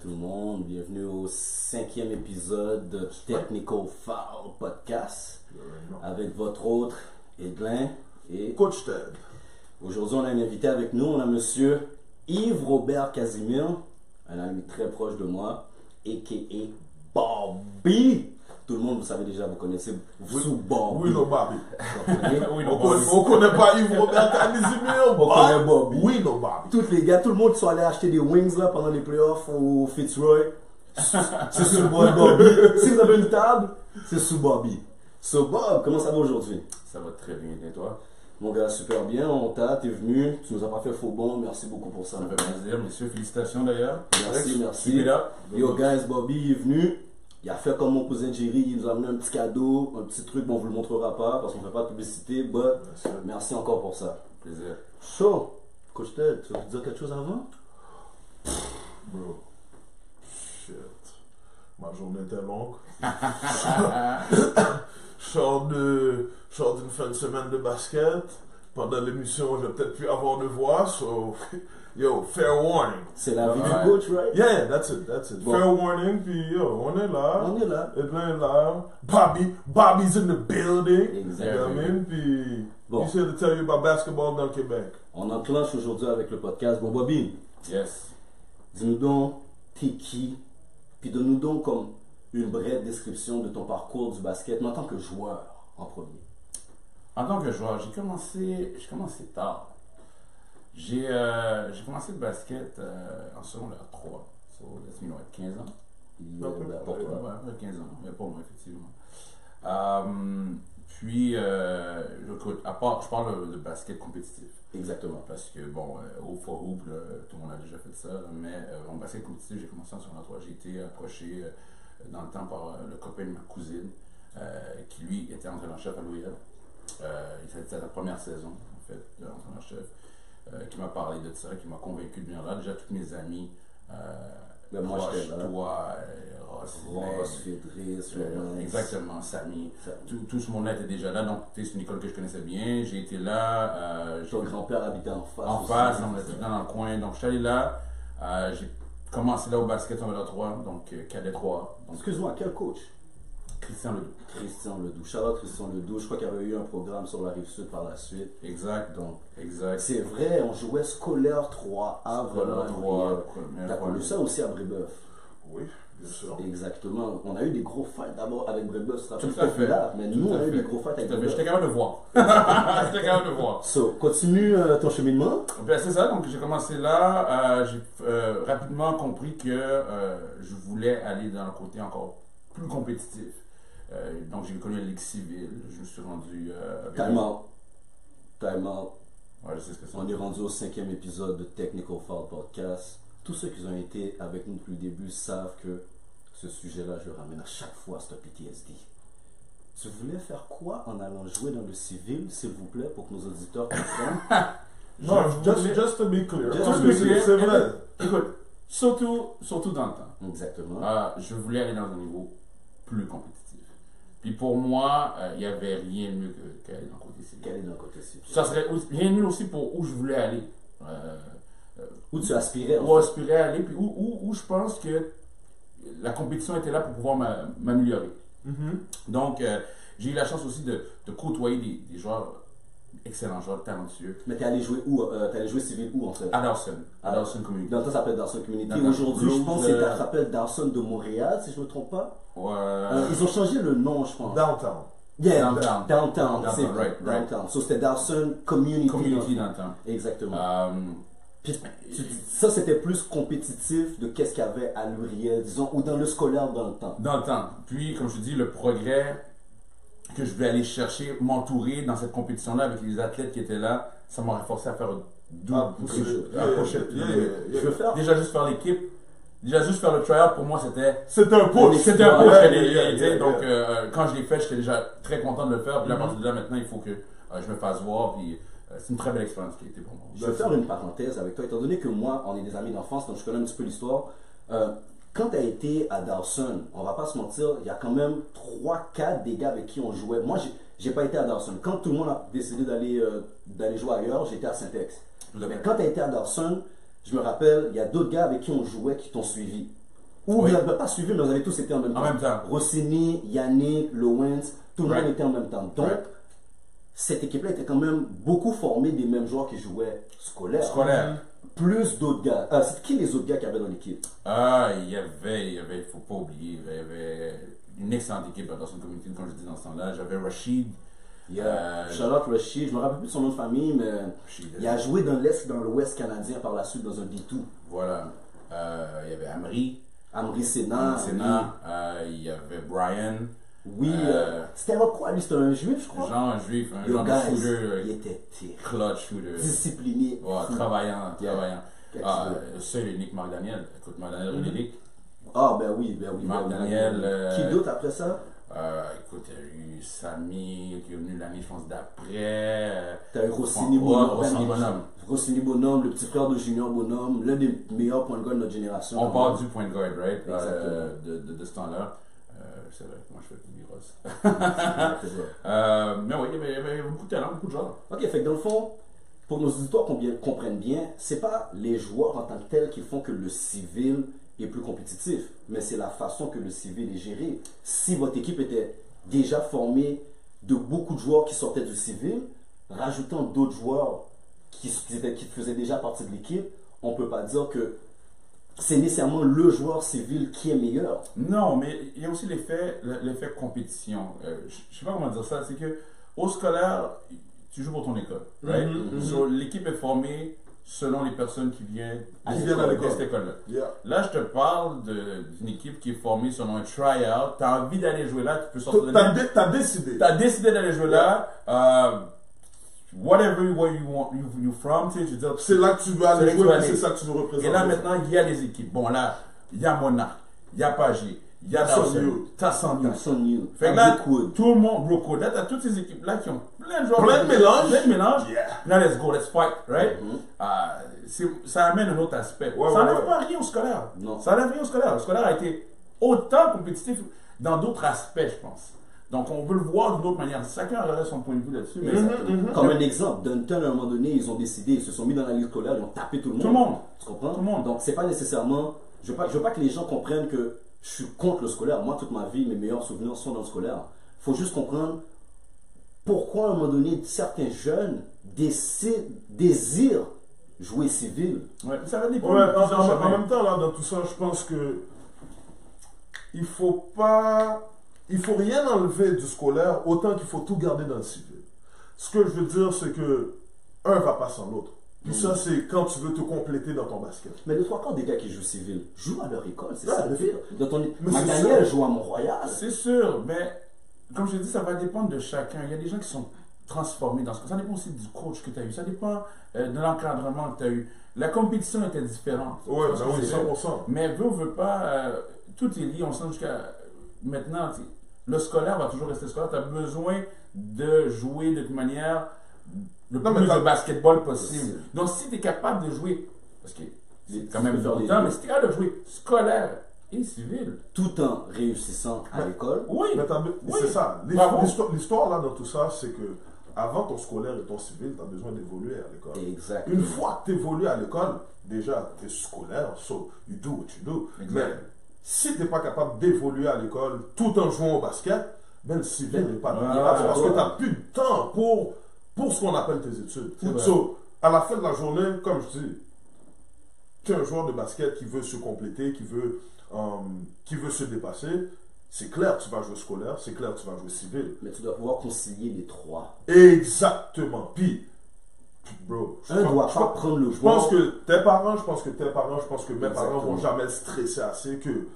tout le monde. Bienvenue au 5e épisode de Technical Foul Podcast avec votre autre Edlin et Coach Ted. Aujourd'hui, on a un invité avec nous. On a monsieur Yves-Robert Casimir, un ami très proche de moi, a.k.a. Bobby. Tout le monde, vous savez déjà, vous connaissez sous Bobby. Oui, no Bobby. On On connaît pas Yves-Robert Casimir. On connaît Bobby. Oui, no Bobby. Tous les gars, tout le monde qui sont allés acheter des wings là, pendant les playoffs au Fitzroy, c'est sous Bobby. Si vous avez une table, c'est sous Bobby. So Bob, comment ça va aujourd'hui? Ça va très bien, et toi? Mon gars, super bien, on t'a, t'es venu, tu nous as pas fait faux bon, merci beaucoup pour ça. Ça me fait plaisir, messieurs, félicitations d'ailleurs. Merci, merci. Keep it up. Yo guys, Bobby est venu, il a fait comme mon cousin Jerry, il nous a amené un petit cadeau, un petit truc, bon on vous le montrera pas parce qu'on fait pas de publicité, but merci encore pour ça. Plaisir. So, Coach Ted, tu veux dire quelque chose avant? Bro. Shit. Ma journée était longue. Je sors d'une fin de semaine de basket. Pendant l'émission, je vais peut-être plus avoir de voix. So, yo, fair warning. C'est la vie Ouais. du coach, right? Yeah, that's it. Bon. Fair warning. Puis, yo, on est là. On est là. Edlin est là. Bobby's in the building. Exactement. You know what I mean? Puis, Bon. he's here to tell you about basketball dans le Québec. On enclenche aujourd'hui avec le podcast. Bon, Bobby, Yes. dis-nous donc, t'es qui? Puis donne-nous donc comme une brève description de ton parcours du basket, mais en tant que joueur en premier. En tant que joueur, j'ai commencé tard. J'ai commencé le basket en secondaire 3. So, that's me, 15 ans. Pour toi. Ouais, 15 ans, mais pour moi, effectivement. Puis, écoute, à part, je parle de basket compétitif. Exactement. Parce que, bon, au for hoop, là, tout le monde a déjà fait ça, là, mais en basket compétitif, j'ai commencé en secondaire 3. J'ai été approché dans le temps par le copain de ma cousine, qui lui était entraîneur-chef à l'OIL. C'était sa première saison, en fait, d'entraîneur-chef, qui m'a parlé de ça, qui m'a convaincu de venir là. Déjà, tous mes amis, Ben, moi, j'étais là. toi, Ross, Fédris, exactement, Samy. Tout ce monde-là était déjà là, donc c'est une école que je connaissais bien. J'ai été là. Ton grand-père habitait en face. En aussi. face, on était dans le coin. Donc, je suis allé là. J'ai commencé là au basket en 3, donc cadet 3. Donc, Excuse-moi, quel coach? Christian Ledoux. Christian Ledoux. Shout-out Christian Ledoux. Je crois qu'il y avait eu un programme sur la Rive-Sud par la suite. Exact. Donc, Exact. c'est vrai, on jouait scolaire 3A. Scolaire 3, T'as connu ça aussi à Brébeuf. Oui, bien sûr. Exactement. On a eu des gros fights d'abord avec Brébeuf. C'est Tout à fait. Mais nous, on a eu des gros fights avec Tout à fait. J'étais Brébeuf. capable de voir. J'étais capable de voir. So, continue ton cheminement. Ben, c'est ça, donc j'ai commencé là. J'ai rapidement compris que je voulais aller dans le côté encore plus compétitif. Donc j'ai connu la Ligue civile. Je me suis rendu. Time out. Time out. Ouais, je sais ce que c'est. On est rendu au 5e épisode de Technical Foul Podcast. Tous ceux qui ont été avec nous depuis le début savent que ce sujet-là, je le ramène à chaque fois, c'est un PTSD. Tu voulais faire quoi en allant jouer dans le civil, s'il vous plaît, pour que nos auditeurs comprennent? Non, just to be clear. Just to be clear. C'est vrai. Écoute, surtout dans le temps. Exactement. Je voulais aller dans un niveau plus compétitif. Puis pour moi, il n'y avait rien de mieux qu'aller dans le côté civil. Quel est notre côté civil? Ça serait rien de mieux aussi pour où je voulais aller. Où tu aspirais, Où aspirer à aller, puis où je pense que la compétition était là pour pouvoir m'améliorer. Donc, j'ai eu la chance aussi de côtoyer des joueurs, excellents joueurs, talentueux. Mais t'es allé jouer où? T'es allé jouer civil où, en fait? À Dawson Community. Dans le temps, ça s'appelle Dawson Community. Dans Aujourd'hui, je pense que Blues, ça s'appelle Dawson de Montréal, si je ne me trompe pas. Ouais. Ils ont changé le nom, je pense. Downtown. Yeah, Downtown. Downtown, c'est Right. Downtown. So, c'était Dawson Community. Community dans le temps. Exactement. Puis, ça, c'était plus compétitif de qu'est-ce qu'il y avait à l'Uriel, disons, ou dans le scolaire dans le temps. Dans le temps. Puis, comme je te dis, le progrès que je voulais aller chercher, m'entourer dans cette compétition-là avec les athlètes qui étaient là, ça m'aurait forcé à faire pousser. Je veux faire. Déjà, juste faire l'équipe. Déjà, juste faire le tryout, pour moi, c'était un push. C'était un push Ouais, qu'elle est. yeah. Donc, quand je l'ai fait, j'étais déjà très content de le faire. Puis à partir de là, maintenant, il faut que je me fasse voir. Puis c'est une très belle expérience qui a été pour moi. Je vais faire une parenthèse avec toi, étant donné que moi, on est des amis d'enfance, donc je connais un petit peu l'histoire. Quand tu as été à Dawson, on va pas se mentir, il y a quand même 3-4 des gars avec qui on jouait. Moi, j'ai pas été à Dawson. Quand tout le monde a décidé d'aller jouer ailleurs, j'étais à Saint-Ex. Mais quand tu as été à Dawson, je me rappelle, il y a d'autres gars avec qui on jouait qui t'ont suivi. Ou Oui. vous n'avez pas suivi, mais vous avez tous été en même temps. En même temps. Rossini, Yannick, Lowens, tout le monde Right. était en même temps. Donc, Right. cette équipe-là était quand même beaucoup formée des mêmes joueurs qui jouaient scolaire. Scolaire. Plus d'autres gars. C'est qui les autres gars qu'il y avait dans l'équipe? Ah, il y avait, faut pas oublier, il y avait une excellente équipe dans son communauté, comme je dis dans ce temps-là. J'avais Rashid. Charlotte Rashid, je me rappelle plus de son nom de famille, mais Rashid, il a joué dans l'Est, dans l'Ouest canadien par la suite dans un D2. Voilà. Il y avait Amri. Amri Sena. Sénat. Il y avait Brian. Oui, c'était un quoi lui? C'était un juif, je crois. Jean juif, un Yo, genre de guys, shooter, il était terrible. clutch shooter. Discipliné. Ouais, fou. travaillant. Excellent. Seul unique Marc Daniel. Écoute, Marc Daniel Renélic. Ah, ben oui, ben oui. Marc ben oui. Daniel. Qui d'autre après ça? Écoute, il y a eu Samy qui est venu l'année, je pense, d'après. T'as eu Rossini Ouais, Bonhomme. Rossini Bonhomme. Rossini Bonhomme, le petit frère de Junior Bonhomme, l'un des meilleurs points de guard de notre génération. On part du point de guard, right? Exactement. De ce temps-là. C'est vrai, moi je fais tout Miros. C'est ça. Mais oui, il y avait beaucoup de talent, beaucoup de joueurs. Ok, fait que dans le fond, pour nos auditeurs comprennent bien, c'est pas les joueurs en tant que tels qui font que le civil est plus compétitif, mais c'est la façon que le civil est géré. Si votre équipe était déjà formée de beaucoup de joueurs qui sortaient du civil, rajoutant d'autres joueurs qui faisaient déjà partie de l'équipe, on peut pas dire que c'est nécessairement le joueur civil qui est meilleur. Non, mais il y a aussi l'effet compétition. Je sais pas comment dire ça, c'est que au scolaire, tu joues pour ton école, right? So, l'équipe est formée selon les personnes qui viennent à l'école. cette école-là. Yeah. Là, je te parle d'une équipe qui est formée selon un try-out. Tu as envie d'aller jouer là, tu peux sortir de là. T'as décidé. Tu as décidé d'aller jouer là. Whatever where you from, tu sais, je veux dire. C'est là que tu veux aller C'est là que tu jouer, veux et aller. c'est ça que tu veux représenter. Et là, maintenant, il y a les équipes. Bon, là, il y a Monarch, il y a Pagé, il y a Tasson Dawson, Youth. Tasson Youth. Son New, Fait que là, Brookwood. tout le monde, Brookwood, là, t'as toutes ces équipes-là qui ont plein de joueurs. Plein de mélanges. Plein de mélanges. Yeah. Now, let's go, let's fight, right? Ça amène un autre aspect. Ouais, ça ouais, n'enlève ouais. pas rien au scolaire. Non. Ça n'enlève rien au scolaire. Le scolaire a été autant compétitif dans d'autres aspects, je pense. Donc, on peut le voir d'une autre manière. Chacun aurait son point de vue là-dessus. Mais Comme un exemple, Dunton, à un moment donné, ils ont décidé, ils se sont mis dans la liste scolaire, ils ont tapé tout le monde. Tout le monde. Tu comprends? Tout le monde. Donc, c'est pas nécessairement. Je veux pas que les gens comprennent que je suis contre le scolaire. Moi, toute ma vie, mes meilleurs souvenirs sont dans le scolaire. Il faut juste comprendre pourquoi, à un moment donné, certains jeunes désirent jouer civil. Ouais, ça va dépendre. Ouais, de plusieurs en chemins. même temps, là, dans tout ça, je pense que il faut rien enlever du scolaire, autant qu'il faut tout garder dans le civil. Ce que je veux dire, c'est que un va pas sans l'autre. Puis ça, c'est quand tu veux te compléter dans ton basket. Mais les trois quarts des gars qui jouent civil jouent à leur école, c'est Ouais, ça le pire. Dans ton... mais c'est Daniel ça. joue à Mont-Royal. C'est sûr, mais comme je te dis, ça va dépendre de chacun. Il y a des gens qui sont transformés dans ce cas. Ça dépend aussi du coach que tu as eu. Ça dépend de l'encadrement que tu as eu. La compétition était différente. Ouais, Parce ben que oui, c'est vrai. 100%. Mais veut pas, tout est lié. On sent jusqu'à maintenant, tu sais, le scolaire va toujours rester scolaire. Tu as besoin de jouer de toute manière le Non, mais plus t'as- de basketball possible. Possible. Donc, si tu es capable de jouer, parce que c'est quand Tu même peux faire les longtemps, deux. mais si tu es capable de jouer scolaire et civil, Tout en réussissant à l'école. oui. Mais Oui. c'est ça. Bravo. L'histoire là dans tout ça, c'est que avant ton scolaire et ton civil, tu as besoin d'évoluer à l'école. Exactement. Une fois que tu évolues à l'école, déjà, tu es scolaire, so you do what you do. Exact. Mais si tu n'es pas capable d'évoluer à l'école tout en jouant au basket, ben le civil n'est pas Ouais, dans parce que ouais. tu n'as plus de temps pour ce qu'on appelle tes études. C'est vrai. So, à la fin de la journée, comme je dis, tu es un joueur de basket qui veut se compléter, qui veut se dépasser. C'est clair, tu vas jouer scolaire, c'est clair, tu vas jouer civil. Mais tu dois pouvoir concilier les trois. Exactement. Puis, bro, Un doit pas prendre le joueur. je pense que mes parents, je pense que mes parents Exactement. vont jamais stresser assez que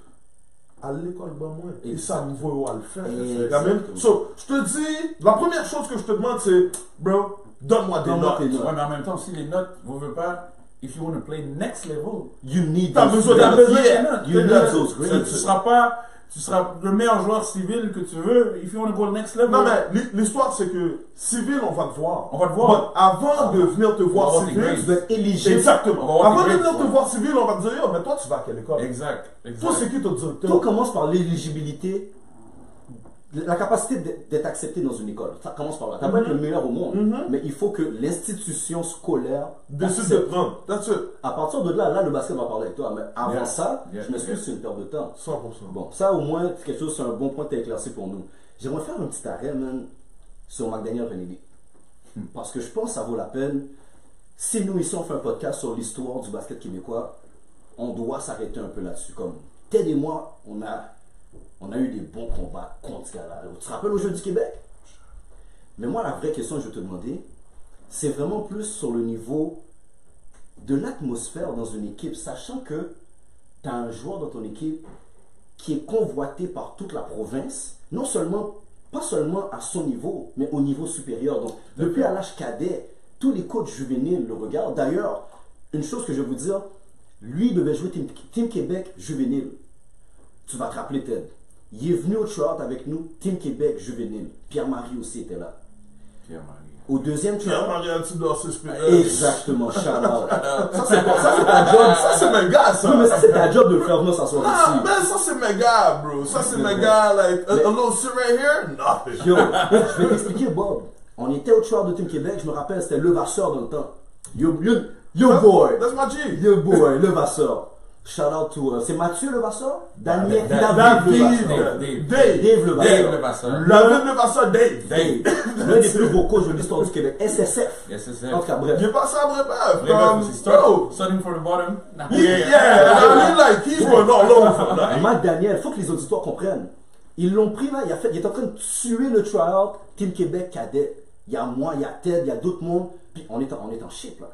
à l'école, ben moi, et ça me Exactement. va le faire. Exactement. Amen. So, je te dis, la première chose que je te demande, c'est, bro, donne-moi des Donne-moi notes. tes notes. Ouais, mais en même temps, si les notes, vous ne voulez pas, if you want to play next level, You need T'as those besoin grades. t'as d'un- besoin Yeah. des notes. You need those grades. Tu seras le meilleur joueur civil que tu veux, if you want to go next level. Non, mais l'histoire, c'est que civil, on va te voir. On va te voir. But avant de venir te voir voir tes civil, grades. Tu dois être éligible. exactement. On va voir Avant tes de grades, venir te ouais. voir civil, on va te dire, yo, mais toi, tu vas à quelle école? Exact. Toi, c'est qui ton Tout directeur? commence par l'éligibilité la capacité d'être accepté dans une école. Ça commence par là. Tu n'as pas être le meilleur au monde, mais il faut que l'institution scolaire décide de prendre. That's it. À partir de là, le basket va parler avec toi. Mais avant ça, je m'excuse, c'est une perte de temps. 100%. Bon, ça au moins, c'est quelque chose, c'est un bon point d'éclairci pour nous. J'aimerais faire un petit arrêt, man, sur McDaniel Renegade. Parce que je pense que ça vaut la peine. Si nous, ici, on fait un podcast sur l'histoire du basket québécois, on doit s'arrêter un peu là-dessus. Comme Ted et moi, on a eu des bons combats contre ce gars-là. Tu te rappelles au Jeux du Québec? Mais moi, la vraie question que je vais te demander, c'est vraiment plus sur le niveau de l'atmosphère dans une équipe, sachant que tu as un joueur dans ton équipe qui est convoité par toute la province, non seulement, pas seulement à son niveau, mais au niveau supérieur. Donc, depuis à l'âge cadet, tous les coachs juvéniles le regardent. D'ailleurs, une chose que je vais vous dire, lui devait jouer Team Québec juvénile. Tu vas te rappeler, Ted. Il est venu au tryout avec nous, Team Québec juvénile. Pierre-Marie aussi était là. Pierre-Marie. Au deuxième tryout. Pierre-Marie a-t-il dorsé Exactement, shout out. Ça, c'est ta job. Ça, c'est mes gars, ça. Oui, mais ça, c'est ta job de le faire venir s'asseoir Ah, ici. man, ça, c'est mes gars, bro. Ça, c'est mes gars, like, a little sit right here? Nothing. Yo, je vais t'expliquer, Bob. On était au tryout de Team Québec, je me rappelle, c'était Levasseur dans le temps. Yo boy. That's my G. Yo boy, Levasseur. Shout out to. C'est Mathieu Levasseur? Daniel. David Dave Levasseur. David Levasseur, Dave. L'un des plus beaux coachs de l'histoire du Québec. SSF. En tout cas, bref. Il est passé à Brébeuf. Starting from the bottom. Yeah, I mean, like, he's going all over. Matt Daniel, il faut que les auditeurs comprennent. Ils l'ont pris là, il est en train de tuer le tryout Team Québec cadet. Il y a moi, il y a Ted, il y a d'autres mondes. Puis on est en shit là.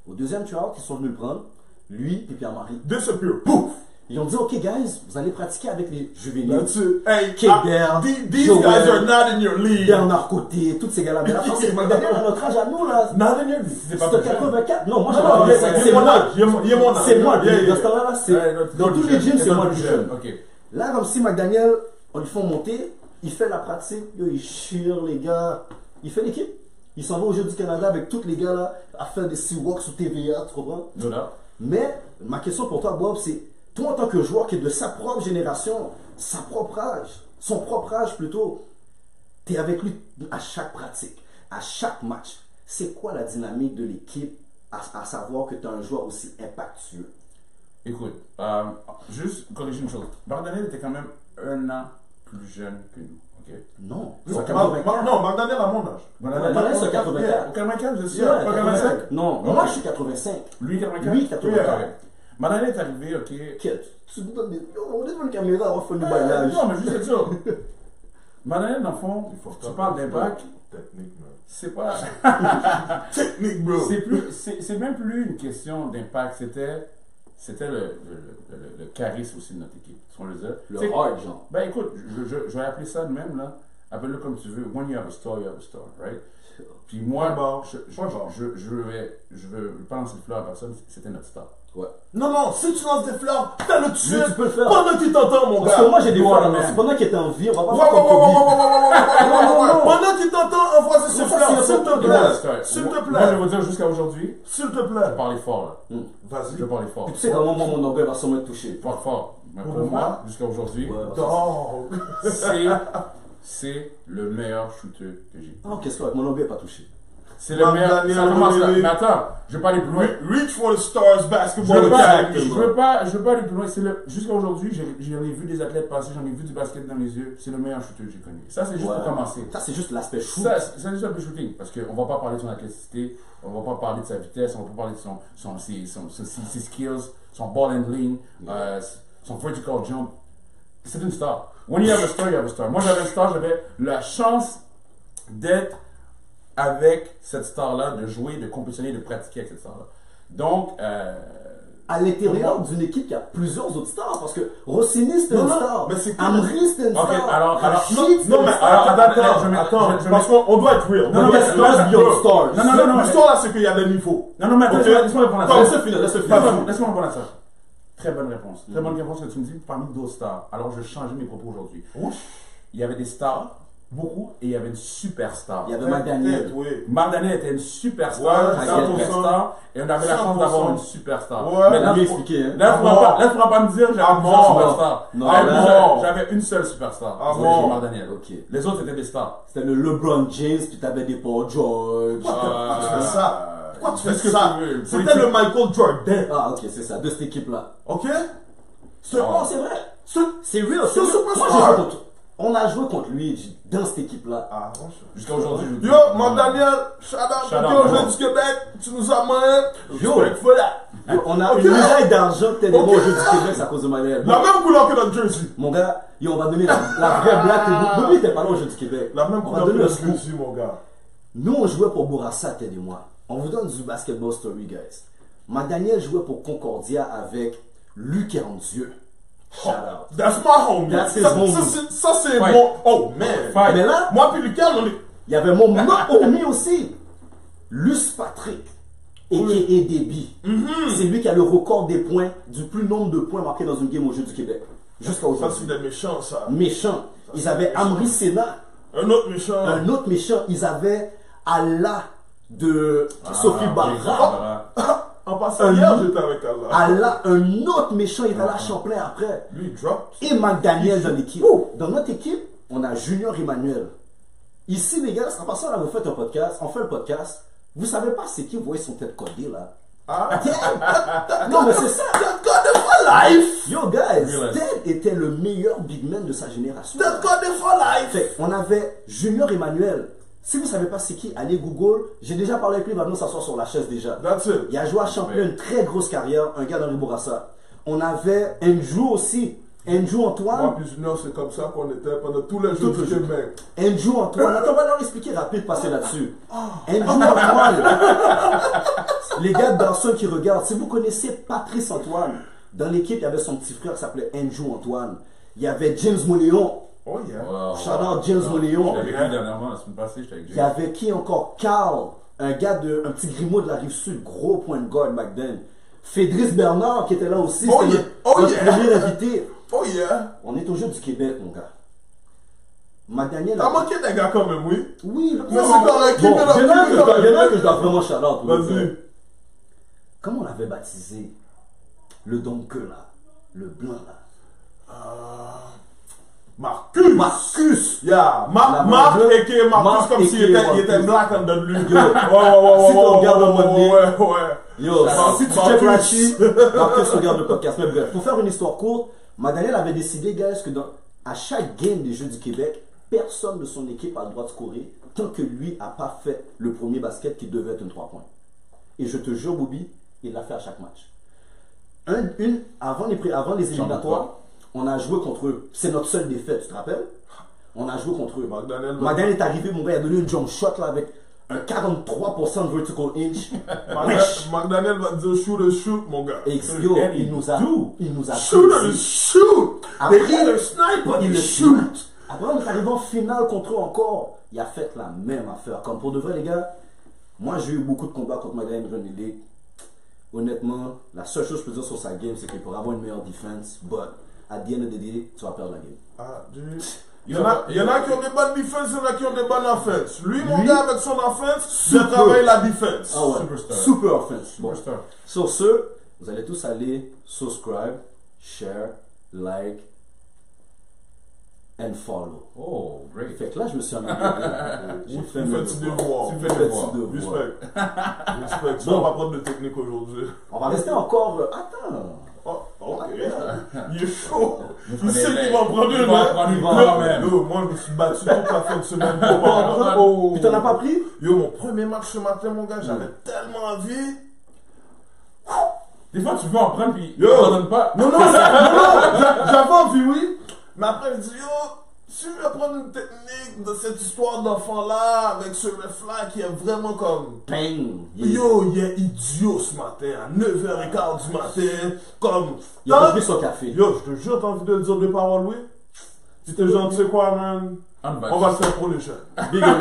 Au deuxième tryout, ils sont venus le prendre. Lui et Pierre-Marie. Disappear. Pouf! Ils ont dit, OK, guys, vous allez pratiquer avec les juvéniles. That's it. Hey, Kébert, these guys are not in your league. Bernard Côté, tous ces gars-là. Mais la France, c'est McDaniel à notre âge à nous, là. Not in your league. C'est pas C'est 84. Non, moi, Non, c'est moi. Il est mon âge. C'est moi. Yeah, yeah. Dans ce temps-là, c'est. Dans tous les gyms, c'est moi le plus jeune. Ok. Là, comme si McDaniel, on lui fait monter, il fait la pratique, yo, il chire les gars. Il fait l'équipe. Il s'en va au Jeux du Canada avec tous les gars là, à faire des Seawalks sous TVA, tu comprends? Mais ma question pour toi, Bob, c'est toi en tant que joueur qui est de sa propre génération, sa propre âge, son propre âge plutôt, tu es avec lui à chaque pratique, à chaque match. C'est quoi la dynamique de l'équipe à savoir que tu as un joueur aussi impactueux? Écoute, juste corriger une chose. Bardonnel était quand même un an plus jeune que nous. Okay. Non, Non, McDaniel à mon âge. McDaniel, c'est 84. Au 84, je suis Ouais, pas 85. Non, moi je suis 85. Lui, 84. Lui, 84. Bardonnel est arrivé, ok. Tu me donnes des. On est devant une caméra, on va faire du bailage. Non, mais juste ça. Bardonnel, dans le fond, tu parles d'impact. Technique, man. C'est pas. Technique, bro. C'est même plus une question d'impact, c'était le charisme aussi de notre équipe. Ce qu'on le disait. Le hard, genre. Ben écoute, je vais appeler ça de même, là. Appelle-le comme tu veux. When you have a star, you have a star, right? Puis moi, je veux pas lancer de fleurs à personne, c'était notre star. Ouais. Non, si tu lances des fleurs, fais-le tout de suite. Tu peux le faire. Pendant qu'il t'entend, mon gars. Parce que moi j'ai des fleurs, mais pendant qu'il était en vie, on va pas faire comme Kobe. Pendant qu'il t'entend, envoie ses fleurs, s'il te plaît. S'il te Moi, je plaît. vais vous dire jusqu'à aujourd'hui, S'il te je plaît. parlais fort, là. Vas-y. Je parlais fort. Puis tu sais comment moi mon orgueil va sûrement être touché. Pas fort. Mais pour Pour moi, moi? jusqu'à aujourd'hui, Ouais. Dog. c'est le meilleur shooter que j'ai. Ah, qu'est-ce que mon orgueil n'est pas touché. C'est le meilleur. Ça commence là. Daniel, Mais attends, je vais pas aller plus loin. Reach for the stars Je basketball veux pas, academy. je veux pas aller plus loin. Jusqu'à aujourd'hui, j'en ai vu des athlètes passer, j'en ai vu du basket dans les yeux. C'est le meilleur shooter que j'ai connu. Ça, c'est juste Ouais. pour commencer. Ça, c'est juste l'aspect shoot. Ça, c'est juste un peu shooting. Parce qu'on va pas parler de son athléticité, on va pas parler de sa vitesse, on va pas parler de ses skills, son ball handling, son vertical jump. C'est une star. When you have a star, you have a star. Moi, j'avais une star, j'avais la chance d'être avec cette star-là, de jouer, de compétitionner, de pratiquer avec cette star-là. Donc, à l'intérieur d'une équipe qui a plusieurs autres stars, parce que Rossini c'était une star, mais c'est Amri c'était une Ok, star, alors, Rachid c'était Non, une mais star. attends, parce qu'on doit être real. Non, Il y a stars beyond stars. Non, L'histoire là, c'est qu'il y a des niveaux. non, mais attends, Ok. laisse-moi répondre à ça. Laisse-le finir. Laisse-moi répondre à ça. Très bonne réponse. Très bonne réponse que tu me dis parmi d'autres stars. Alors, je vais changer mes propos aujourd'hui. Il y avait des stars Beaucoup. et il y avait une superstar. Il y avait McDaniel. Oui. McDaniel était une superstar, Ouais, une 100%. superstar, et on avait la chance d'avoir 100%. une superstar. Ouais. Mais là, Lui tu expliquer, hein. là, tu pourras pas me dire j'avais Ah, plusieurs bon. superstars. Non, là- J'avais une seule superstar. Ah, C'était bon. McDaniel. Ok. Les autres étaient des stars. C'était le LeBron James, puis t'avais des Paul George. Pourquoi tu fais ça? Pourquoi tu Qu'est-ce fais que ça? tu veux? C'était le Michael Jordan. Ah, ok, c'est ça, de cette équipe-là. Ok? C'est Ah. c'est vrai. Ce- C'est real, Ce c'est real. superstar. Moi, j'ai joué contre- On a joué contre lui dans cette équipe-là. Ah, franchement. Jusqu'à aujourd'hui, je Yo, McDaniel, shout out, Shout out, au bro. Jeu du Québec, tu nous as main. Yo. Yo, on a Ok. une médaille d'argent tellement Ok. au jeu du Québec, c'est à cause de Manuel. La même couleur que notre jersey. Mon gars, yo, on va donner la vraie blague. Bobby était pas là au jeu du Québec. La même On va couleur que donner le notre scoop. jersey, mon gars. Nous, on jouait pour Bourassa, Ted et moi. On vous donne du basketball story, guys. McDaniel jouait pour Concordia avec Luc Hermdieu. Shout out. That's my homie. That's his Ça, homie. ça, c'est Fight. mon. Oh, man. Fight. Mais là, Moi, puis Lucas, on est. il y avait mon homie aussi. Luce Patrick. Et qui est Déby. C'est lui qui a le record des points, du plus nombre de points marqués dans une game au jeu du Québec. Jusqu'à Ça, aujourd'hui. c'est des méchants, ça. Méchant. Ils c'est avaient méchant. Amri Sena, Un autre méchant. un autre méchant. Ils avaient Allah de Sophie Barra. En passant, Un hier, autre- j'étais avec Allah. Allah, un autre méchant, il était là à Champlain après. Lui, il drop. Et McDaniel dans l'équipe. Dans notre équipe, on a Junior Emmanuel. Ici, les gars, en passant, là, vous faites un podcast, on fait le podcast. Vous savez pas c'est qui, vous voyez son tête codée là. Ah, Non, mais c'est ça. That God for life. Yo, guys, Realize. Ted était le meilleur big man de sa génération. That God for life. Fait, on avait Junior Emmanuel. Si vous savez pas c'est qui, allez Google. J'ai déjà parlé avec lui, maintenant s'asseoir sur la chaise déjà. That's it. Il a joué à Champlain, une très grosse carrière, un gars d'Henri Bourassa. On avait Andrew aussi. Andrew Moi, Antoine. puis Junior, c'est comme ça qu'on était pendant tous les Tout jours le du jeu. Québec. Andrew Antoine. Attends, on va leur expliquer rapide, passer là-dessus. Andrew Antoine. Les gars de Dawson qui regardent, si vous connaissez Patrice Antoine, dans l'équipe, il y avait son petit frère qui s'appelait Andrew Antoine. Il y avait James Moléon. Oh, yeah. Wow. Shout out James Moléon. J'étais avec lui dernièrement, la semaine passée, j'étais avec Il y avait qui encore? Carl, un petit grimaud de la rive sud, gros point de guard back then. Fédrice Bernard qui était là aussi, Oh c'était yeah. Oh notre yeah. premier invité. Oh, yeah. On est au jeu du Québec, mon gars. McDaniel. T'as manqué des gars quand même, oui. Oui, Mais c'est correct, bon, keep it up, il y en a un keep it up. il y en a un que je dois vraiment shout out. Vas-y. Comment on avait baptisé le donker là? Le blanc là? Marcus. Marcus! Yeah. La Marc Marcus. et Marcus Marc comme s'il aka était, il était Marcus. black under lui. Yo. Ouais. Si tu regardes le mode ligne. Ouais. Yo, Marcus. si tu check Rachi, Marcus regarde le podcast. Mais bref, pour faire une histoire courte, McDaniel avait décidé, guys, que à chaque game des Jeux du Québec, personne de son équipe a le droit de scorer tant que lui n'a pas fait le premier basket qui devait être un 3 points. Et je te jure, Bobby, il l'a fait à chaque match. Avant les éliminatoires, on a joué contre eux. C'est notre seule défaite, tu te rappelles? On a joué contre eux. McDaniel est arrivé, mon gars, il a donné une jump shot là avec un 43% de vertical inch. McDaniel va te dire shoot and shoot, mon gars. Et yo, il nous a Shoot and shoot. Après, They either snipe or il they le shoot. shoot. Après, on est arrivé en finale contre eux encore. Il a fait la même affaire. Comme pour de vrai, les gars, moi j'ai eu beaucoup de combats contre McDaniel René League. Honnêtement, la seule chose que je peux dire sur sa game, c'est qu'il pourrait avoir une meilleure défense. But, at the end of the day, tu vas perdre la game. Ah, il y en a qui ont des bonnes défenses, il y en a qui ont des bonnes offenses. Lui, mon gars, avec son offense, il travaille la défense. Ah ouais, Superstar. super offense. Bon. Superstar. Sur ce, vous allez tous aller subscribe, share, like and follow. Oh, great. Fait que là, je me suis amélioré. J'ai fait Vous mes faites des devoirs. devoirs. Tu fais des devoirs. Respect. Respect. Ça, Bon. on va prendre de technique aujourd'hui. On va rester encore. Attends. Oh, ok. Il est chaud. Vous Tu sais prenez qu'il les- va prendre il une, va hein? prendre une Il va- quand même. Yo, moi, je me suis battu toute la fin de semaine pour prendre. Oh. Puis t'en as pas pris? Yo, mon premier match ce matin, mon gars, j'avais tellement envie. Des fois, tu veux en prendre, puis Yo. tu n'en donnes pas. Non, j'avais envie, oui. Mais après, je dis, yo, si je vais prendre une technique de cette histoire d'enfant-là, avec ce ref-là qui est vraiment comme. Bang! Yo, il est idiot ce matin, à 9h15 du matin, comme. Il a pas pris son café. Yo, je te jure, t'as envie de le dire deux paroles, oui? Si t'es gentil, tu sais quoi, man? On va le faire pour les jeunes. Big man.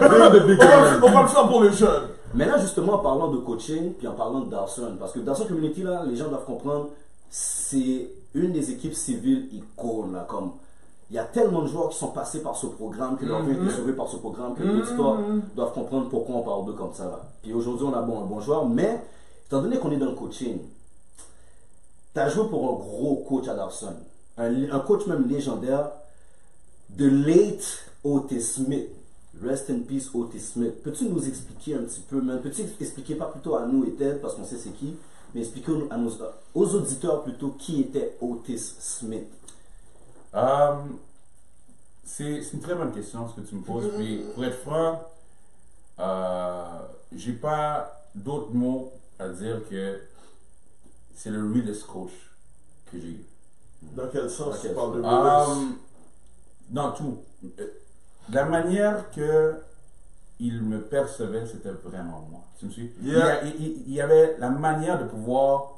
Big the big man. On va le faire pour les jeunes. Mais là, justement, en parlant de coaching, puis en parlant de Dawson, parce que Dawson Community, là, les gens doivent comprendre, c'est une des équipes civiles icônes, là, comme Il y a tellement de joueurs qui sont passés par ce programme, que leur vie a été sauvée par ce programme, que les auditeurs doivent comprendre pourquoi on parle d'eux comme ça. Là. Puis aujourd'hui, on a un bon joueur, mais étant donné qu'on est dans le coaching, tu as joué pour un gros coach à Dawson, un coach même légendaire, de late Otis Smith. Rest in peace Otis Smith. Peux-tu nous expliquer un petit peu, même, peux-tu expliquer pas plutôt à nous et Ted, parce qu'on sait c'est qui, mais expliquer aux auditeurs plutôt qui était Otis Smith. C'est une très bonne question ce que tu me poses. Puis pour être franc, j'ai pas d'autres mots à dire que c'est le realest coach que j'ai eu. Dans quel sens tu parles de Dans tout. La manière que il me percevait, c'était vraiment moi. Tu me suis? Yeah. Il y avait la manière de pouvoir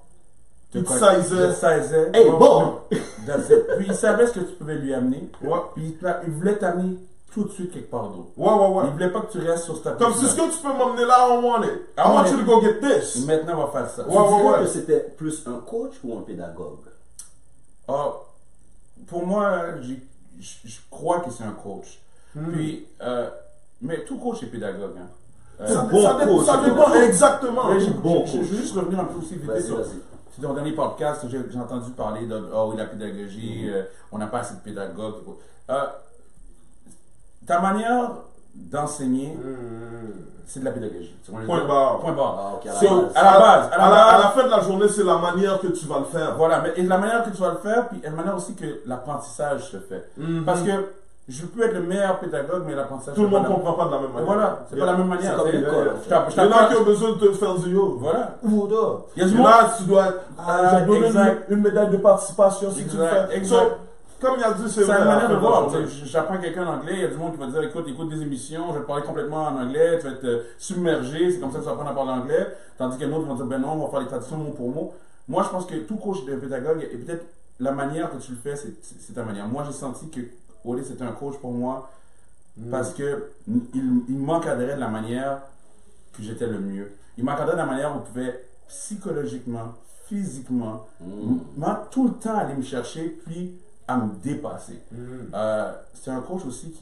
Il sizait. Hey, bon! Puis il savait ce que tu pouvais lui amener. Ouais. Puis il voulait t'amener tout de suite quelque part d'autre. Ouais. Il voulait pas que tu restes sur ta Comme si ce que tu peux m'emmener là, I want it. I want you to go get this. Maintenant, on va faire ça. Tu dirais que c'était plus un coach ou un pédagogue? Pour moi, je crois que c'est un coach. Puis, mais tout coach est pédagogue. Hein. Ça dépend exactement. Mais je veux juste revenir un peu aussi vite sur ton dernier podcast. J'ai entendu parler de la pédagogie, on n'a pas assez de pédagogues. Ta manière d'enseigner, c'est de la pédagogie. Point barre. Ah, okay, à la fin de la journée, c'est la manière que tu vas le faire. Voilà, et la manière que tu vas le faire, puis la manière aussi que l'apprentissage se fait. Parce que je peux être le meilleur pédagogue, mais l'apprentissage... Tout le monde ne comprend pas de la même manière. Voilà, c'est pas la même manière. C'est comme l'école. Il y en a qui ont besoin de te faire du yo. Voilà. Ouvre-toi. Il y a du Et monde... là, tu dois donner exact. une médaille de participation si tu le fais. Exact. So, comme il a dit, C'est vrai, une manière de à la fin voir. la journée. J'apprends quelqu'un en anglais, il y a du monde qui va dire écoute des émissions, je vais te parler complètement en anglais, tu vas être submergé, c'est comme ça que tu vas apprendre à parler anglais. Tandis qu'il y en a d'autres qui vont dire ben non, on va faire les traductions mot pour mot. Moi, je pense que tout coach de pédagogue, et peut-être la manière que tu le fais, c'est ta manière. Moi, j'ai senti que Oli, c'était un coach pour moi parce que il m'encadrait de la manière que j'étais le mieux. Il m'encadrait de la manière où on pouvait psychologiquement, physiquement, tout le temps aller me chercher, puis à me dépasser. C'est un coach aussi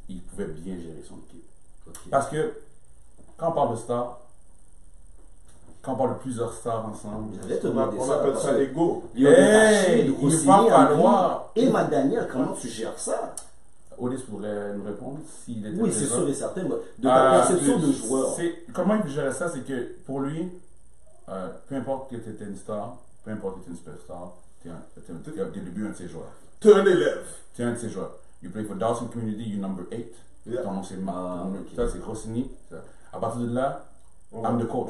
il pouvait bien gérer son équipe. Okay. Parce que quand on parle de stars, quand on parle de plusieurs stars ensemble, On appelle ça l'ego. Il va falloir. Et McDaniel, comment tu gères ça? Olis pourrait nous répondre s'il était Oui, c'est présent. sûr et certain. De ta perception de joueur. Comment il gérait ça, c'est que pour lui, peu importe que tu étais une star, peu importe que tu étais une superstar, tu es au début un de ses joueurs. Tu es un élève. Tu es un de ses joueurs. You play for Dawson Community, you number 8. Yeah. Ton nom c'est Marc. Okay. Ça c'est Rossini. À partir de là, I'm the coach.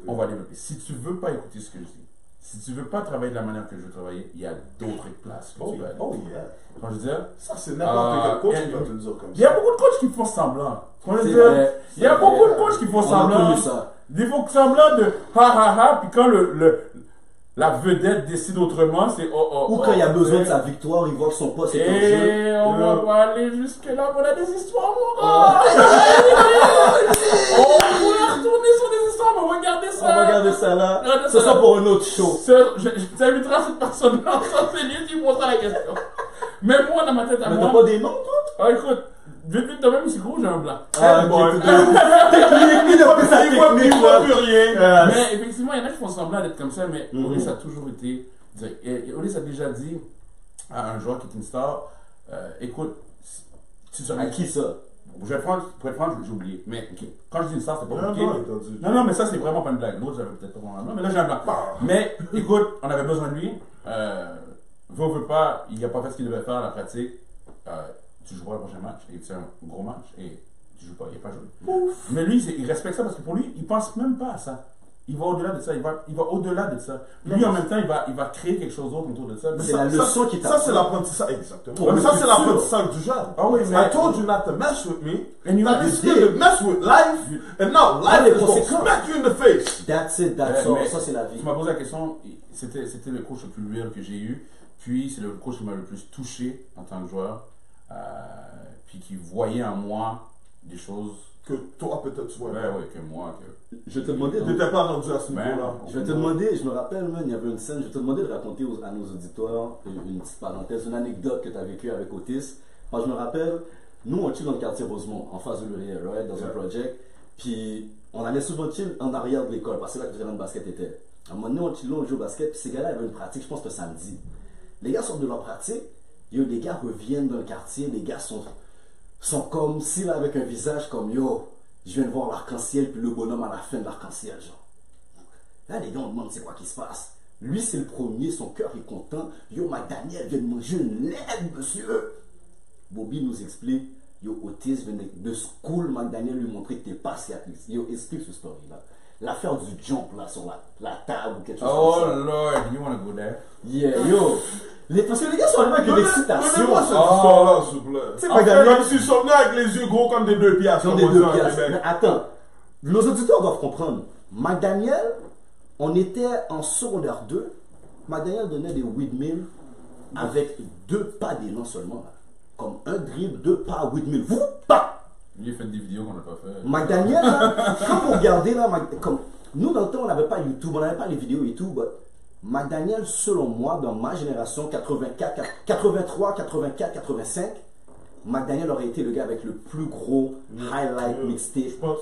On va développer. Si tu veux pas écouter ce que je dis, si tu veux pas travailler de la manière que je veux travailler, il y a d'autres places que tu peux aller. Oh yeah. Quand je veux dire, Ça, c'est n'importe quel coach qui va te le dire comme ça. il y a beaucoup de coachs qui font semblant. Quand je veux dire, il y a beaucoup de coachs qui font semblant. Ils font semblant de ha, puis quand la vedette décide autrement, c'est Ou quand il a besoin de sa victoire, il voit que son poste est en jeu. Et on va pas aller jusque-là, on a des histoires, mon gars! On pourrait retourner sur des histoires, mais on va garder ça! On va garder ça là. Regardez Ce ça sera là. pour un autre show. Tu inviteras cette personne-là, ça c'est lui qui pose la question. Mais moi, dans ma tête à Mais moi. t'as pas des noms, toi? Ah, écoute, vite de même, c'est gros, j'ai un blanc. Ah, bon, ok, technique, il a fait sa Il voit plus rien. Mais effectivement, il y en a qui font semblant d'être comme ça, mais Olis a toujours été. Olis a déjà dit à un joueur qui est une star écoute, tu seras. À qui ça? Pour être franc, j'ai oublié. Mais quand je dis une star, c'est pas compliqué. Non, mais ça, c'est vraiment pas une blague. L'autre, j'avais peut-être pas vraiment un blanc, mais là, j'ai un blanc. Mais écoute, on avait besoin de lui. Veut pas, il n'a pas fait ce qu'il devait faire à la pratique. Tu joues pas le prochain match. Et c'est un gros match. Et tu joues pas, il n'a pas joué. Mais lui, il respecte ça parce que pour lui, il pense même pas à ça. Il va au-delà de ça. Il va au-delà de ça. Lui, en même temps, il va créer quelque chose d'autre autour de ça. C'est la leçon qui t'a. Ça, c'est l'apprentissage. Exactement. Mais ça, c'est l'apprentissage du jeune. Ah oui, mais I told you not to mess with me. And you T'as décidé de mess with life. And now life is going to smack you in the face. That's it, that's all. Ça, c'est la vie. Tu m'as posé la question. C'était le coach le plus real que j'ai eu. Puis, c'est le coach qui m'a le plus touché en tant que joueur. Puis, qui voyait en moi des choses. Que toi, peut-être, tu vois. Ouais, que moi. Je vais te demander. Tu n'étais pas rendu à ce Ben, niveau-là. Je vais te demander, je me rappelle, man, il y avait une scène, je vais te demander de raconter à nos auditeurs une petite parenthèse, une anecdote que tu as vécue avec Otis. Moi, je me rappelle, nous, on chill dans le quartier Rosemont, en face de l'Uriel, right, dans un project. Puis, on allait souvent chill en arrière de l'école, parce que c'est là que le terrain de basket était. À un moment donné, on chillait, on jouait au basket, puis ces gars-là avaient une pratique, je pense, le samedi. Les gars sortent de leur pratique, yo, les gars reviennent dans le quartier, les gars sont comme si là, avec un visage comme yo, je viens de voir l'arc-en-ciel, puis le bonhomme à la fin de l'arc-en-ciel, genre. Là, les gars, on demande c'est quoi qui se passe. Lui, c'est le premier, son cœur est content. Yo, McDaniel vient de manger une lettre, monsieur. Bobby nous explique, yo, Otis vient de school, McDaniel lui montrer que t'es pas sciatrice. Yo, explique ce story-là. L'affaire du jump, là, sur la table ou quelque chose Oh comme ça. Lord, you wanna go there? Yeah, yo. Parce que les gars sont arrivés avec une excitation. Donnez-moi cette histoire-là, s'il vous plaît. C'est En fait, McDaniel. même s'ils sont venus avec les yeux gros comme des 2 piastres. Comme comme des on deux dit en piastres. Québec. Mais attends, nos auditeurs doivent comprendre. McDaniel, on était en secondaire 2. McDaniel donnait des windmills avec 2 pas d'élan seulement. Là. Comme un dribble, 2 pas windmill. Vous, pas! Lui, il a fait des vidéos qu'on n'a pas fait. McDaniel, là, quand vous regardez, là, comme, nous, dans le temps, on n'avait pas YouTube, on n'avait pas les vidéos et tout. But McDaniel, selon moi, dans ma génération, 84, 83, 84, 85, McDaniel aurait été le gars avec le plus gros highlight mixtape Je pense.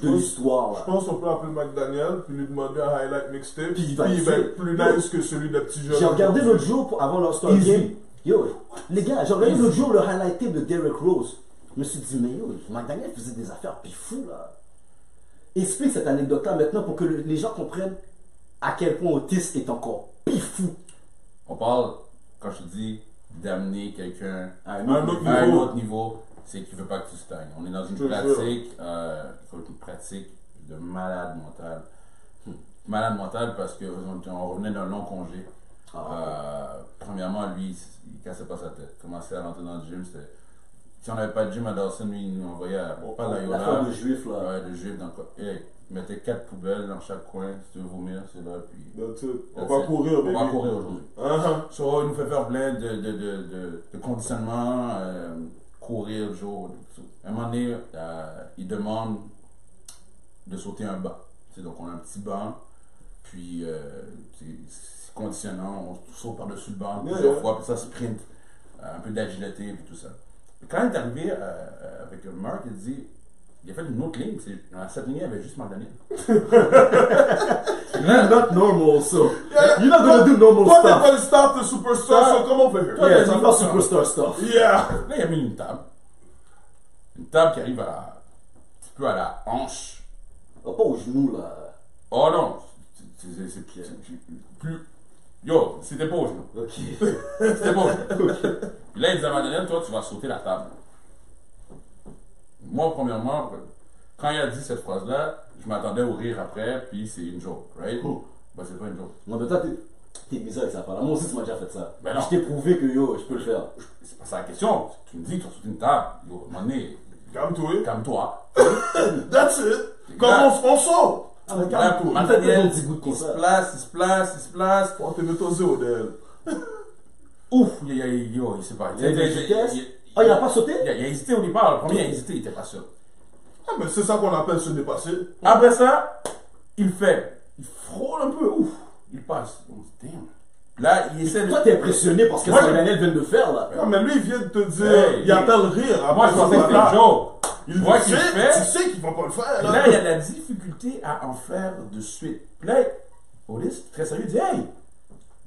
de l'histoire. Je pense qu'on peut appeler McDaniel puis lui demander un highlight mixtape. Puis Puis il va il va le être plus faire. nice que celui des petits jeunes. J'ai regardé l'autre jour, avant leur Star Easy. Game. Yo, les gars, j'ai regardé l'autre jour le highlight tape de Derrick Rose. Je me suis dit, mais yo, McDaniel faisait des affaires pis fou là. Explique cette anecdote-là maintenant pour que les gens comprennent à quel point Otis est encore pis fou. On parle, quand je te dis d'amener quelqu'un À à un autre niveau, c'est qu'il ne veut pas que tu stagnes. On est dans une pratique de malade mental. Malade mental parce qu'on revenait d'un long congé. Premièrement, lui, il cassait pas sa tête. Il commençait à rentrer dans le gym. Si on n'avait pas de gym à Dawson, lui, il nous envoyait pas la Yola. L'affaire de juif là. Ouais, de juif. Donc, il mettait 4 poubelles dans chaque coin. Si tu veux vomir, c'est là. Puis, That's it. On that's va it. courir, On baby. va courir aujourd'hui. Uh-huh. So, il nous fait faire plein de conditionnements, courir le jour. À un moment donné, il demande de sauter un banc. Donc, on a un petit banc, puis c'est conditionnant, on saute par-dessus le banc plusieurs fois, puis ça sprint, un peu d'agilité, et tout ça. Et quand il est arrivé avec Mark, il dit, il a fait une autre ligne, dans cette ligne, il y avait juste McDaniel. You're not normal, so. You're not gonna do normal Toi, t'es stuff. pas le star de superstar, so comment on fait? Yeah, c'est pas superstar stuff. Yeah! Là, il a mis une table. Une table qui arrive un petit peu à la hanche. Oh, pas aux genoux là. Oh non, c'est plus. Yo, c'était pas au genou. Ok. C'était pas au genou. Puis là, il dit à McDaniel, toi, tu vas sauter la table. Moi, premièrement, quand il a dit cette phrase-là, je m'attendais au rire après, puis c'est une joke, right? Ben, c'est pas une joke. Non, mais toi, t'es bizarre avec ça. Moi aussi, tu m'as déjà fait ça. Ben non. Je t'ai prouvé que yo, je peux le faire. C'est pas ça la question. Tu me dis, tu vas sauter une table. Yo, à un moment donné, Calme-toi. calme-toi. That's it. Comment on saute? Ah, mais Là, calme-toi. McDaniel, Il fait des il se place, il se place, il se place. On te met ton zéro d'elle. Ouf, il sait pas. Il y a des vitesses. Ah, il a pas sauté? Il a hésité au départ. Le premier, il a hésité, il était pas sûr. Ah, mais c'est ça qu'on appelle se dépasser. Après ça, il frôle un peu, ouf, il passe. On se dit, damn. Là, il essaie de. Toi, t'es impressionné parce que Ouais. ce que Daniel vient de faire là. Non, mais lui, il vient de te dire, Hey, il attend le rire. Moi, Après, je pensais que c'était là, un joke. il Je vois le qu'il sait, fait. tu sais qu'il va pas le faire. Et Là, là, il y a de la difficulté à en faire de suite. Puis là, Otis, très sérieux, dit, hey,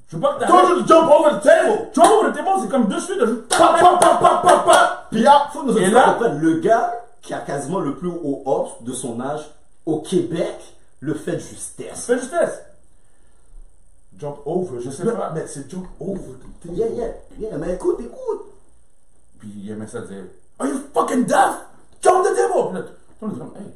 je veux pas que t'arrêtes. Don't jump over the table. Tu vois, le témoin, c'est comme de suite. Pa, pa, pa, pa, pa, pa. Puis là, faut nous Et aussi là- comprendre, le gars qui a quasiment le plus haut ops de son âge au Québec le fait de justesse. Fais justesse. Jump over, je sais Mais- pas. Mais c'est jump over the table. Yeah, mais écoute. Puis il aimait ça dire, are you fucking deaf? Jump the table. Puis là, tout le monde dit comme, hey.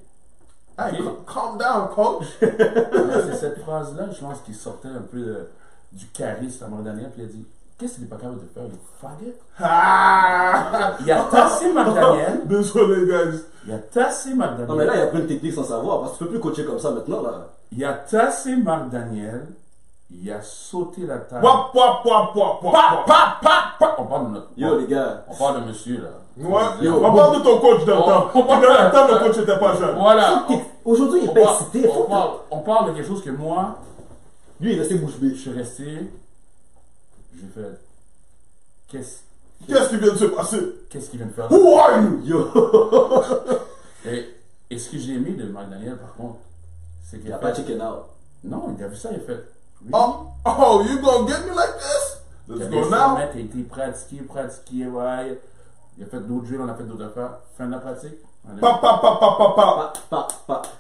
Hey, Ok. calm down, coach. Là, c'est cette phrase-là, je pense qu'il sortait un peu du charisme à mon dernier, puis il a dit, qu'est-ce que tu n'es pas capable de faire, le faggot? Ah! Il a tassé McDaniel. Désolé, guys. Il a tassé McDaniel. Non, mais là, il a pris une technique sans savoir parce que tu peux plus coacher comme ça maintenant là. Il a tassé McDaniel. il a sauté la table. Wap, wap, wap, wap, wap, wap. On parle de notre. Yo, les gars. On parle de monsieur, là. Ouais, Yo, on parle de ton coach dans le temps. on parle- Dans le temps, le coach n'était pas jeune. Voilà. Aujourd'hui, il est On pas parle- excité. on parle de quelque chose que moi, Lui, il est resté bouche je bée. suis resté. J'ai fait. Qu'est-ce qui vient de se passer? Qu'est-ce qu'il vient de faire? Who are you? Yo. Et ce que j'ai aimé de McDaniel, par contre, c'est qu'il Il a a pas fait. chicken out. Non, il a vu ça, il a fait. Oh, you gonna get me like this? Il Let's a go laissé now. mettre, il a été pratiqué, ouais. Il a fait d'autres drills, on a fait d'autres affaires. Fin de la pratique. Allez. Pa.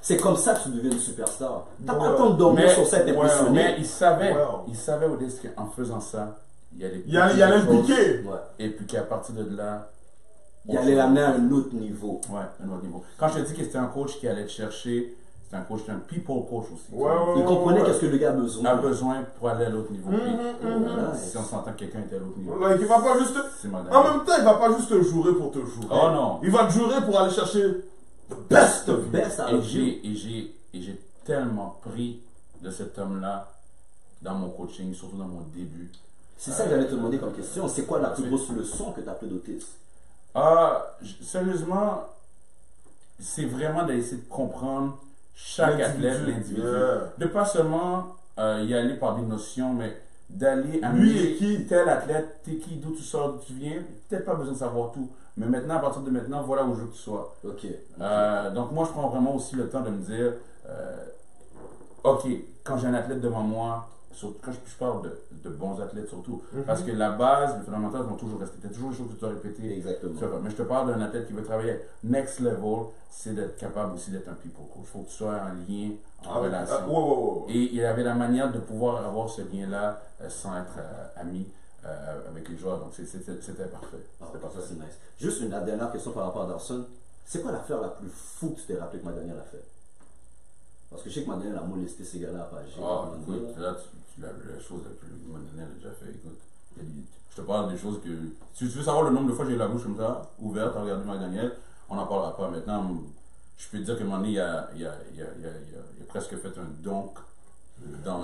C'est comme ça que tu deviens une superstar. T'as pas Ouais. le temps de dormir Mais- sur ça et Mais t'impressionner. il savait au risque qu'en faisant ça, il allait Il allait le piquer. Ouais. Et puis qu'à partir de là, Il allait l'amener à un autre niveau. ouais, un autre niveau. Quand je te dis que c'était un coach qui allait te chercher, c'était un coach, c'était un people coach aussi. Ouais. Il comprenait ouais. qu'est-ce que le gars a On a besoin. besoin pour aller à l'autre niveau. Puis, mhm. si on s'entend que quelqu'un était à l'autre niveau, Like, il va pas juste. c'est mal. En même temps, il va pas juste te jurer pour te jurer. Oh non. Il va te jurer pour aller chercher the Best best of of you. best out Et of you. j'ai tellement pris de cet homme-là dans mon coaching, surtout dans mon début. C'est ça que j'allais te demander comme question. C'est quoi la plus grosse leçon que tu as appris d'Otis? Sérieusement, c'est vraiment d'essayer de comprendre chaque athlète, l'individu. Yeah. De pas seulement y aller par des notions, mais d'aller à Lui et qui? tel athlète, t'es qui, d'où tu sors, d'où tu viens. Peut-être pas besoin de savoir tout. Mais maintenant, à partir de maintenant, voilà où je veux que tu sois. Ok. Donc moi, je prends vraiment aussi le temps de me dire, ok, quand j'ai un athlète devant moi, surtout quand je parle de bons athlètes surtout, parce que la base, les fondamentaux vont toujours rester. Il y a toujours des choses que tu dois répéter. Exactement. Mais je te parle d'un athlète qui veut travailler next level, c'est d'être capable aussi d'être un people coach. Il faut que tu sois en lien, en relation. Ouais. Et il avait la manière de pouvoir avoir ce lien-là sans être ami avec les joueurs. Donc c'était parfait. Ah, C'était ça parfait. c'est nice. Juste la dernière question par rapport à Dawson. C'est quoi l'affaire la plus fou que tu t'es rappelé que McDaniel a fait? Parce que je sais que McDaniel a molesté ces gars-là à Pagé. Écoute, là, la chose la plus McDaniel a déjà fait. Écoute, je te parle des choses que. Si tu veux savoir le nombre de fois que j'ai eu la bouche comme ça, ouverte à regarder McDaniel, on n'en parlera pas. Maintenant, je peux te dire que un moment donné, il a presque fait un dunk dans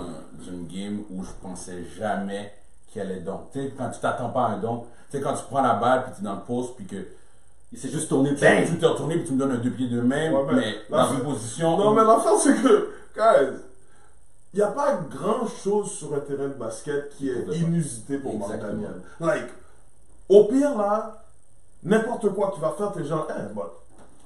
une game où je pensais jamais qu'il allait dunk. Tu sais, quand tu t'attends pas à un dunk, tu sais, quand tu prends la balle puis tu es dans le poste puis que. Il s'est juste tourné. Bang! Tu t'es retourné puis tu me donnes un 2 pieds de main, Ouais, mais dans une position. Non, où- mais l'affaire, c'est que, guys, il n'y a pas grand chose sur un terrain de basket qui est inusité pour Exactement. McDaniel. Like, au pire, là, n'importe quoi qu'il va faire, t'es genre,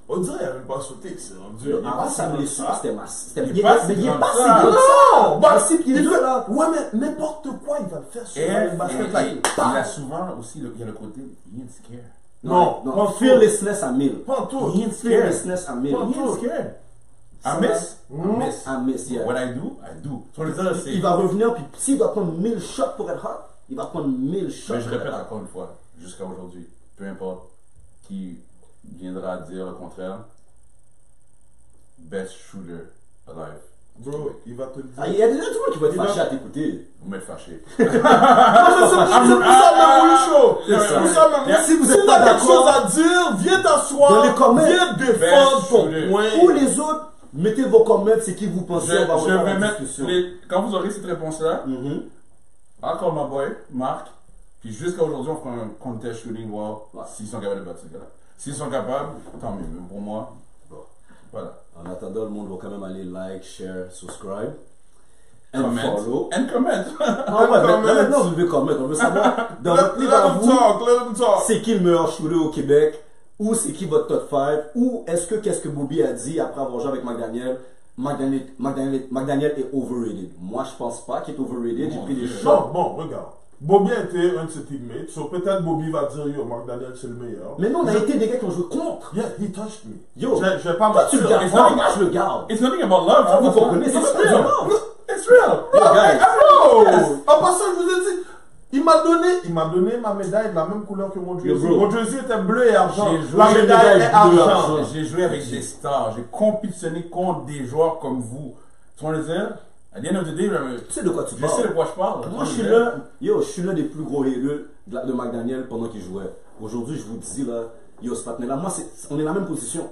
on dirait qu'il n'a même pas sauté, c'est rendu. Avant sa blessure, c'était massif. Il est pas si Il est grand pas que si ça. grand que ça. Non! Bah, Si pieds il deux, fait- là. Ouais, mais n'importe quoi, il va le faire sur Et un basket. Like, il a souvent aussi il y a le côté he ain't scared. Non, non. pas Fearlessness à 1000. pas en tout. He ain't scared. Fearlessness à 1000. Pas He ain't scared. I miss. Miss. À miss, yeah. What I do, I do. Tu vois, le dire, c'est. Il va revenir, puis s'il doit prendre 1000 shots pour être hot, il va prendre 1000 shots. Mais je pour répète être hot. encore une fois, jusqu'à aujourd'hui, peu importe qui viendra dire le contraire, best shooter alive. Bro, il va te le Ah, dire. il y a des gens qui vont être Il va- fâchés à t'écouter. Vous m'êtes fâchés. Non, mais c'est pour ça même oui, chaud. C'est ça. C'est pour ça même. Si vous êtes Si pas t'as quelque chose d'accord, à dire, viens t'asseoir. dans les commentaires, viens défendre ton shooter. point. ou les autres, mettez vos commentaires, c'est qui vous pensez, on va Je revoir vais la mettre discussion. quand vous aurez cette réponse-là, Mhm. encore ma boy, Marc, puis jusqu'à aujourd'hui, on fera un contest shooting, voir Ouais. s'ils sont capables de battre ce gars-là. S'ils sont capables, tant mieux. Mais pour moi, Bon. voilà. En attendant, le monde va quand même aller like, share, subscribe. And Comment. follow. And comment. Ah ouais, comment. mais maintenant, vous devez comment. On veut savoir, dans votre Let livre à him vous, talk, let him talk. c'est qui le meilleur shooter au Québec, ou c'est qui votre top 5, ou est-ce que qu'est-ce que Bobby a dit après avoir joué avec McDaniel, McDaniel est overrated. Moi, je pense pas qu'il est overrated. J'ai Mon pris des Dieu. shots. Bon, regarde. Bobby a été un de ses teammates, so peut-être Bobby va dire, yo, McDaniel c'est le meilleur. Mais non, on a été des gars qui ont joué contre. Yeah, he touched me. Yo, je vais pas toi tu le mentir. gardes, It's not- moi je le garde. It's nothing about love. Ah, vous It's comprenez, c'est pas du real. love. It's real. Yo, guys. Oh! Yes. En passant, je vous ai dit, il m'a donné ma médaille de la même couleur que mon jersey. bro. Mon jersey était bleu et argent. J'ai joué La une médaille médaille est bleu et argent. argent. J'ai joué avec des stars. J'ai compétitionné contre des joueurs comme vous. Tu vois le dire? À the end of the day, Tu sais de quoi tu je sais de parles. quoi je parle. Moi, je suis l'un des plus gros héros de McDaniel pendant qu'il jouait. Aujourd'hui, je vous dis là, yo, ce partenaire là, moi, on est dans la même position.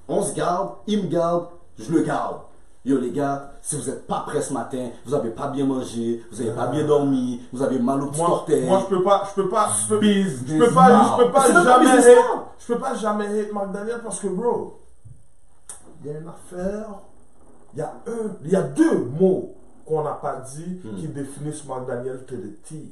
On se garde, il me garde, je le garde. Yo les gars, si vous n'êtes pas prêts ce matin, vous n'avez pas bien mangé, vous n'avez pas bien dormi, vous avez mal au petit orteil. Moi, je peux pas jamais hate McDaniel parce que, bro, il y a une affaire, il y a deux mots qu'on n'a pas dit qui définissent McDaniel to the T.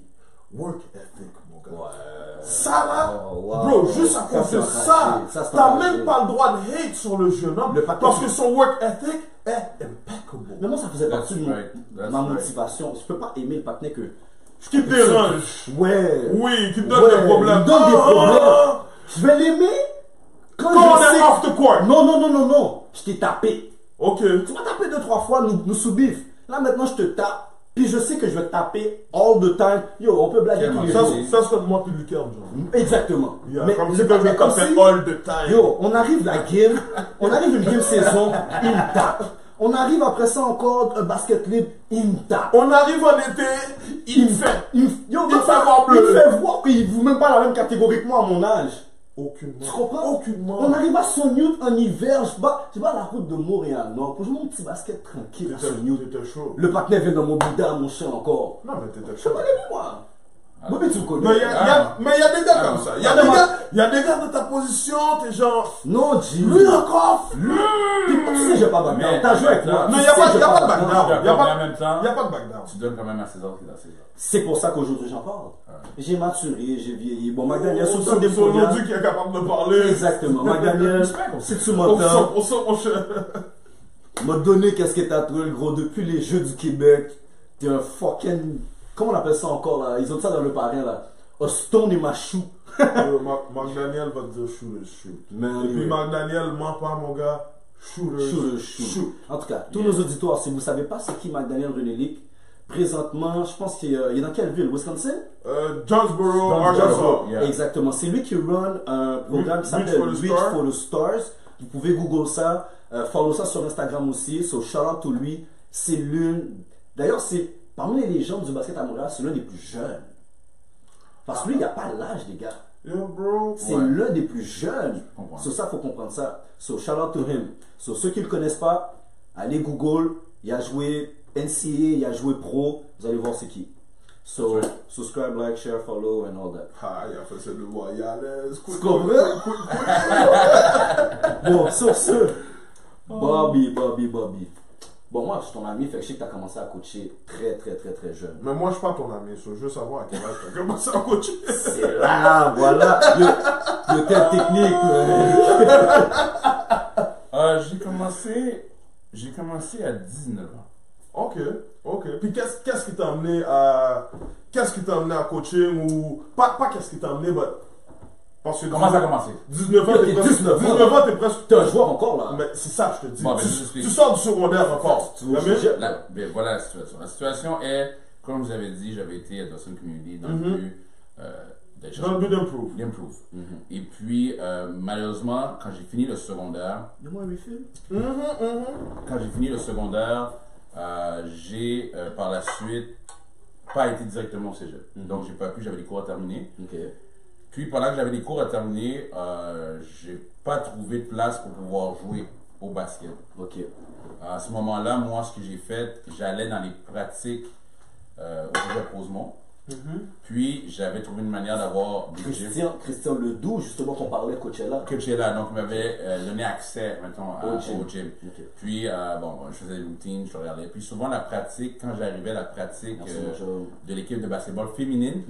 Work ethic, mon gars. Ouais. Ça là, wow. bro, juste à cause de ça, t'as même pas le droit de hate sur le jeune homme parce que son work ethic est impeccable. Mais moi, ça faisait partie de ma motivation. Je peux pas aimer le patinet que. Qui te dérange. Ouais. Oui, qui te donne des problèmes. Il donne des problèmes. Je vais l'aimer quand on est off the court. Non. Je t'ai tapé. Ok. Tu m'as tapé 2-3 fois, nous sous-bif. Là, maintenant, je te tape. Puis je sais que je vais te taper all the time. Yo, on peut blaguer tous les jours. Ça, c'est moi puis Lucas, genre. Exactement. Yeah, mais comme si je vais taper all the time. Yo, on arrive la game. On arrive une game saison, il me tape. On arrive après ça encore, un basket libre, il me tape. On arrive en été, il me fait. Il fait voir qu'il ne vaut même pas la même catégorie que moi à mon âge. Aucunement. Tu comprends? Aucunement. On arrive à Sonny en hiver, je bats la route de Montréal Nord pour jouer mon petit basket tranquille à Sonny. T'étais chaud. Le partenaire vient dans mon bouddha, mon chien encore. Non, mais t'étais Je chaud. connais plus moi. Bobby, tu me connais. Mais il y a des gars comme ça. Il y a des gars de ta position, t'es genre. Non, G. Lui encore. Tu sais, j'ai pas backdown. T'as joué avec moi. Non, il n'y a pas de backdown. Il n'y a pas de backdown. Tu donnes quand même à César qui est à César. C'est pour ça qu'aujourd'hui j'en parle. J'ai maturé, j'ai vieilli. Bon, McDaniel, c'est aussi des C'est aujourd'hui qui est capable de parler. Exactement. McDaniel, si tu m'entends, on sort, mon cher. m'a donné qu'est-ce que t'as trouvé, gros, depuis les Jeux du Québec. T'es un fucking. Comment on appelle ça encore là? Ils ont ça dans le parrain là. A stone in my shoe. McDaniel va te dire shoot. Man, et puis McDaniel ment pas, mon gars. Shoot. En tout cas, tous nos auditoires, si vous ne savez pas c'est qui McDaniel Renelic, présentement, je pense qu'il est dans quelle ville? Wisconsin? Jonesboro, Arkansas. Yeah. Exactement. C'est lui qui run un programme qui s'appelle Reach for the Stars. Vous pouvez Google ça. Follow ça sur Instagram aussi. So, shout out to lui. C'est l'une. D'ailleurs, c'est parmi les légendes du basket à Montréal, c'est l'un des plus jeunes. Parce que lui, il n'y a pas l'âge, les gars. Yeah, bro. C'est l'un des plus jeunes. Sur ça, il faut comprendre ça. So, shout out to him. So, ceux qui ne le connaissent pas, allez Google. Il a joué NCAA, il a joué pro. Vous allez voir c'est qui. So, subscribe, like, share, follow, and all that. Ah, il a fait ça de voyage. Tu comprends? Bon, sur ce, Bobby. Bon, moi, je suis ton ami, fait que je sais que tu as commencé à coacher très jeune. Mais moi, je suis pas ton ami, je veux savoir à quel âge tu as commencé à coacher. C'est là, voilà. Le telle technique. J'ai commencé à 19 ans. Ok. Puis qu'est-ce qui t'a amené à coaching ou pas qu'est-ce qui t'a amené, mais parce que comment ça a commencé? 19 ans, t'es presque. T'es un joueur encore là. Mais c'est ça, je te dis. Bon, tu sors du secondaire encore. Voilà la situation. La situation est, comme vous avez dit, j'avais été à Dawson Community dans le but d'improve. Et puis, malheureusement, quand j'ai fini le secondaire, j'ai par la suite pas été directement au cégep. Donc, j'ai pas pu, j'avais des cours à terminer. Puis, pendant que j'avais des cours à terminer, j'ai pas trouvé de place pour pouvoir jouer au basket. À ce moment-là, moi, ce que j'ai fait, j'allais dans les pratiques au cégep Rosemont. Puis j'avais trouvé une manière d'avoir des Christian Ledoux, justement, qu'on parlait Coachella. Donc il m'avait donné accès, mettons, au gym. Puis, je faisais des routines, je regardais. Puis souvent, la pratique, quand j'arrivais à la pratique de l'équipe de basketball féminine,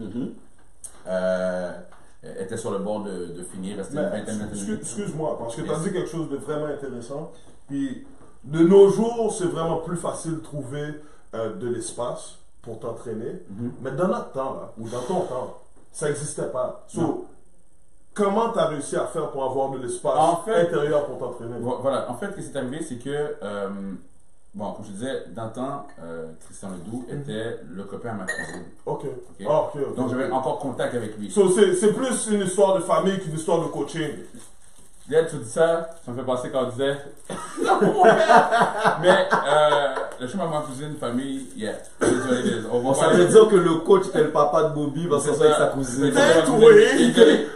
était sur le bord de finir, restait une vingtaine de minutes. Excuse-moi, parce que tu as dit quelque chose de vraiment intéressant. Puis, de nos jours, c'est vraiment plus facile de trouver de l'espace pour t'entraîner. Mais dans notre temps, là, ou dans ton temps, ça n'existait pas. Comment tu as réussi à faire pour avoir de l'espace intérieur pour t'entraîner? Voilà, en fait, ce qui s'est arrivé, c'est que, comme je disais, dans le temps, Christian Ledoux était le copain à ma cousine. Ok. Donc j'avais encore contact avec lui. C'est plus une histoire de famille qu'une histoire de coaching. Là, tu dis ça me fait penser quand on disait. Mais, le chemin à ma cousine, famille, yeah. On savait dire que le coach était le papa de Bobby parce que c'est avec sa cousine.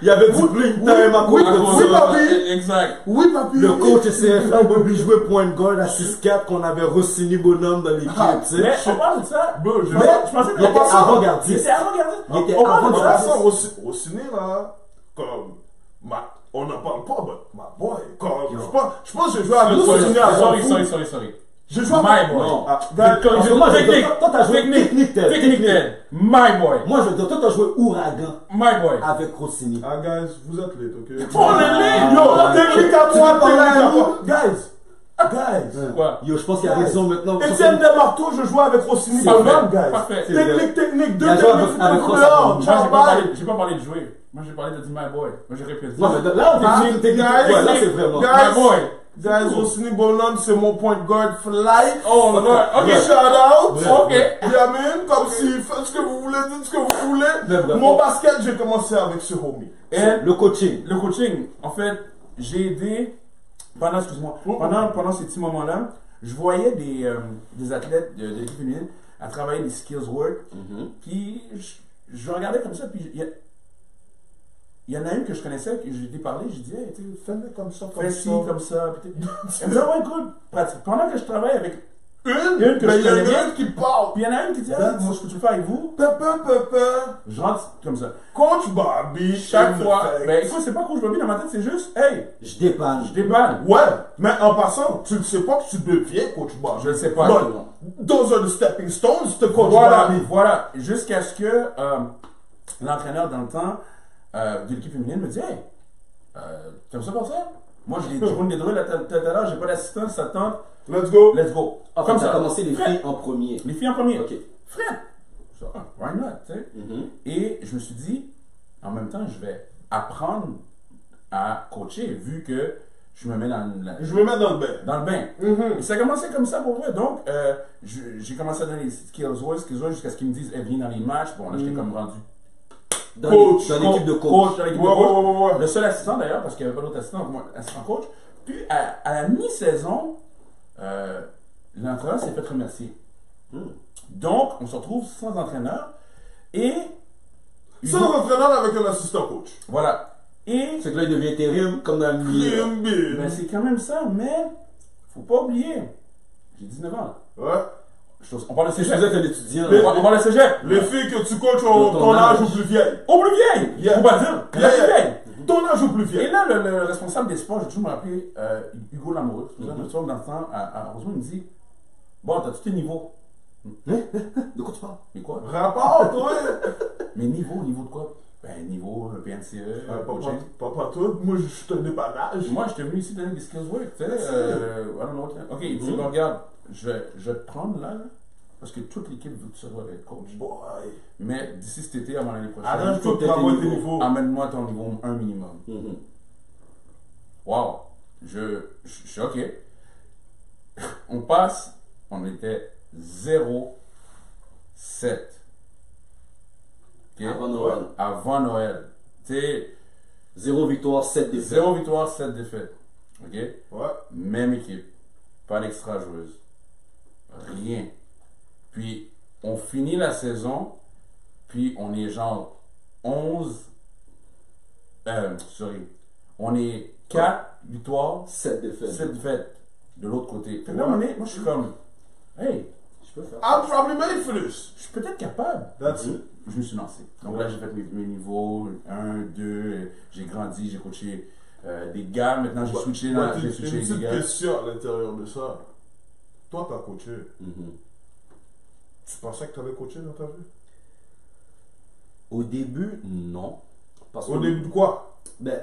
Il y avait du playing time à côté Oui, papi. Exact. Oui, papi. Le coach CFA, Bobby jouait point guard à 6-4 qu'on avait re-signé bonhomme dans l'équipe, tu sais. Mais on parle de ça. Bro, Je pensais que Il était avant-gardiste. C'était avant-gardiste. Il était On parle de ça. avant-gardiste. Au ciné, là, comme, on n'en parle pas, but my boy, comme, Yo. je pense que j'ai joué avec Rossiné avant vous. Sorry. J'ai joué My avec... boy. Non. Gars, Moi, Technique. toi, t'as joué technique tel. Technique Ted. My boy. Moi, je veux dire, toi, t'as joué Ouragan My boy. avec Rossini. Ah, guys, vous êtes late, ok? On est late. Yo, technique à Tu moi, veux parler technique à à nous? moi. Guys. Quoi? Yo, je pense qu'il y a raison maintenant. Étienne Desmarteaux, je jouais avec Rossini C'est Bonhomme, vrai. guys. Parfait. C'est vrai. Technique, deux Il a joué techniques, avec tout Ross dehors. avant. Ciao, bye. J'ai pas parlé de jouer. Moi, j'ai parlé de dire my boy. Moi, j'ai répété. Non, mais là, on fait une technique. guys, Ouais, là, c'est vraiment. guys. My boy. Guys, Rossini Bonhomme, c'est mon point guard for life. Oh, Lord. Ok. Shout out. Ok. Yamin, comme si, faites ce que vous voulez, dites ce que vous voulez. Mais bref. Mon basket, j'ai commencé avec ce homie. Et Le coaching. le coaching, en fait, j'ai aidé pendant, excuse-moi, pendant ces petits moments-là, je voyais des athlètes de l'équipe féminine à travailler des skills work. Puis je regardais comme ça, puis il y en a une que je connaissais, que j'ai parlé, j'ai dit, hey, tu sais, Fais-le comme ça, fais ci, comme ça. Puis elle me dit, ouais, écoute, pratique. Pendant que je travaille avec Une que mais je il y en connais bien. a une qui parle. puis il y en a une qui dit, ah, moi, je peux le faire avec vous. Papa. Je rentre comme ça. Coach Bobby. Chaque in fois, effect. ben écoute, c'est pas coach Bobby dans ma tête, c'est juste, hey, Je dépanne. je débanne. Ouais, mais en passant, tu ne sais pas que tu deviens coach Bobby. Je ne sais pas. But those are the stepping stones to coach Voilà, Bobby. voilà. Jusqu'à ce que l'entraîneur dans le temps de l'équipe féminine me dit, hey, t'aimes ça pour ça? Moi, je roule des drills tout à l'heure, j'ai pas d'assistant, ça te tente, Let's go. let's go. Ah, Comme ça a ça. commencé les Fred. filles en premier. Les filles en premier. Ok. Fred. Ça, why not, tu sais? Et je me suis dit, en même temps, je vais apprendre à coacher, vu que je me mets Je me mets dans le bain. dans le bain. Et ça a commencé comme ça pour vrai. Donc, j'ai commencé à donner les skills jusqu'à ce qu'ils me disent, eh, viens dans les matchs. Bon, là, j'étais comme rendu. Dans Coach. l'équipe de coach. Dans l'équipe Ouais, de coach. ouais. Le seul assistant d'ailleurs, parce qu'il n'y avait pas d'autre assistant, donc moi, assistant coach. Puis, à la mi-saison, l'entraîneur s'est fait remercier. Donc, on se retrouve sans entraîneur. Et. Sans entraîneur avec un assistant coach. Voilà. Et. C'est que là, il devient intérim comme dans le milieu. Ben, c'est quand même ça, mais. Faut pas oublier. J'ai 19 ans. Ouais. On parle de Si je cégep. faisais un étudiant, On parle de cégep. Les filles que tu coaches ont Ton ton âge âge. ou plus vieille. Au plus vieille. Yeah. Faut pas dire. La plus vieille. Ton âge ou plus Et vieille. là, le responsable des sports, j'ai toujours me rappelé Hugo Lamoureux. Dans le temps, à Rosemont, il me dit, bon, t'as tous tes niveaux. de quoi tu parles? Mais quoi? Rapport, toi. Mais niveau de quoi? Ben, niveau PNCE, coaching. Pas tout. Moi, je suis un dépannage. Moi, j'étais venu ici donner des skills work, tu sais. I don't know what- Ok, il dit, bon, regarde, je vais te prendre là, parce que toute l'équipe veut que tu sois coach. Boy. Mais d'ici cet été, avant l'année prochaine, Arrange-toi pour avoir tes niveaux. amène-moi ton niveau 1 minimum. Wow. Je suis OK. On passe, on était 0-7. OK? Avant Noël. Avant Noël. Tu sais, 0 victoire, 7 défaites. 0 victoire, 7 défaites. OK? Ouais. Même équipe. Pas d'extra joueuse. Rien. Puis, on finit la saison, puis on est genre 11. On est 4 victoires, 7 défaites. 7 défaites de l'autre côté. Fait que là, à un moment donné, moi, je suis comme, hey, Je peux faire. I'm probably made for this. je suis peut-être capable. That's it. Je me suis lancé. Donc là, j'ai fait mes niveaux 1, 2, j'ai grandi, j'ai coaché des gars. Maintenant, j'ai switché Ouais, j'ai une switché avec des petite gars. question à l'intérieur de ça. Toi, t'as coaché. Tu pensais que tu avais coaché dans ta vie? Au début, non. Parce Au que- début de quoi? Ben,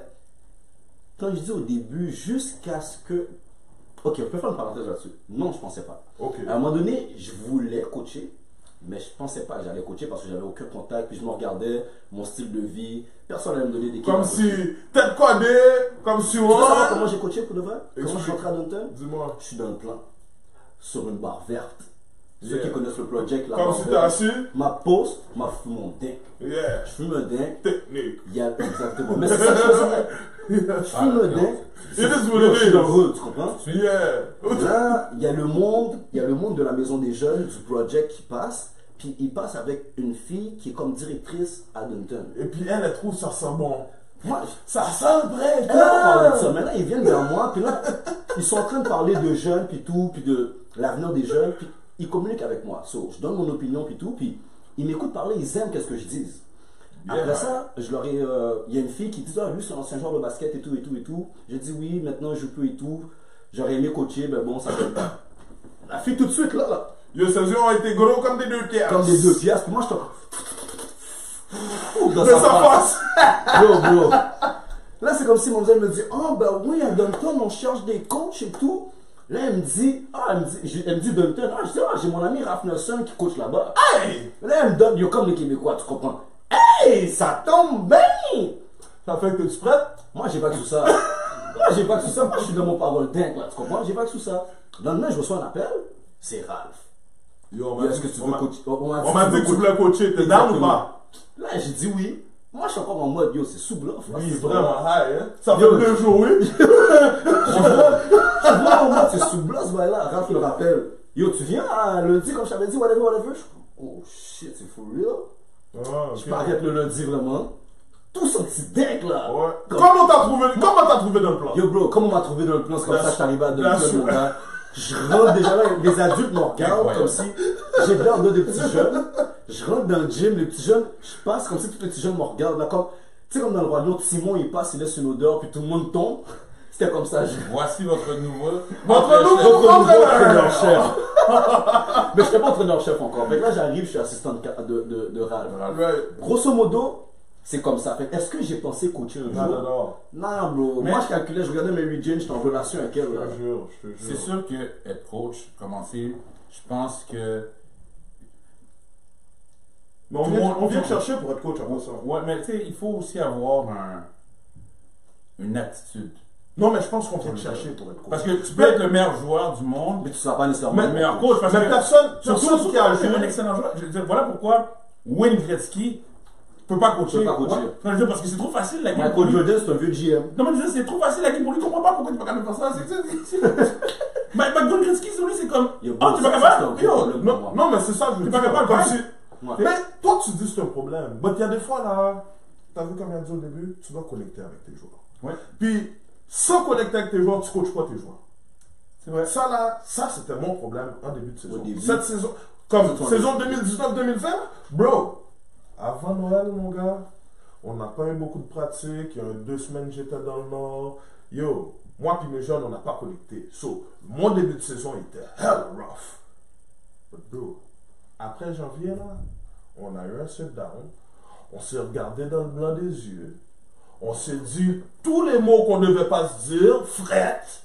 quand je dis au début, jusqu'à ce que. Ok, on peut faire une parenthèse là-dessus. Non, je pensais pas. Ok. À un moment donné, je voulais coacher, mais je pensais pas que j'allais coacher parce que j'avais aucun contact, puis je me regardais, mon style de vie, personne n'allait me donner des Comme si. Tête codée, comme si Tu veux savoir on. comment j'ai coaché pour de vrai? Comment je suis Explique. rentré à Downton? Dis-moi. Je suis dans le plan, sur une barre verte, Ceux qui connaissent le project là. Comme si t'es assis. Ma pause, ma fume mon dingue. Yeah. Je fume un dingue. Technique. Il y a exactement. Mais c'est ça que je faisais. Je fume un dingue. It is what Je suis it heureux, tu comprends? is. Yeah. Là, il y a le monde de la maison des jeunes, du project qui passe. Puis il passe avec une fille qui est comme directrice à Dunton. Et puis elle trouve ça sent bon. Moi, Ça sent vrai. elle leur parlait de ça. Maintenant, ils viennent vers moi, puis là, ils sont en train de parler de jeunes, puis tout, puis de l'avenir des jeunes, puis ils communiquent avec moi. So, je donne mon opinion, puis tout, puis ils m'écoutent parler, ils aiment qu'est-ce que je dise. Après Yeah. ça, je leur ai, il y a une fille qui dit, ah, lui, c'est un ancien joueur de basket, et tout, et tout, et tout. J'ai dit, oui, maintenant, je peux et tout. J'aurais aimé coacher, mais bon, ça ne donne pas. La fille, tout de suite, là, Yo, ses yeux ont été gros comme des 2 pièces. comme des 2 piastres, puis moi, je te... dans De sa face. Yo, bro. Là, c'est comme si mon voisin me dit, oh, ben oui, à Dunton, on cherche des coachs et tout. Là, elle me dit, elle me dit Dunton. Ah, je dis, ah, j'ai mon ami Raph Nelson qui coach là-bas. Hey! Là, elle me donne, yo, comme les Québécois, tu comprends? Hey, ça tombe bien! Ça fait que tu prêtes? Moi, j'ai pas que tout ça. Moi, j'ai pas que tout ça. Moi, je suis dans mon parole dingue, là, tu comprends? J'ai pas que tout ça. Le lendemain, je reçois un appel, c'est Ralph. Yo, Yo, est-ce que tu veux coacher? On m'a dit que tu voulais coacher. T'es down ou pas? Là, j'ai dit oui. Moi, je suis encore en mode, yo, c'est sous bluff. là, Oui, c'est vraiment high, hein? Ça fait Yo. 2 jours, oui? Je suis vraiment en mode, c'est sous bluff, ce bail-là. Raph me rappelle. Yo, tu viens lundi, comme je t'avais dit, whatever, whatever. Je suis comme, oh shit, c'est for real. Ah, Je ok. m'arrête le lundi, vraiment. Tout ce petit deck, là. Ouais. Comme- Comment t'as trouvé dans le plan? Yo, bro, comment on m'a trouvé dans le plan? C'est comme ça que je suis arrivé à Bien Dunton, sûr. mon gars. Je rentre déjà là, les adultes me regardent Incroyable. comme si j'étais en dos des petits jeunes. Je rentre dans le gym, les petits jeunes, je passe comme si tous les petits jeunes me regardent. Là, comme, tu sais, comme dans le roi de l'autre, Simon, il passe, il laisse une odeur, puis tout le monde tombe. C'était comme ça. Voici votre nouveau. Votre nouveau Votre nouveau entraîneur. entraîneur-chef. Mais je n'étais pas entraîneur-chef encore. Fait que là, j'arrive, je suis assistant de Ralph. Right. Grosso modo, c'est comme ça. Fait que est-ce que j'ai pensé coacher un Non, jour? non, non. Non, bro. Mais- Moi, je calculais, je regardais Mary Jane, j'étais en relation avec elle. Je Là. te jure, je te C'est jure. sûr que être coach, commencer, je pense que. Mais on Tout le vient, monde- on vient te chercher pour être coach après ça. Ouais, mais tu sais, il faut aussi avoir une attitude. Non, mais je pense qu'on vient te chercher pour être coach. Parce que tu peux être le meilleur joueur du monde, Mais tu ne seras pas nécessairement. le meilleur coach. Parce Mais que personne surtout qui a un joué. excellent joueur. Je veux dire, voilà pourquoi Wayne Gretzky peut pas coacher. Peut pas coacher. Ouais. Je veux dire, parce que c'est trop facile la game. Michael pour lui. Jordan, c'est un vieux GM. Non, mais je veux dire, c'est trop facile la game pour lui. Je comprends pas pourquoi tu es pas capable de faire ça. Michael Gretzky, sur lui, c'est comme. Yo, Oh, tu es pas ça, capable? c'est un Yo, gros problème. Non, non, mais c'est ça que je veux T'es pas dire. capable, Comme ouais. si- Ouais. Mais toi, tu dis que c'est un problème. Mais il y a des fois, là, t'as vu comme il a dit au début, tu dois connecter avec tes joueurs. Ouais. Puis, sans connecter avec tes joueurs, tu coaches pas tes joueurs. c'est vrai. Ça, là, ça, c'était mon problème en début de saison. Au début. Cette saison, comme C'est ton saison 2019-2020, bro, avant Noël, mon gars, on n'a pas eu beaucoup de pratique. Il y a 2 semaines, j'étais dans le Nord. Yo, moi puis mes jeunes, on n'a pas connecté. So, mon début de saison était hell rough. But bro, après janvier, là, on a eu un sit-down. On s'est regardé dans le blanc des yeux. On s'est dit tous les mots qu'on ne devait pas se dire, frette.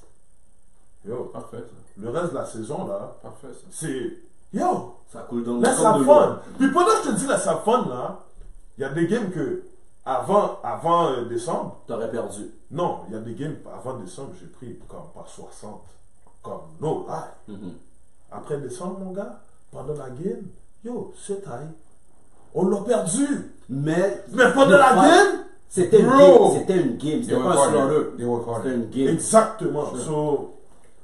Yo, Parfait, ça. le reste de la saison, là, Parfait, ça. c'est yo, Ça coule dans le laisse sang ça de fun. l'eau. Puis pendant que je te dis laisse ça fun, là, il y a des games que avant décembre, T'aurais perdu. non, il y a des games avant décembre, j'ai pris comme par 60. Comme no lie. Mhm. Après décembre, mon gars, pendant la game, yo, c'est taille. On l'a perdu. Mais pendant la game, c'était une Bro. game. C'était une game. They C'était work pas un harder. slaughter. They work harder. C'était une game. exactement. Sure. So,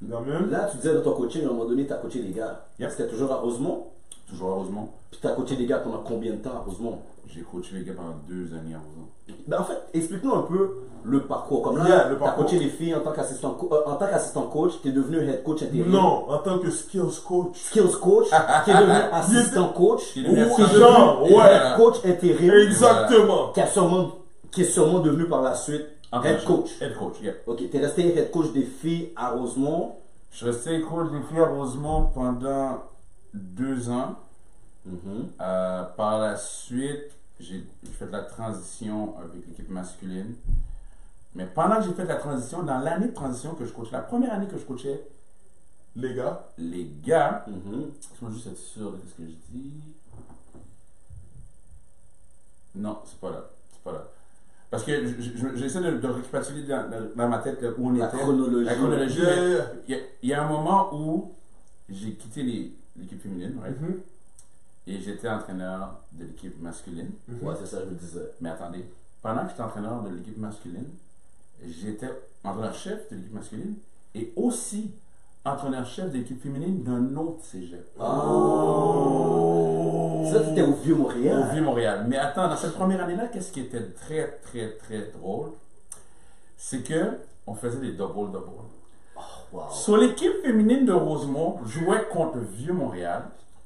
quand même, Là, tu disais dans ton coaching, à un moment donné, tu as coaché des gars. Yep. C'était toujours à Rosemont. Toujours heureusement. Puis tu as coaché des gars pendant combien de temps à Rosemont? J'ai coaché les gars pendant 2 années en faisant. Ben, en fait, explique-nous un peu le parcours. Comme là, Yeah, le tu as parcours. coaché les filles en tant qu'assistant coach, tu es devenu head coach intérim. non, en tant que skills coach. Skills coach, qui est devenu assistant coach, Qui est qui devenu est assistant devenu genre, ouais. head coach intérim, Exactement. qui est sûrement devenu par la suite head coach. Head coach, yeah. Ok, tu es resté head coach des filles à Rosemont. Je suis resté coach des filles à Rosemont pendant 2 ans. Mhm. Par la suite, j'ai fait la transition avec l'équipe masculine. Mais pendant que j'ai fait la transition, dans l'année de transition que je coachais, la première année que je coachais Les gars, les gars, Mhm. laisse-moi juste être sûr de ce que je dis. Non, c'est pas là. C'est pas là. Parce que j'essaie de récapituler dans ma tête où on La était. chronologie. La chronologie. Yeah, mais yeah. Il y a un moment où j'ai quitté l'équipe féminine, ouais. Mhm. Et j'étais entraîneur de l'équipe masculine. Ouais, c'est ça, je me disais. Mais attendez, pendant que j'étais entraîneur de l'équipe masculine, j'étais entraîneur-chef de l'équipe masculine et aussi entraîneur-chef de l'équipe féminine d'un autre cégep. Oh! Ça, c'était au Vieux-Montréal. Au Vieux-Montréal. Mais attends, dans cette première année-là, qu'est-ce qui était très, très, très drôle? C'est que on faisait des double-double. Oh, wow. Sur l'équipe féminine de Rosemont, jouait contre Vieux-Montréal,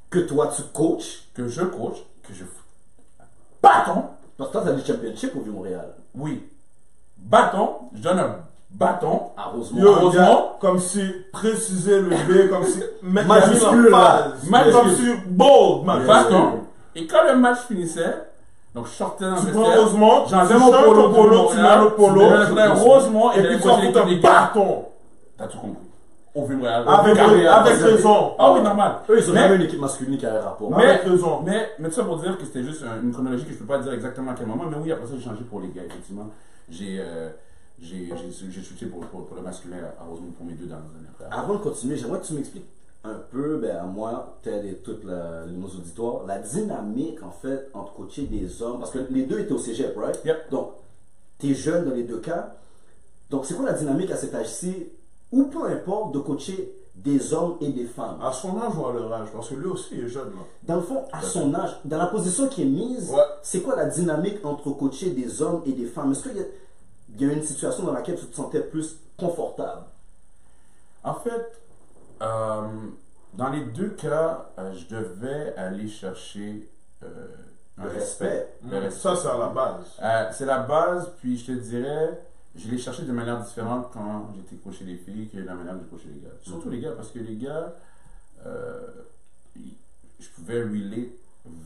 Que toi, tu coaches. que je coach, que je fous. Bâton! Parce que toi, t'as des championships au Vieux-Montréal. Oui. Bâton, je donne un bâton. À Rosemont. Yo, Heureusement. gars, comme si préciser le B, comme si mettre la ville Majuscule, en là. phase. Majuscule. Comme si bold, man. Bâton. Et quand le match finissait, donc je sortais dans Tu le prends vestiaire, Rosemont, j'enlevais tu mon changes polo, ton polo, tu mets le polo, je mets Rosemont et et j'allais puis tu coacher vas l'équipe foutre des un gars. bâton. T'as tout compris. Au Vieux-Montréal. Avec raison. Ah oui, normal. Eux, ils ont Mais- jamais une équipe masculine qui a un rapport. Mais- Avec raison. Mais tout ça pour dire que c'était juste une chronologie que je peux pas dire exactement à quel moment. Mais oui, après ça, j'ai changé pour les gars, effectivement. J'ai switché pour le masculin à Rosemont pour mes 2 dernières années. Avant de continuer, j'aimerais que tu m'expliques un peu, ben, à moi, peut-être et tous nos auditoires, la dynamique, en fait, entre coacher des hommes. Parce que les deux étaient au cégep, right? Yep. Donc, t'es jeune dans les deux cas. Donc, c'est quoi la dynamique à cet âge-ci, ou peu importe, de coacher des hommes et des femmes? À son âge ou à leur âge, parce que lui aussi il est jeune, là. Dans le fond, à son âge, dans la position qui est mise, Ouais. c'est quoi la dynamique entre coacher des hommes et des femmes? Est-ce qu'il y a une situation dans laquelle tu te sentais plus confortable? En fait, dans les 2 cas, je devais aller chercher un Le respect. respect. Le respect. Ça, c'est à la base. C'est la base, puis je te dirais, je l'ai cherché de manière différente quand j'étais coaché des filles que la manière de coacher les gars. Surtout les gars, parce que les gars, je pouvais relate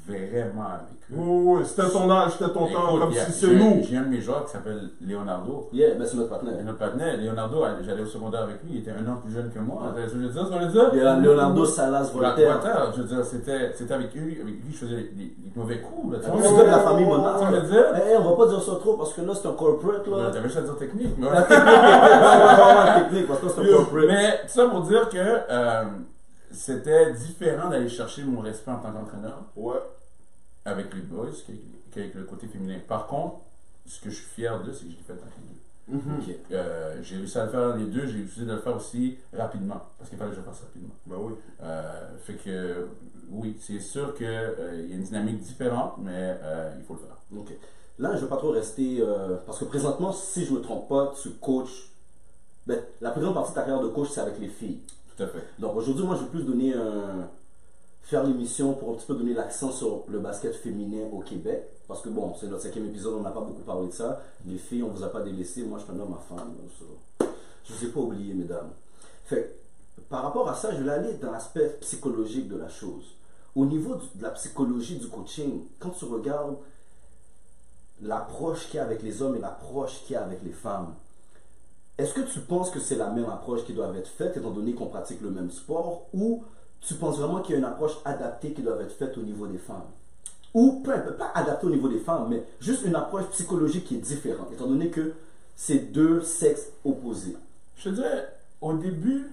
vraiment avec eux. Oui, c'était ton âge, c'était ton temps, Écoute, comme il y a- si c'est nous. J'ai un de mes joueurs qui s'appelle Leonardo. Yeah, ben c'est notre Et partenaire. notre partenaire, Leonardo, j'allais au secondaire avec lui, il était 1 an plus jeune que moi. C'est ce que je veux dire, c'est ce que je veux dire? Leonardo Salas Voltaire. Voltaire, je veux dire, c'était avec lui je faisais les mauvais coups. Là, tu Tu vois. es de la famille Monarque. Ça veut dire? Eh, on va pas dire ça trop parce que là c'est un corporate là. T'avais juste à dire technique. Mais, La technique, la technique parce que c'est un corporate. mais tout ça pour dire que c'était différent d'aller chercher mon respect en tant qu'entraîneur Ouais. avec les boys qu'avec le côté féminin. Par contre, ce que je suis fier de, c'est que je l'ai fait avec les deux. Ok. J'ai réussi à le faire dans les deux, j'ai réussi de le faire aussi rapidement, parce qu'il fallait que je le fasse rapidement. Ben oui. Fait que, oui, c'est sûr qu'il y a une dynamique différente, mais il faut le faire. Ok. Là, je ne veux pas trop rester. Parce que présentement, si je ne me trompe pas, tu coaches. Ben, la plus grande partie de ta carrière de coach, c'est avec les filles. Tout à fait. Donc aujourd'hui, moi, je veux plus donner faire l'émission pour un petit peu donner l'accent sur le basket féminin au Québec. Parce que bon, c'est notre 5e épisode, on n'a pas beaucoup parlé de ça. Les filles, on vous a pas délaissé. Moi, je suis un homme à femme. Je vous ai pas oublié, mesdames. Fait que, par rapport à ça, je vais aller dans l'aspect psychologique de la chose. Au niveau de la psychologie du coaching, quand tu regardes l'approche qu'il y a avec les hommes et l'approche qu'il y a avec les femmes, est-ce que tu penses que c'est la même approche qui doit être faite, étant donné qu'on pratique le même sport, ou tu penses vraiment qu'il y a une approche adaptée qui doit être faite au niveau des femmes? Ou peu importe, pas adaptée au niveau des femmes, mais juste une approche psychologique qui est différente, étant donné que c'est deux sexes opposés. Je te dirais, au début,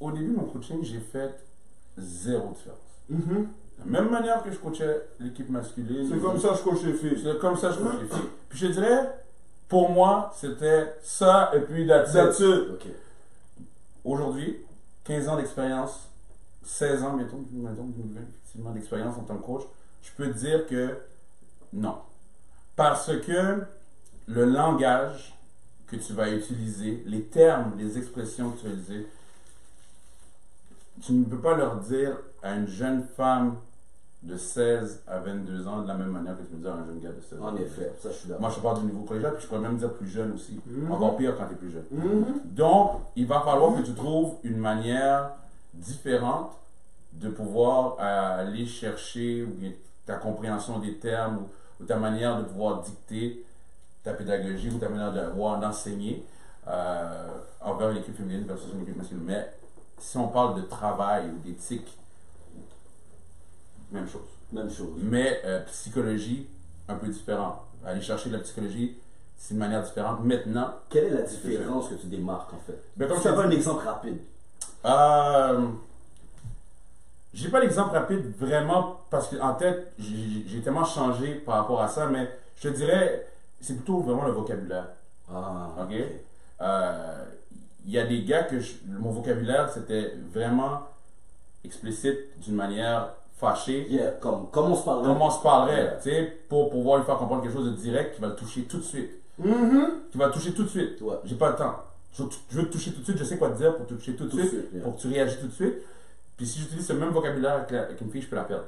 mon coaching, j'ai fait zéro différence. La même manière que je coachais l'équipe masculine. C'est comme ça que je coach les filles. C'est comme ça que je coach les filles. Puis je te dirais, pour moi, c'était ça et puis that's That's it. it. Ok. Aujourd'hui, 15 ans d'expérience, 16 ans, mettons, effectivement, d'expérience en tant que coach, je peux te dire que non. Parce que le langage que tu vas utiliser, les termes, les expressions que tu vas utiliser, tu ne peux pas leur dire à une jeune femme de 16 à 22 ans de la même manière que tu peux dire à un jeune gars de 16 ans. En effet, ça je suis d'accord. Moi, je parle du niveau collégial, puis je pourrais même dire plus jeune aussi. Mhm. Encore pire quand tu es plus jeune. Mhm. Donc, il va falloir que tu trouves une manière différente de pouvoir aller chercher ou bien ta compréhension des termes ou ta manière de pouvoir dicter ta pédagogie ou ta manière d'enseigner envers l'équipe féminine versus une équipe masculine. Mais si on parle de travail ou d'éthique, même chose. Même chose. Mais psychologie, un peu différent. Aller chercher de la psychologie, c'est une manière différente. Maintenant, Quelle est la différence que tu démarques en fait? ben, comme Si je tu t'ai avais dit, un exemple rapide. J'ai pas l'exemple rapide vraiment parce qu'en tête, j'ai tellement changé par rapport à ça, mais je te dirais, c'est plutôt vraiment le vocabulaire. Ah, Ok? Il y a des gars que mon vocabulaire c'était vraiment explicite d'une manière fâchée. Yeah, comme on se parlerait. Comment on se parlerait, Yeah. tu sais, pour pouvoir lui faire comprendre quelque chose de direct qui va le toucher tout de suite. Qui va le toucher tout de suite. Ouais. J'ai pas le temps. Je veux te toucher tout de suite, je sais quoi te dire pour te toucher tout de suite, yeah. pour que tu réagis tout de suite. Puis si j'utilise ce même vocabulaire avec une fille, je peux la perdre.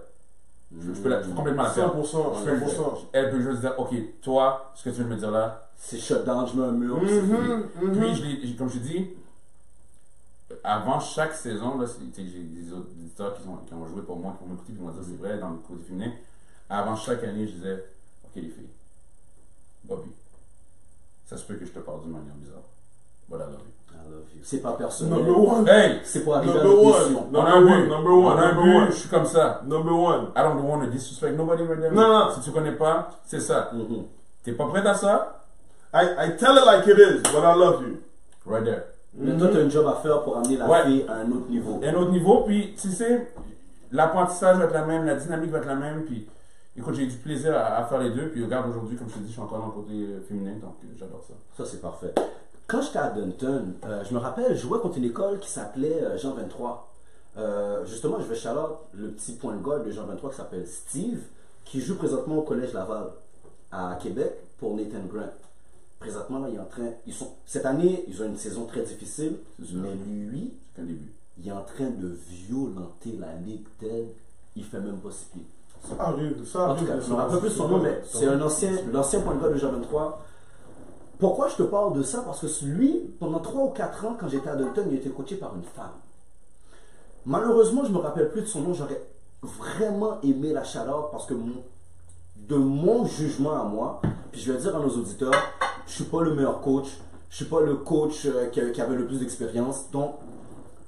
Je peux complètement la perdre. 100%, Je peux- 100%. Elle peut juste dire, ok, toi, ce que tu viens de me dire là, C'est shutdown, je mets un mur. puis c'est fini. Puis, comme je dis, avant chaque saison, là, j'ai des auditeurs qui ont joué pour moi, qui vont m'écouter, qui vont dire c'est vrai, dans le côté féminin. Avant chaque année, je disais, ok les filles, Bobby, ça se peut que je te parle d'une manière bizarre. Voilà, love you. I love you. C'est pas personnel. Number one. Hey! C'est pour arriver à Number notre one. mission. On a un but, Number one, on a un number one. but, je suis comme ça. Number one. I don't want to disrespect nobody right there. Non. Si tu connais pas, c'est ça. Mhm. T'es pas prêt à ça? I tell it like it is, but I love you. Right there. Mais toi, tu as un job à faire pour amener la Ouais. fille à un autre niveau. Et un autre niveau, puis tu sais, l'apprentissage va être la même, la dynamique va être la même, puis écoute, j'ai eu du plaisir à faire les deux, puis regarde aujourd'hui, comme je te dis, je suis encore dans le côté féminin, donc j'adore ça. Ça, c'est parfait. Quand j'étais à Dunton, je me rappelle, je jouais contre une école qui s'appelait Jean 23. Justement, je vais shout-out le petit point de guard de Jean 23 qui s'appelle Steve, qui joue présentement au Collège Laval à Québec pour Nathan Grant. Présentement, là, il est en train. Cette année, ils ont une saison très difficile, C'est sûr. mais lui, C'est qu'un début. il est en train de violenter la ligue telle, il fait même pas ses pieds. Ça arrive, ça En arrive. tout cas, je me rappelle plus son nom, mais c'est l'ancien point de guard de Jean 23. Pourquoi je te parle de ça? Parce que lui, pendant 3 ou 4 ans, quand j'étais à Dalton, il a été coaché par une femme. Malheureusement, je me rappelle plus de son nom. J'aurais vraiment aimé la shout-out parce que de mon jugement à moi, puis je vais dire à nos auditeurs, je suis pas le meilleur coach, je suis pas le coach qui avait le plus d'expérience. Donc,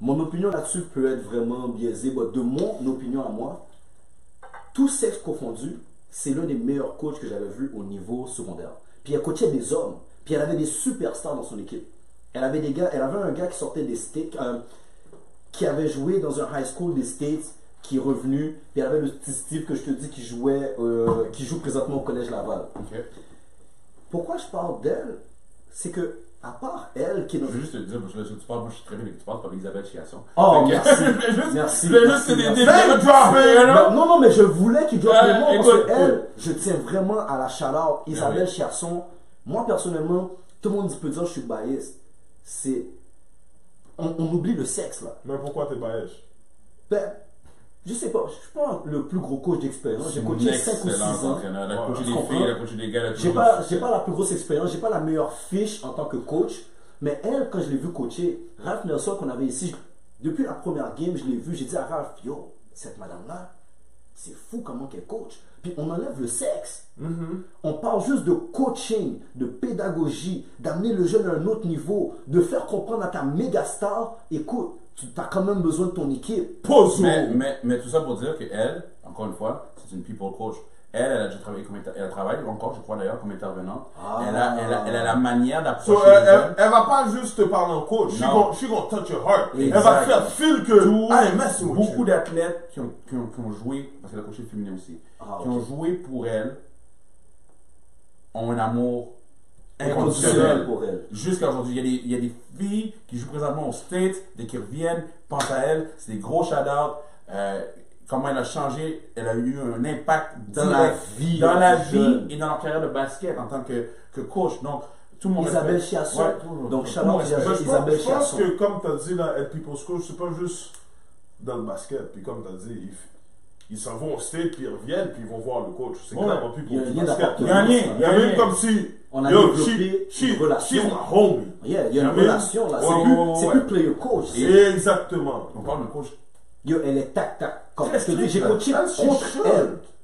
mon opinion là-dessus peut être vraiment biaisée. Mais de mon opinion à moi, tout sexe confondu, c'est l'un des meilleurs coachs que j'avais vu au niveau secondaire. Puis elle coachait des hommes. Puis elle avait des superstars dans son équipe. Elle avait un gars qui sortait des States, qui avait joué dans un high school des States, qui est revenu. Puis elle avait le petit Steve que je te dis qui joue présentement au Collège Laval. Ok. Pourquoi je parle d'elle? C'est que, à part elle, qui est Je dans... veux juste te dire, parce que là, tu parles, moi je suis très bien, mais tu parles par Elisabeth Chiasson. Oh, Fait que- merci. Je voulais juste- Merci. je voulais juste Merci, te dire merci. des Name dropping, non? Non, mais je voulais qu'il doive le nom parce écoute, que elle, je tiens vraiment à la shout-out. Isabelle oui. Chiasson. Moi, personnellement, tout le monde peut dire que je suis biased. C'est... On oublie le sexe, là. Mais pourquoi t'es biased? Ben, je sais pas, je suis pas le plus gros coach d'expérience. J'ai coaché 5 ou 6 ans. Elle a coaché Tu des comprends? filles, elle a coaché des gars, elle a J'ai coaché pas la plus grosse expérience, j'ai pas la meilleure fiche en tant que coach. Mais elle, quand je l'ai vu coacher, Ralph Nelson qu'on avait ici, depuis la première game, je l'ai vu, j'ai dit à Ralph, yo, cette madame-là, c'est fou comment qu'elle coach. Puis on enlève le sexe. On parle juste de coaching, de pédagogie, d'amener le jeune à un autre niveau, de faire comprendre à ta méga star, écoute, tu as quand même besoin de ton équipe. Pose mais tout ça pour dire qu'elle, encore une fois, c'est une people coach. Elle a déjà travaillé elle travaille encore, je crois d'ailleurs, comme intervenante. Ah. Elle a la manière So, d'approcher les jeunes. elle va pas juste te parler en coach. Non. She gonna touch your heart. Exact. Elle va te faire feel que I am messing with Beaucoup you. d'athlètes qui ont joué, parce qu'elle a coaché le féminin aussi, Ah, qui ok. ont joué pour elle, ont un amour Inconditionnel inconditionnel. pour elle. Jusqu'à aujourd'hui, il y a des filles qui jouent présentement aux States, dès qu'ils reviennent, pensent à elle, c'est des gros shout-outs. Comment elle a changé, elle a eu un impact Dans direct la vie, dans la des jeunes. vie et dans leur carrière de basket en tant que coach. Donc, tout le monde Isabelle respecte. Chiasson. Ouais, tout le monde- Donc, tout le shout-out monde Isabelle. respecte. Je pense, je pense Chiasson. que comme tu as dit dans Head People's Coach, c'est pas juste dans le basket. Puis comme tu as dit, ils s'en vont au state, puis ils reviennent, puis ils vont voir le coach. C'est Ouais. clairement plus Il y a pour un du lien basket. d'appartenance. Il y a un lien, Il y a même lien. comme si On a yo, développé une relation. she's my homie. Yeah, il y a une Ouais. relation là. Ouais, C'est ouais, plus ouais. player coach. Exactement. On parle de coach. Yo, elle est tac-tac. Comme Très je te dis, j'ai strict, coaché là. She contre should.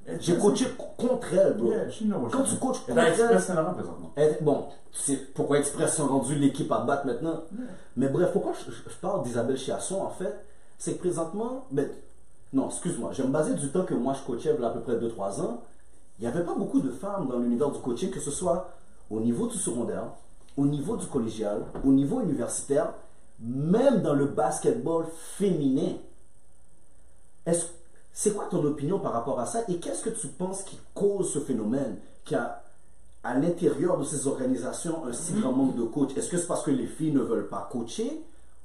elle. J'ai coaché contre elle, bro. Yeah, she know what Quand she tu does. coaches Elle a contre Express elle, Saint-Laurent présentement. bon, c'est pourquoi Express sont rendus l'équipe à battre maintenant. Mais bref, pourquoi je parle d'Isabelle Chiasson en fait, c'est que présentement, non, excuse-moi, je vais me baser du temps que moi je coachais il y a à peu près 2-3 ans. Il n'y avait pas beaucoup de femmes dans l'univers du coaching, que ce soit au niveau du secondaire, au niveau du collégial, au niveau universitaire, même dans le basketball féminin. est-ce, c'est quoi ton opinion par rapport à ça et qu'est-ce que tu penses qui cause ce phénomène qui a à l'intérieur de ces organisations un si grand manque de coach? Est-ce que c'est parce que les filles ne veulent pas coacher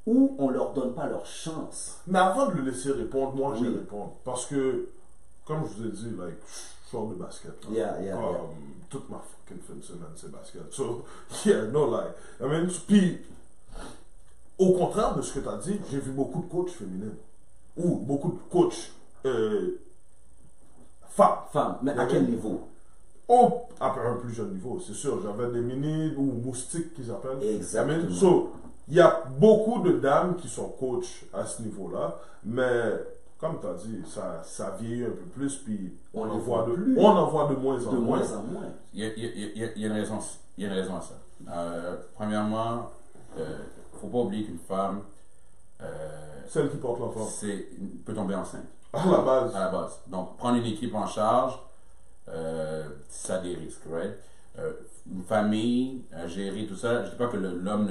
ou on leur donne pas leur chance? Mais avant de le laisser répondre, moi je Oui. vais répondre. Parce que, comme je vous ai dit, like, je sors de basket. Là. Yeah. Toute ma fucking fin de semaine, c'est basket. So, yeah, no lie. I mean, puis, au contraire de ce que tu as dit, j'ai vu beaucoup de coachs féminines. Ou beaucoup de coachs femmes. Femme, mais à quel niveau? À un plus jeune niveau, c'est sûr. J'avais des mini ou moustiques qu'ils appellent. Exactement. I mean, so, il y a beaucoup de dames qui sont coachs à ce niveau-là, mais comme tu as dit, ça vieillit un peu plus, puis on en voit de moins en De moins. moins en moins. Il y a une raison, il y a une raison à ça. Premièrement, faut pas oublier qu'une femme Celle qui porte l'enfant. peut tomber enceinte. À la base. À la base. Donc, prendre une équipe en charge, ça a des risques, right? Une famille, gérer tout ça. Je ne dis pas que l'homme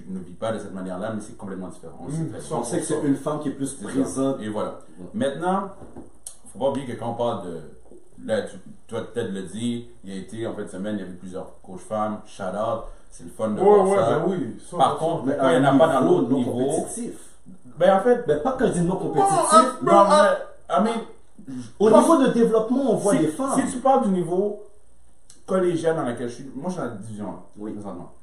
ne vit pas de cette manière-là, mais c'est complètement différent. On le sait très bien. On sait que c'est une femme qui est plus présente. Et voilà. Maintenant, il ne faut pas oublier que quand on parle de. Là, toi, peut-être le dit, il y a été en fin de semaine, il y avait plusieurs coachs femmes, shout out, c'est le fun de voir ça. Ben oui. Ça, Par ça, contre, Mais pourquoi il n'y en a pas dans l'autre non niveau? compétitif. Ben en fait, Ben, pas quand je dis non compétitif. non, mais, I mean, Au niveau de développement, on voit si, des femmes. si tu parles du niveau collégial dans lequel je suis, moi je suis dans la division 1, Oui. présentement.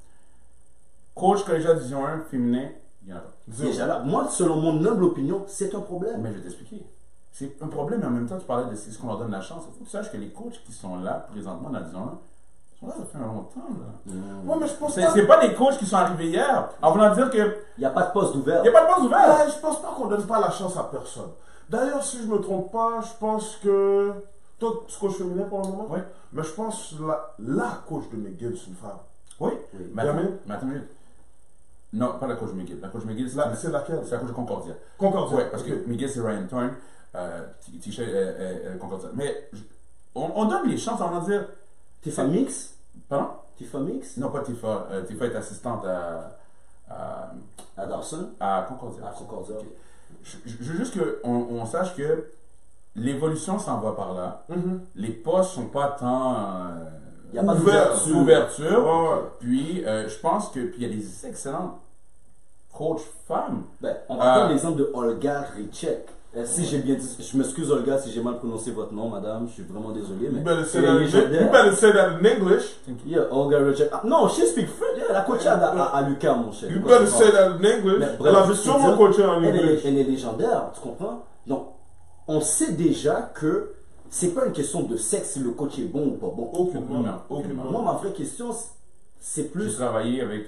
Coach collégial division 1, féminin, il n'y en a pas. Déjà là, moi, selon mon humble opinion, c'est un problème. Mais je vais t'expliquer. C'est un problème, mais en même temps, tu parlais de ce qu'on leur donne la chance. Il faut que tu saches que les coachs qui sont là, présentement, dans la division 1, sont là, ça fait un longtemps. Là. Ouais, mais je pense C'est pas des coachs qui sont arrivés hier, en voulant dire qu'il Il n'y a pas de poste ouvert. n'y a pas de poste ouvert. Ouais, je pense pas qu'on donne pas la chance à personne. D'ailleurs, si je me trompe pas, je pense que. Toi, tu coaches féminin pour le moment? Oui. Mais je pense que la coach de McGill, c'est une femme. Oui. Oui. Mais attends, Jamais? mais attends une minute. Non, pas la coach McGill. La coach McGill, C'est laquelle? c'est la coach de Concordia. Concordia. Oui, parce que Ok. McGill, c'est Ryan Thorne, Tisha Concordia. Mais on donne les chances, on va dire. Tifa Mix? Pardon? Tifa Mix? Non, pas Tifa. Tifa est assistante À Dawson? à Concordia. À Concordia. Ok. Je veux juste qu'on sache que l'évolution s'en va par là. Mhm. Les postes sont pas tant Il n'y a pas Ouvert. d'ouverture. Ouais, ouais. Puis je pense que puis il y a des excellentes coachs femmes. Ben, on va prendre l'exemple de Olga Richek. Si j'ai bien dit, je m'excuse Olga si j'ai mal prononcé votre nom, madame, je suis vraiment désolé, mais You better say elle est that légendaire. you better say that in English. Yeah, Olga Richek. Ah, non, she speak French. Yeah, elle a coaché à Lucas, mon cher. You better say that in English. Mais Elle bref, a juste pour sûrement dire, coaché en elle English. est légendaire, tu comprends? Donc, on sait déjà que c'est pas une question de sexe si le coach est bon ou pas bon. Aucunement. Non, Aucunement. Moi, ma vraie question, c'est J'ai plus. travaillé avec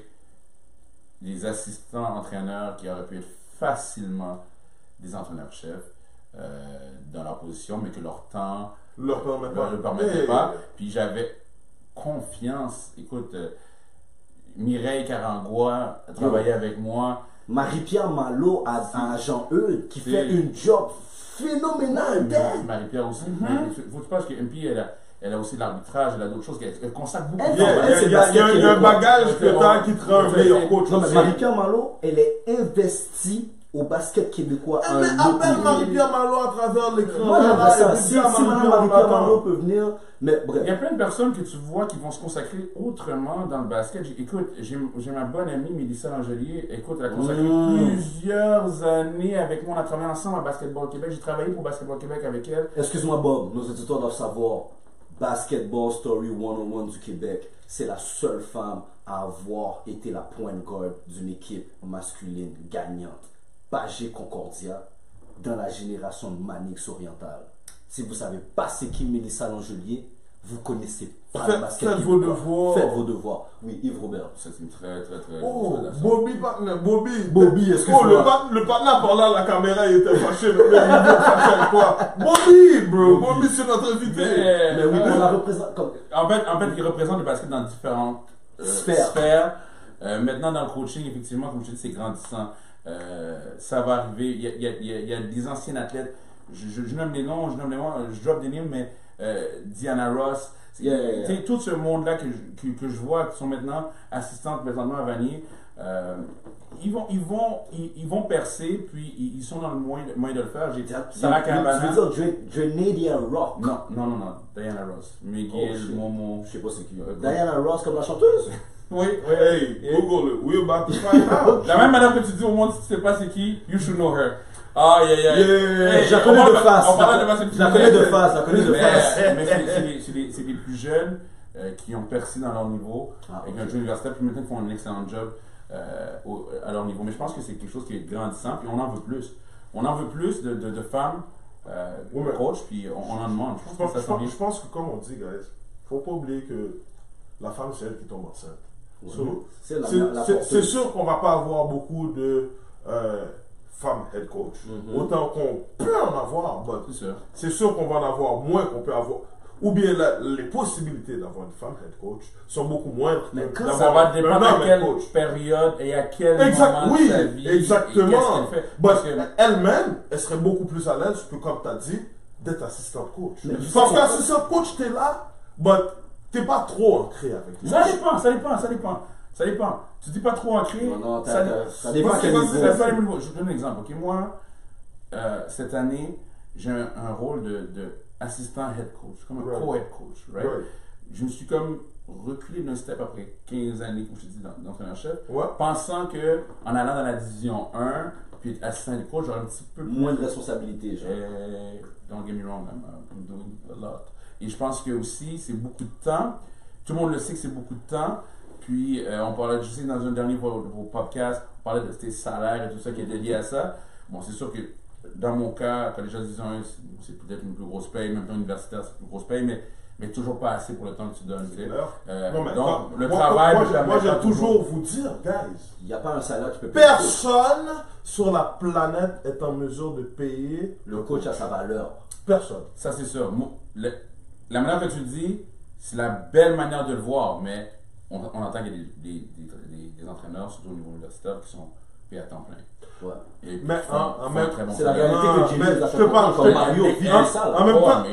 des assistants entraîneurs qui auraient pu être facilement des entraîneurs-chefs dans leur position, mais que leur temps Leur permet ne pas. le permettait Hey. pas. Puis j'avais confiance. Écoute, Mireille Carangois a travaillé avec moi. Marie-Pierre Malo à Jean-Eudes qui C'est- fait une job phénoménale d'elle. Marie-Pierre aussi. Mais il faut que tu penses que MP, elle a aussi de l'arbitrage, elle a d'autres choses qu'elle consacre beaucoup. Elle, de temps. Yeah, elle, c'est il y a basket un québécois. bagage que t'as qui te rend un meilleur coach. Non, mais aussi. Marie-Pierre Malo, elle est investie au basket québécois à Mais un autre appelle niveau. Marie-Pierre Malo à travers l'écran. Moi, j'aimerais ça. Et Si puis, dis à Marie-Pierre Malo peut venir, mais Il y a bref. plein de personnes que tu vois qui vont se consacrer autrement dans le basket. Écoute, j'ai ma bonne amie Mélissa Langelier. Écoute, elle a consacré plusieurs années avec moi. On a travaillé ensemble à Basketball Québec. J'ai travaillé pour Basketball Québec avec elle. Excuse-moi, Bob, nos éditeurs doivent savoir. Basketball Story 101 du Québec, c'est la seule femme à avoir été la point guard d'une équipe masculine gagnante. Pagé Concordia, dans la génération de Manix Oriental. Si vous ne savez pas c'est qui Mélissa Langelier, vous connaissez pas le basket. Faites vos québécois. devoirs. Faites vos devoirs. Oui, Yves Robert. C'est une très, très, très Oh, grosse relation. Bobby partner, Bobby. Bobby, Oh, excuse-moi. le partner parlait à la caméra, il était fâché, mais il était fâché avec toi. Bobby, bro. Bobby, c'est notre invité. Mais oui, on la représente comme. En fait, il représente le basket dans différentes Sphères. Maintenant, dans le coaching, effectivement, comme je te dis, c'est grandissant. Ça va arriver. Il y a des anciens athlètes. Je nomme les noms, je drop des noms, mais Diana Ross. Yeah. Tu sais, tout ce monde-là que je vois qui sont maintenant assistantes présentement à Vanier, ils vont percer, puis ils sont dans le moyen de le faire. J'ai Sarah Cavana. Tu veux dire Janadia Rock? Non. Diana Ross. Miguel, shit. Momo. Je sais pas c'est qui. Diana Ross comme la chanteuse? Oui. Hey, Google it. We're about to find out. La même madame que tu dis au monde, si tu sais pas c'est qui, you should know her. Ah, yeah. Hey, Je la connais de face. On parle de Je la connais de face. Mais c'est les plus jeunes qui ont percé dans leur niveau, avec un jeu universitaire, puis maintenant ils font un excellent job à leur niveau. Mais je pense que c'est quelque chose qui est grandissant, puis on en veut plus. On en veut plus de femmes coach, puis on en demande. Je pense que, comme on dit, guys, faut pas oublier que la femme, c'est elle qui tombe enceinte. So, c'est sûr qu'on va pas avoir beaucoup de femmes head coach. Autant qu'on peut en avoir, c'est sûr qu'on va en avoir moins qu'on peut avoir. Ou bien les possibilités d'avoir une femme head coach sont beaucoup moindres. Mais ça va dépendre à quelle période et à quel moment de sa vie. Exactement. Elle-même, elle serait beaucoup plus à l'aise que, comme tu as dit, d'être assistante coach. Parce qu'assistante coach, tu es là, mais tu n'es pas trop ancré avec lui. Ça dépend. Tu dis pas trop ancré. Non, ça dépend à quel niveau. Je vous donne un exemple. Okay? Moi, cette année, j'ai un rôle de assistant head coach, comme un co-head coach. Right? Je me suis comme reculé d'un step après 15 années, comme je te dis, d'entraîneur-chef, pensant qu'en allant dans la division 1, puis être assistant head coach, j'aurais un petit peu moins de responsabilité. Don't get me wrong, I'm doing a lot. Et je pense que aussi, c'est beaucoup de temps. Tout le monde le sait que c'est beaucoup de temps. Puis, on parlait, je sais, dans un dernier podcast, on parlait de tes salaires et tout ça qui était lié à ça. Bon, c'est sûr que dans mon cas, quand les gens disent c'est peut-être une plus grosse paye, même temps universitaire, c'est une plus grosse paye, mais toujours pas assez pour le temps que tu donnes. Donc, le travail. Moi, j'aime toujours vous dire, guys, il n'y a pas un salaire qui peut payer. Personne sur la planète est en mesure de payer le coach à sa valeur. Personne. Ça, c'est sûr. La manière que tu le dis, c'est la belle manière de le voir, mais on entend qu'il y a des entraîneurs, surtout au niveau universitaire, qui sont payés à temps plein. Ouais. Mais c'est la réalité que Jimmy nous a fait comme Mario vit dans ça. En même temps,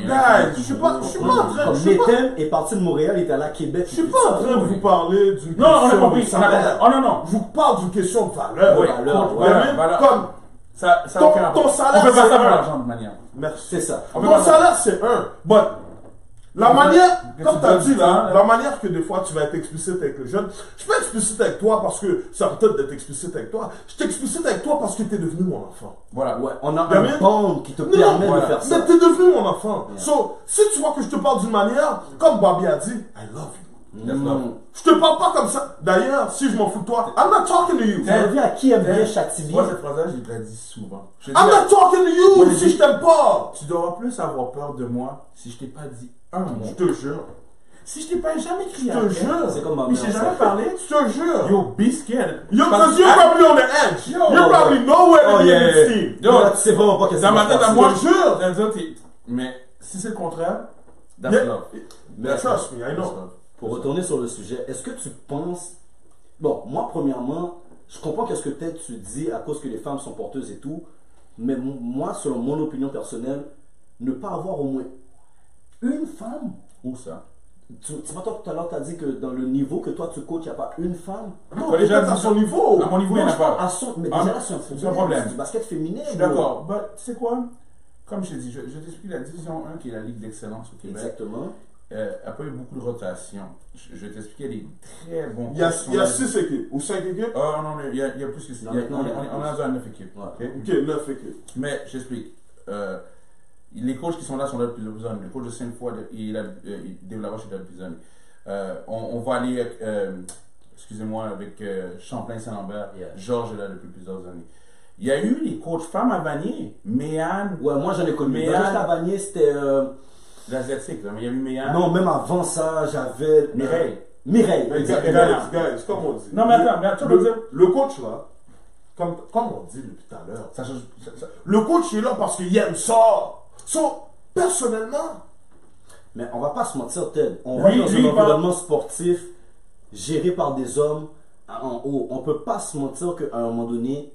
je suis pas en train comme Nathan est parti de Montréal, il est allé à Québec. Je suis pas en train de vous parler d'une question. Non, on a compris. Non. Je vous parle d'une question de valeur. Comme ton salaire, on peut pas ça pour l'argent de manière. Merci. C'est ça. Ton salaire, c'est un. La manière, comme tu as dit là, la manière que des fois tu vas être explicite avec les jeunes, je peux être explicite avec toi parce que ça peut-être d'être explicite avec toi. Je t'explicite avec toi parce que tu es devenu mon enfant. Voilà. Ouais, on a un bond qui te permet de faire ça. Mais tu es devenu mon enfant. So, si tu vois que je te parle d'une manière, comme Bobby a dit, I love you. Je te parle pas comme ça. D'ailleurs, si je m'en fous de toi, I'm not talking to you. Tu reviens à qui aime bien chaque civil. Moi, cette phrase-là, je l'ai dit souvent. I'm not talking to you si je t'aime pas. Tu devras plus avoir peur de moi si je t'ai pas dit un mot. Je te jure. Si je t'ai pas jamais crié. Je te jure. C'est comme ma mère. Je t'ai jamais parlé. Je te jure. Yo, be scared. Because you're probably on the edge. You're probably nowhere in the team. Yo, tu sais vraiment pas qu'est-ce que dans ma tête à moi, je te jure. Mais si c'est le contraire, that's love. Trust me, I know. Pour retourner sur le sujet, est-ce que tu penses... Bon, moi, premièrement, je comprends qu'est-ce que peut-être tu dis à cause que les femmes sont porteuses et tout, mais moi, selon mon opinion personnelle, ne pas avoir au moins une femme... Où ça? Tu vois, toi, tout à l'heure, tu as dit que dans le niveau que toi, tu coaches, il n'y a pas une femme. Non, déjà à son niveau. À mon niveau, il n'y en a pas. Mais déjà là, c'est un problème. C'est du basket féminin. Je suis d'accord. Tu sais quoi? Comme je t'ai dit, je t'explique la division 1 qui est la Ligue d'excellence au Québec. Exactement. n'a pas eu beaucoup de rotation. Je vais t'expliquer les très bons. Il y a 6 équipes ou 5 équipes? Oh non, il y a plus que 6. On est dans 9 équipes. Ok, 9 équipes. Mais j'explique. Les coachs qui sont là sont là depuis plusieurs années. Le coach de Sainte-Foy, Dave Lavache est là depuis plusieurs années. On va aller, excusez-moi, avec Champlain-Saint-Lambert. Georges est là depuis plusieurs années. Il y a eu les coachs femmes à Vanier. Méane. Ouais, moi j'en ai connu. Juste à Vanier, c'était. L'Asiatique, mais il y a eu Méane. Non, même avant ça, j'avais. Mireille. Guys, comme on dit. Non, mais attends, tu veux dire. Le coach là, comme on dit depuis tout à l'heure, le coach est là parce qu'il aime ça. Personnellement. Mais on va pas se mentir, Ted. On va dans un environnement sportif géré par des hommes en haut. On peut pas se mentir qu'à un moment donné,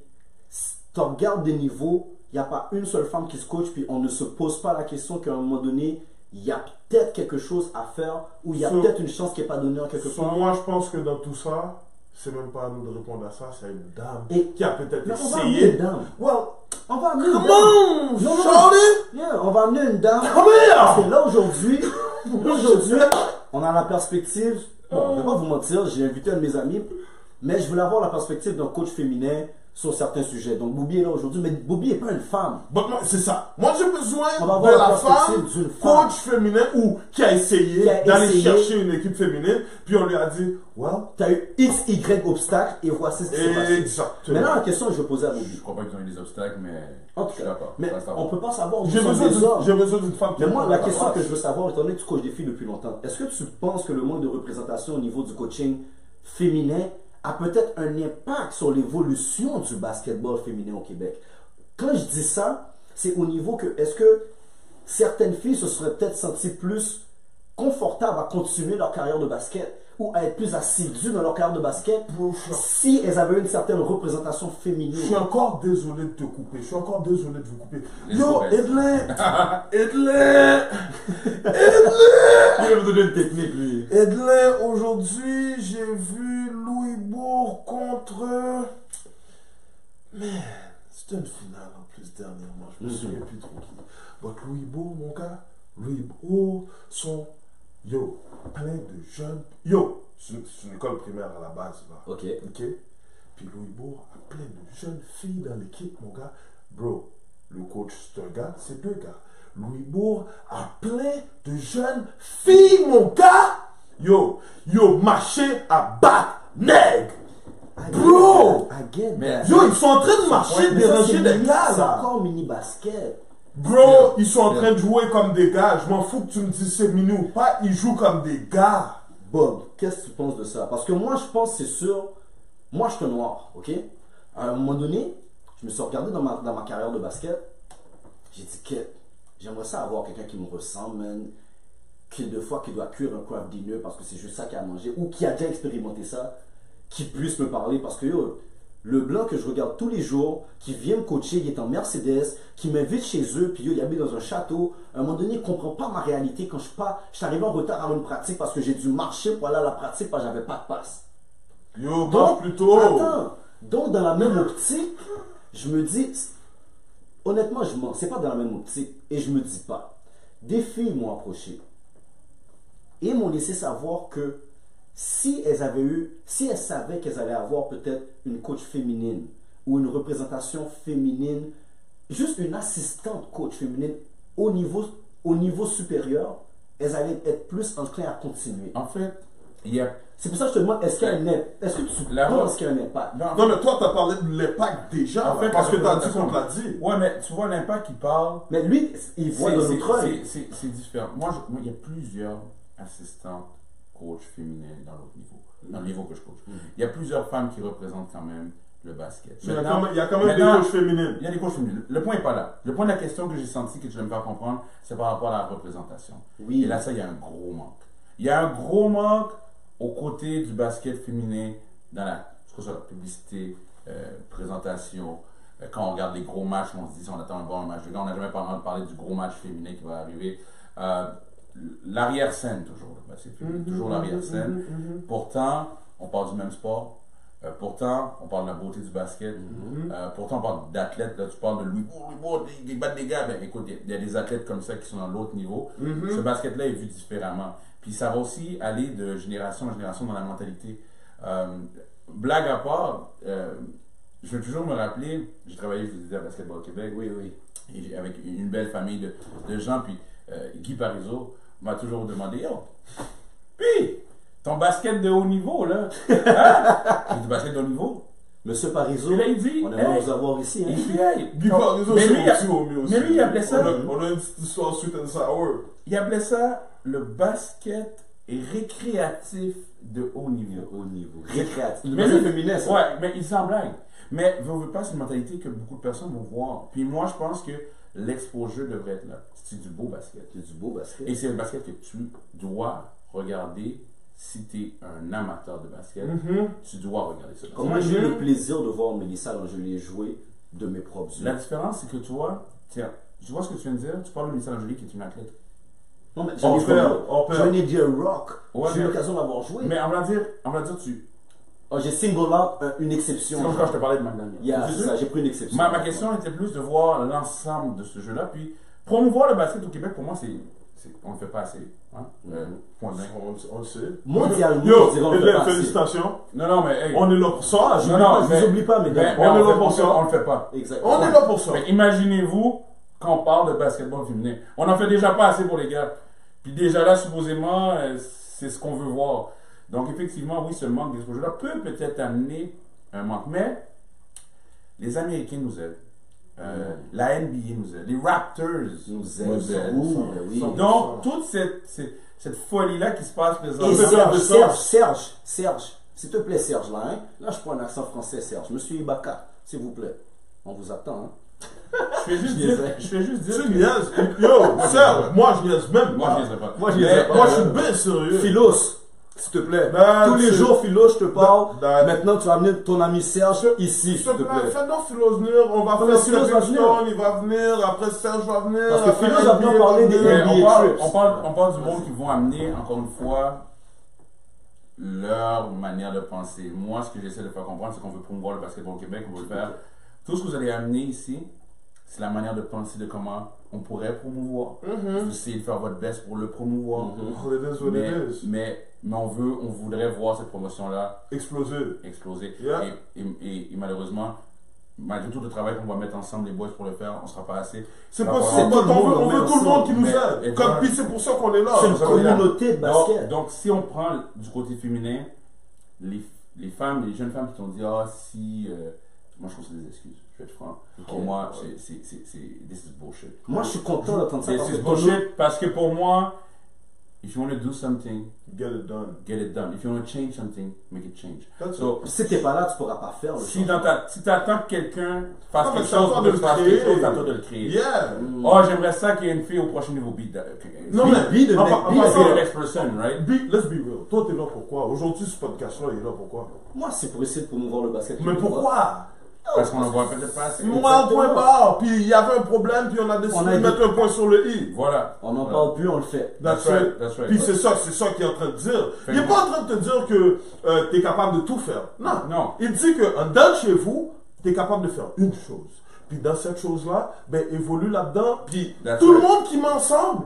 si tu regardes des niveaux, il n'y a pas une seule femme qui se coach, puis on ne se pose pas la question qu'à un moment donné, il y a peut-être quelque chose à faire ou il y a peut-être une chance qui n'est pas donnée en quelque part. Moi, je pense que dans tout ça, c'est même pas à nous de répondre à ça, c'est à une dame Et qui a peut-être mais on va amener essayé. une dame. Well, On va amener une come dame. on, Non, non, Charlie! Yeah, on va amener une dame. Come Parce que here! là, aujourd'hui, on a la perspective. Bon, je ne vais pas vous mentir, j'ai invité un de mes amis, mais je voulais avoir la perspective d'un coach féminin sur certains sujets. Donc, Bobby est là aujourd'hui, mais Bobby n'est pas une femme. But moi, c'est ça. Moi, j'ai besoin On va de avoir la la perspective femme, d'une femme. coach féminin ou qui a essayé Qui a d'aller essayé. chercher une équipe féminine, puis on lui a dit, well, Tu as eu X, Y obstacles et voici ce qui s'est passé. exactement. Maintenant, la question que je vais poser à Bobby. Je crois pas qu'ils ont eu des obstacles, mais En je tout suis cas, d'accord. mais Reste à on voir. ne peut pas savoir où J'ai sont besoin des hommes. d'une femme qui Mais moi, répond la à ta question place. que je veux savoir, étant donné que tu coaches des filles depuis longtemps, est-ce que tu penses que le manque de représentation au niveau du coaching féminin a peut-être un impact sur l'évolution du basketball féminin au Québec? Quand je dis ça, c'est au niveau que, est-ce que certaines filles se seraient peut-être senties plus confortables à continuer leur carrière de basket ou à être plus assidues dans leur carrière de basket si elles avaient une certaine représentation Je suis féminine? encore désolé de te couper. Je suis encore désolé de vous couper. Les Yo, copains. Edlin! Il va me donner une technique, lui. Edlin, aujourd'hui, j'ai vu Louisbourg contre... Mais c'était une finale en plus dernièrement. Je me souviens plus trop qui. Donc Louisbourg, mon gars, Louisbourg sont, yo, plein de jeunes. Yo, c'est une école primaire à la base, là. Ok. Ok? Puis Louisbourg a plein de jeunes filles dans l'équipe, mon gars. Bro, le coach, c'est un gars, c'est deux gars. Louisbourg a plein de jeunes filles, mon gars. Yo, marché à battre nègre. Bro! I get Mais- that. Yo, ils sont en train de marcher, Mais ça, déranger c'est des mini- gars, c'est là. encore mini basket. Bro, ils sont en train de jouer comme des gars. Je m'en fous que tu me dises c'est mini ou pas. Ils jouent comme des gars. Bob, qu'est-ce que tu penses de ça? Parce que moi, je pense, c'est sûr, moi, je suis noir, ok? À un moment donné, je me suis regardé dans ma carrière de basket. J'ai dit que j'aimerais ça avoir quelqu'un qui me ressemble, man. Qui, deux fois, qui doit cuire un craft dinner parce que c'est juste ça qu'il a mangé, ou qui a déjà expérimenté ça, qui puisse me parler. Parce que yo, le blanc que je regarde tous les jours, qui vient me coacher, il est en Mercedes, qui m'invite chez eux, puis yo, il habite dans un château. À un moment donné, il ne comprend pas ma réalité quand je suis arrivé en retard à une pratique parce que j'ai dû marcher pour aller à la pratique parce que j'avais pas de passe. Yo, marche plutôt. Attends, donc dans la même optique, je me dis, honnêtement, je mens, c'est pas dans la même optique, et je me dis pas. Des filles m'ont approché et m'ont laissé savoir que si elles savaient qu'elles allaient avoir peut-être une coach féminine ou une représentation féminine, juste une assistante coach féminine au niveau supérieur, elles allaient être plus enclines à continuer. En fait, il y a. C'est pour ça que je te demande, est-ce qu'il y a un impact? Est-ce que tu La- penses qu'il y a un impact? Non, mais toi, t'as parlé de l'impact déjà. En fait, parce que la t'as dit représentation- qu'on te l'a dit. Ouais, mais tu vois l'impact qu'il parle. Mais lui, il voit de l'autre œil. C'est différent. Moi, il y a plusieurs assistantes coach féminines dans l'autre niveau, dans le niveau que je coach. Il y a plusieurs femmes qui représentent quand même le basket. Mais Maintenant- il y a quand même des maintenant, coachs féminines. Il y a des coachs féminines. Le point n'est pas là. Le point de la question que j'ai senti que tu vas me faire comprendre, c'est par rapport à la représentation. Oui. Et là, ça, il y a un gros manque. Il y a un gros manque aux côtés du basket féminin dans la, que ce soit la publicité, présentation. Quand on regarde les gros matchs, on se dit on attend un bon match de gars. On n'a jamais parlé du gros match féminin qui va arriver. L'arrière-scène, toujours. Le basket féminin, toujours l'arrière-scène. Pourtant, on parle du même sport. Pourtant, on parle de la beauté du basket. Pourtant, on parle d'athlètes. Là, tu parles de Louisbourg, ils battent des gars. Ben, écoute, il y a des athlètes comme ça qui sont dans l'autre niveau. Ce basket-là est vu différemment. Puis ça va aussi aller de génération en génération dans la mentalité. Blague à part, je vais toujours me rappeler, j'ai travaillé, je vous disais, à Basketball Québec. Oui, oui. Et avec une belle famille de gens. Puis Guy Parizeau m'a toujours demandé, yo, puis, ton basket de haut niveau, là, hein? Du basket de haut niveau. Monsieur Parizeau, Et là, il dit, on aimerait hey, vous avoir ici. Hein? il dit, hey, Guy Parizeau, mais c'est lui, mon petit homie aussi. mais lui, il appelait ça, On a une petite histoire sweet and sour. il appelait ça le basket récréatif de haut niveau. Au niveau récréatif. Le Mais basket lui- féminin, ça. Ouais, mais il s'en blague. Mais vous ne pas, c'est une mentalité que beaucoup de personnes vont voir. Puis moi, je pense que l'exposure devrait être là. C'est du beau basket. C'est du beau basket. Et c'est le basket que tu dois regarder si tu es un amateur de basket. Tu dois regarder ce basket. Comment j'ai eu le plaisir de voir Mélissa Langelier jouer de mes propres yeux. La différence, c'est que tu vois ce que tu viens de dire. Tu parles de Mélissa Langelier qui est une athlète Non, mais On perd. j'en ai dit rock. Ouais, J'ai eu mais- l'occasion d'avoir joué. Mais on va dire, tu. Oh, j'ai single out une exception. C'est comme quand je te parlais de McDaniel. Yeah, c'est ça, j'ai pris une exception. Ma question était plus de voir l'ensemble de ce jeu-là. Puis, promouvoir le basket au Québec, pour moi, on ne le fait pas assez. Hein? Point blanc. On le sait. Mondialement, Yo, je dirais, on le fait pas assez. félicitations. Non, mais hey, On est là pour ça. Je vous oublie pas, mesdames. on est là fait- pour ça. on le fait pas. Exactement. On est là pour ça. Mais imaginez-vous quand on parle de basketball féminin. On n'en fait déjà pas assez pour les gars. Puis déjà là, supposément, c'est ce qu'on veut voir. Donc effectivement, oui, ce manque d'exposure-là peut peut-être amener un manque. Mais les Américains nous aident. La NBA nous aide. Les Raptors Nous aident. Ouh, oui. Donc toute cette folie-là qui se passe présentement. Et Serge, s'il te plaît, Serge, là, hein. Là, je prends un accent français, Serge. Monsieur Ibaka, s'il vous plaît. On vous attend, hein. Je fais juste dire Tu que- niaises. Yo, Serge, moi je niaise même Moi, pas. je niaiserais pas. Moi, je Mais, niaiserais pas. Moi, je suis bien sérieux. Philos, s'il te plaît. Ben, Tous les tu- jours, Philos, je te parle. Ben, Maintenant, tu vas amener ton ami Serge ici, S'il te plaît, plaît. fais donc Philos venir, on va Non, mais faire Philos va Stepping venir. Stone, il va venir, après Serge va venir. Parce que après Philos va venir NBA parler des venir. Mais NBA trips. on parle du monde qui vont amener, encore une fois, leur manière de penser. Moi, ce que j'essaie de faire comprendre, c'est qu'on veut promouvoir le basketball au Québec, on veut le faire. Tout ce que vous allez amener ici, c'est la manière de penser de comment on pourrait promouvoir. Vous essayez de faire votre best pour le promouvoir. Oh, it is what Mais, it is. mais on voudrait voir cette promotion-là Exploser. exploser. Yeah. Et malheureusement, malgré tout le travail qu'on va mettre ensemble, les boys, pour le faire, on ne sera pas assez. C'est Ça pas va ça, falloir- tout le monde, on veut mais tout le monde qui nous mais- aide. exact. Comme, puis c'est pour ça qu'on est là. C'est une ça va bien. communauté de basket. Donc, si on prend du côté féminin, les femmes, les jeunes femmes qui t'ont dit, ah, si. Moi, je trouve que c'est des excuses. Je vais être franc. Pour moi, this is bullshit. Moi, je suis content d'entendre ça. This Parce is que bullshit parce que pour moi, if you want to do something, Get it done. get it done. If you want to change something, make it change. That's So, si t'es pas là, tu pourras pas faire le si changement. tu attends que quelqu'un fasse Non, mais quelque c'est à chose toi pour de que le tu fasses créer. quelque chose, c'est à toi de le créer. Yeah. Oh, j'aimerais ça qu'il y ait une fille au prochain niveau beat. Non, mais Be the en next- pa- en be the passant, the next person, right? let's be real. Toi, t'es là pourquoi? Aujourd'hui, ce podcast-là, il est là pourquoi? Moi, c'est pour essayer de promouvoir le basket. Mais pourquoi? Parce qu'on en voit peut-être pas assez. Moi, un point barre. Puis il y avait un problème, puis on a décidé On a de été- mettre un point sur le i. Voilà. On n'en Voilà. parle plus, on le fait. That's right, right. that's right. Puis c'est ça qu'il est en train de dire. Fait Il n'est que- pas en train de te dire que tu es capable de tout faire. Non. Non. Il dit que en dedans de chez vous, tu es capable de faire une chose. Puis dans cette chose-là, ben évolue là-dedans. Puis That's tout le right. monde qui met ensemble,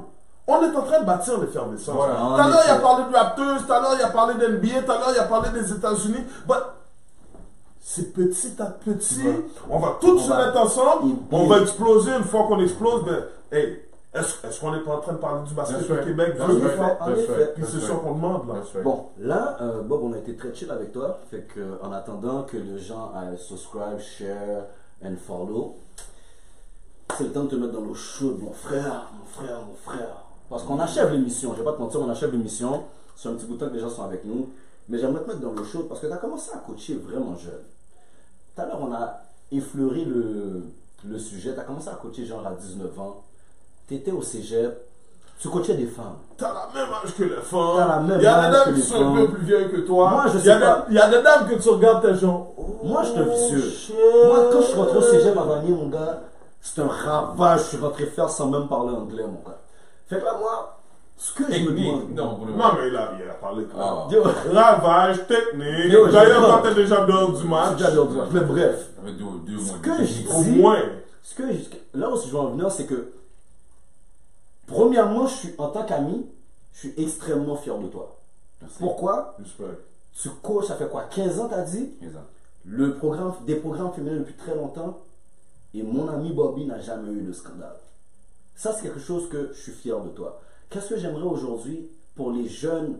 on est en train de bâtir l'effervescence. Voilà. Tout à l'heure, il a parlé de Raptors, tout à l'heure, il a parlé d'NBA, tout à l'heure, il a parlé des États-Unis. But c'est petit à petit. Ouais. On va tous On se va- mettre ensemble. il- On va exploser. Une fois qu'on explose, ben, hey, est-ce qu'on n'est pas en train de parler du basket That's au right. Québec? That's Veux, right. veux pas? En effet. Puis c'est ça qu'on demande là. That's right. Bon, là, Bob, on a été très chill avec toi. Fait que, en attendant que les gens aillent subscribe, share and follow, c'est le temps de te mettre dans l'eau chaude, mon frère, mon frère, mon frère. Parce qu'on achève l'émission, je vais pas te mentir, on achève l'émission. C'est un petit bout de temps que les gens sont avec nous. Mais j'aimerais te mettre dans l'eau chaude parce que tu as commencé à coacher vraiment jeune. Tout à l'heure, on a effleuré le sujet. Tu as commencé à coacher genre à 19 ans. Tu étais au cégep. Tu coachais des femmes. T'as la même âge que les femmes. T'as la même Il y a âge des dames que qui les sont un peu femmes. plus vieilles que toi. Moi, je Il y a sais pas. des- Il y a des dames que tu regardes, t'es genre. Oh, Moi, je suis un vicieux. shit. Moi, quand je suis rentré au cégep à Vanier, mon gars, c'est un ravage. Je suis rentré faire sans même parler anglais, mon gars. Fait que là, moi, ce que je me Technique. demande. Non, pour le Non, mais il a parlé. Ah. Yo, Ravage, technique. Yo, D'ailleurs, je- quand t'es déjà dehors du c'est match. déjà leur dire. Mais bref, Avec deux mois que de je technique. Au dis- moins. là où je veux en venir, c'est que, premièrement, en tant qu'ami, je suis extrêmement fier de toi. Merci. Pourquoi? Respect. Tu coaches, ça fait quoi? 15 ans, t'as dit? 15 ans. Des programmes féminins depuis très longtemps. Et mon ami Bobby n'a jamais eu de scandale. Ça, c'est quelque chose que je suis fier de toi. Qu'est-ce que j'aimerais aujourd'hui pour les jeunes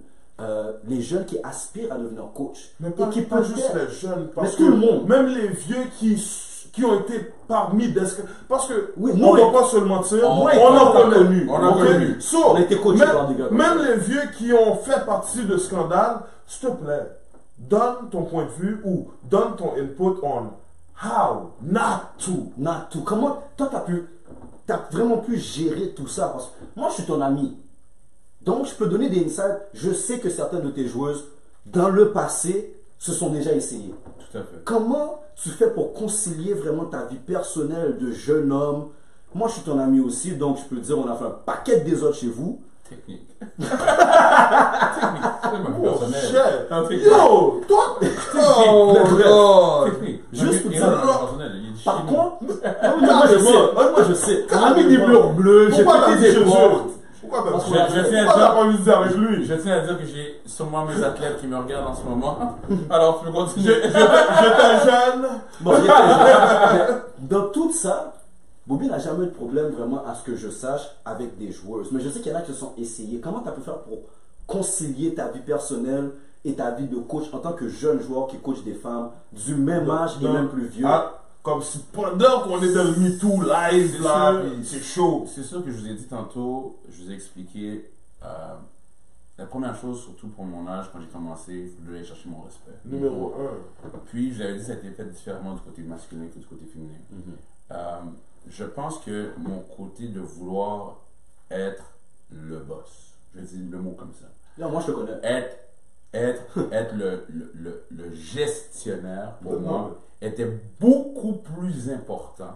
qui aspirent à devenir coach? Mais pas, et qui pas juste peut-être- les jeunes. Parce Mais tout que le monde. Même les vieux qui ont été parmi des. Parce que, Oui, on moi, ne va pas se le mentir, moi, on en on a connaît. connu. On a Ok? connu. So, On a été coachés même, par des gars comme même ça. les vieux qui ont fait partie de scandales, s'il te plaît, donne ton point de vue ou donne ton input on how not to. Natou, comment toi t'as vraiment pu gérer tout ça? Parce que moi, je suis ton ami. Donc, je peux donner des insights. Je sais que certaines de tes joueuses, dans le passé, se sont déjà essayées. Tout à fait. Comment tu fais pour concilier vraiment ta vie personnelle de jeune homme? Moi, je suis ton ami aussi, donc je peux te dire, on a fait un paquet de désordres chez vous. Technique. Technique. C'est même Oh, personnel. shit. Non, technique. Yo, toi. Oh, God. Technique. Juste pour Il y dire- a un personnel, il dit Par chez nous. contre, moi je sais, moi je sais. On a mis des murs bleus, j'ai Pourquoi t'as pété dit des chez portes. eux? Pourquoi t'as Parce dit que chez je eux? tiens à Pourquoi dire- t'as pas envie de dire avec lui? Je tiens à dire que j'ai sûrement mes athlètes qui me regardent en ce moment. Alors, tu peux continuer. J'étais jeune. Bon, il y a- dans tout ça, Bobby n'a jamais eu de problème vraiment à ce que je sache avec des joueuses. Mais je sais qu'il y en a qui se sont essayés. Comment tu as pu faire pour concilier ta vie personnelle et ta vie de coach en tant que jeune joueur qui coach des femmes du même âge et Non. même plus vieux? Ah, comme si pendant qu'on était le MeToo live, là, sûr. puis c'est chaud. C'est sûr que je vous ai dit tantôt, je vous ai expliqué. La première chose, surtout pour mon âge, quand j'ai commencé, je voulais aller chercher mon respect. Numéro 1. Puis, je vous avais dit, ça a été fait différemment du côté masculin que du côté féminin. Je pense que mon côté de vouloir être le boss, je dis le mot comme ça, Non, moi je te connais. être le gestionnaire, pour moi, était beaucoup plus important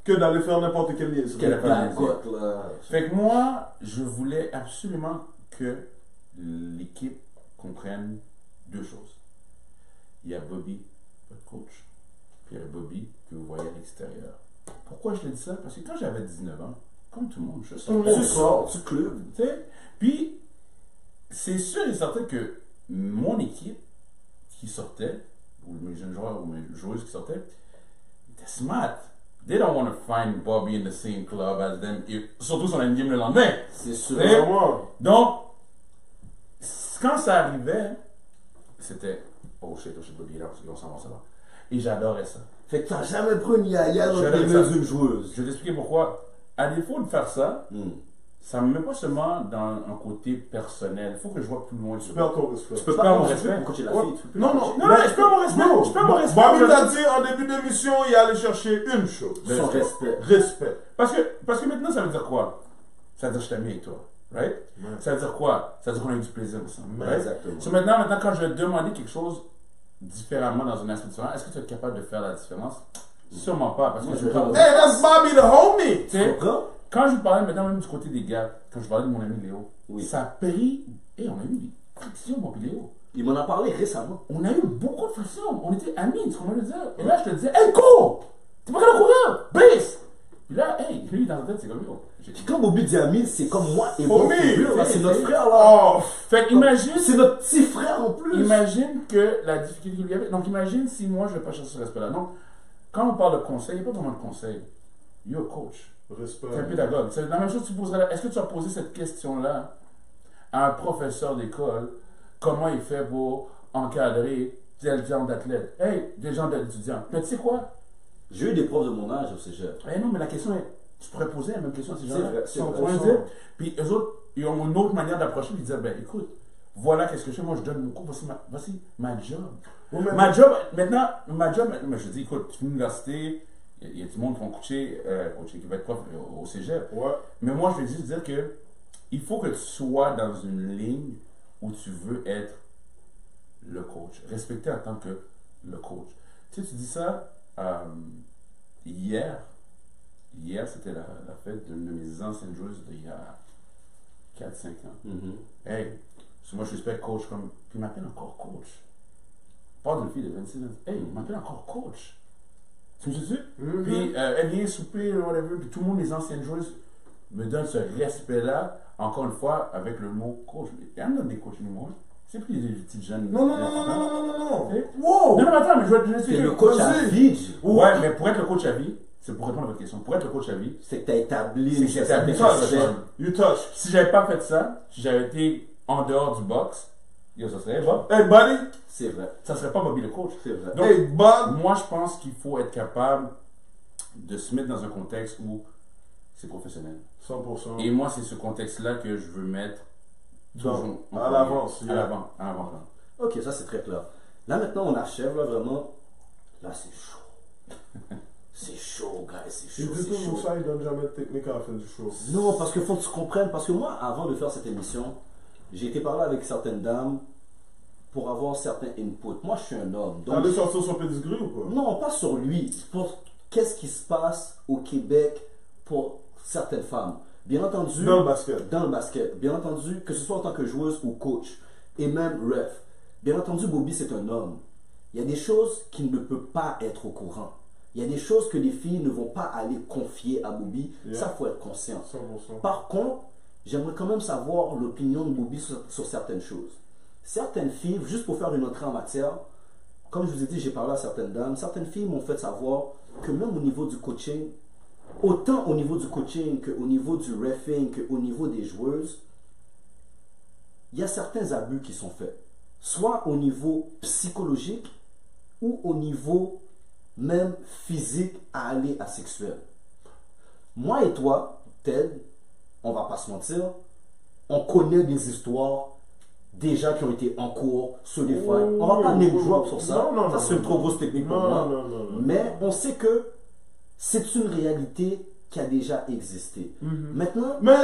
Que d'aller faire n'importe quelle liaison. Quelle- La cote, là. Fait que moi, je voulais absolument que l'équipe comprenne deux choses. Il y a Bobby, votre coach, puis il y a Bobby que vous voyez à l'extérieur. Pourquoi je te dis ça? Parce que quand j'avais 19 ans, comme tout le monde, je sortais. Tu sors, tu clubs. Tu sais? Puis, c'est sûr et certain que mon équipe qui sortait, ou mes jeunes joueurs ou mes joueuses qui sortaient, étaient smart. They don't want to find Bobby in the same club as them, et surtout si on a une game le lendemain. C'est sûr. Mais- Vraiment. Donc, quand ça arrivait, c'était oh shit, Bobby est là, parce qu'on s'en va, ça va. Et j'adorais ça. Fait que t'as jamais pris une yaya dans J'adore les ça. mains d'une joueuse. Je vais t'expliquer pourquoi. À défaut de faire ça, ça me met pas seulement dans un côté personnel. Il faut que je vois plus loin. Tu perds ton respect. Tu peux Je pas perds mon avoir respect. pour coacher la Ouais. fille. tu peux Non, pas non. coacher. Non, non, je perds mon respect. Non. Je perds mon respect. Bobby Je- t'a dit en début d'émission, il allait chercher une chose. Son respect. Respect. Parce que maintenant, ça veut dire quoi? Ça veut dire que je t'aime avec toi. Right? Ouais. Ça veut dire quoi? Ça veut dire qu'on a eu du plaisir ensemble. Ouais, Right? exactement. So maintenant, quand je vais demander quelque chose différemment dans un aspect différent, est-ce que tu es capable de faire la différence? Sûrement pas. Parce que Moi, je je parle. vais- Hey, that's Bobby the homie. Tu sais, Tu comprends? quand je parlais maintenant même du côté des gars, quand je parlais de mon ami Léo, Oui. ça a pris. Et on a eu des frictions, moi et Léo. Il m'en a parlé récemment. On a eu beaucoup de frictions. On était amis, tu comprends ce que je veux dire? Et là, je te disais, hey, cours! T'es pas capable de courir! Base! Puis là, hey, lui, dans la tête, c'est comme yo. Puis quand Bobby dit ami, c'est comme moi et Homie. mon frère, là, c'est notre frère là. Oh, Fait imagine. C'est notre petit frère en plus. Imagine que la difficulté qu'il y avait. Donc, imagine si moi, je ne vais pas chercher ce respect-là. Donc, quand on parle de conseil, il n'y a pas vraiment de conseil. You're a coach. respect. Tu es un pédagogue. C'est la même chose que tu poserais là. Est-ce que tu as posé cette question-là à un professeur d'école? Comment il fait pour encadrer tel genre d'athlète? Hey, des gens d'étudiants. Mais tu sais quoi? J'ai eu des profs de mon âge au cégep. Eh non, mais la question est, tu pourrais poser la même question à ces C'est gens-là. vrai, c'est Tu vrai. comprends ce que je veux dire? Puis eux autres, ils ont une autre manière d'approcher, ils disent, ben écoute, voilà qu'est-ce que je fais, moi je donne mon cours, voici ma job. Ouais, mais- Ma job, maintenant, mais je dis, écoute, tu finis l'université, il y a du monde qui vont coacher, qui va être prof au cégep. Ouais. Mais moi, je vais juste dire que il faut que tu sois dans une ligne où tu veux être le coach, respecté en tant que le coach. Tu sais, tu dis ça hier. Hier, c'était la fête d'une de mes anciennes joueuses d'il y a 4-5 ans. Hey, moi je suis super coach comme. Puis il m'appelle encore coach. Pas d'une fille de 26 ans. Hey, il m'appelle encore coach. Tu me suis Puis elle vient souper, whatever. Puis tout le monde, les anciennes joueuses, me donnent ce respect-là, encore une fois, avec le mot coach. Il y en a des coachs anymore. C'est plus des petites jeunes. Non, non, non, non, non, non, non, non. Eh? Wow! Non, non, attends, mais je vais te C'est le coach à Vas-y. vie. Ouais, mais pour être le coach à vie, c'est pour répondre à votre question. Pour être le coach à vie, C'est que t'as établi C'est une que t'as certaine établi ça, respect. ça. You touch. si j'avais pas fait ça, si j'avais été en dehors du box, yo, ça serait Bob. Hey, buddy. C'est vrai. Ça serait pas Bobby le coach. C'est vrai. Donc, Hey, Bob. moi, je pense qu'il faut être capable de se mettre dans un contexte où c'est professionnel. 100%. Et moi, c'est ce contexte-là que je veux mettre toujours en à premier. l'avance, À yeah. l'avant-plan. Ok, ça c'est très clair. Là maintenant on achève là vraiment. Là c'est chaud. C'est chaud, guys, c'est Il chaud. dit C'est toujours chaud. ça, il donne jamais de technique à la fin du show. Non, parce que faut que tu comprennes. Parce que moi, avant de faire cette émission, j'ai été parler avec certaines dames pour avoir certains inputs. Moi, je suis un homme. Donc, T'allais sortir son pedigree ou quoi? non, pas sur lui. Pour qu'est-ce qui se passe au Québec pour certaines femmes. Bien entendu, Dans le basket. dans le basket, bien entendu, que ce soit en tant que joueuse ou coach, et même ref, bien entendu, Bobby, c'est un homme. Il y a des choses qu'il ne peut pas être au courant. Il y a des choses que les filles ne vont pas aller confier à Bobby. Yeah. Ça, il faut être conscient. 100%. Par contre, j'aimerais quand même savoir l'opinion de Bobby sur certaines choses. Certaines filles, juste pour faire une entrée en matière, comme je vous ai dit, j'ai parlé à certaines dames, certaines filles m'ont fait savoir que même au niveau du coaching, autant au niveau du coaching qu'au niveau du reffing, qu'au niveau des joueuses, il y a certains abus qui sont faits. Soit au niveau psychologique ou au niveau même physique à aller à sexuel. Moi et toi, Ted, on va pas se mentir, on connaît des histoires déjà qui ont été en cours sur les files. On va pas name drop sur ça. Non, Ça, c'est une trop grosse technique pour moi. Mais on sait que c'est une réalité qui a déjà existé. Maintenant, Mais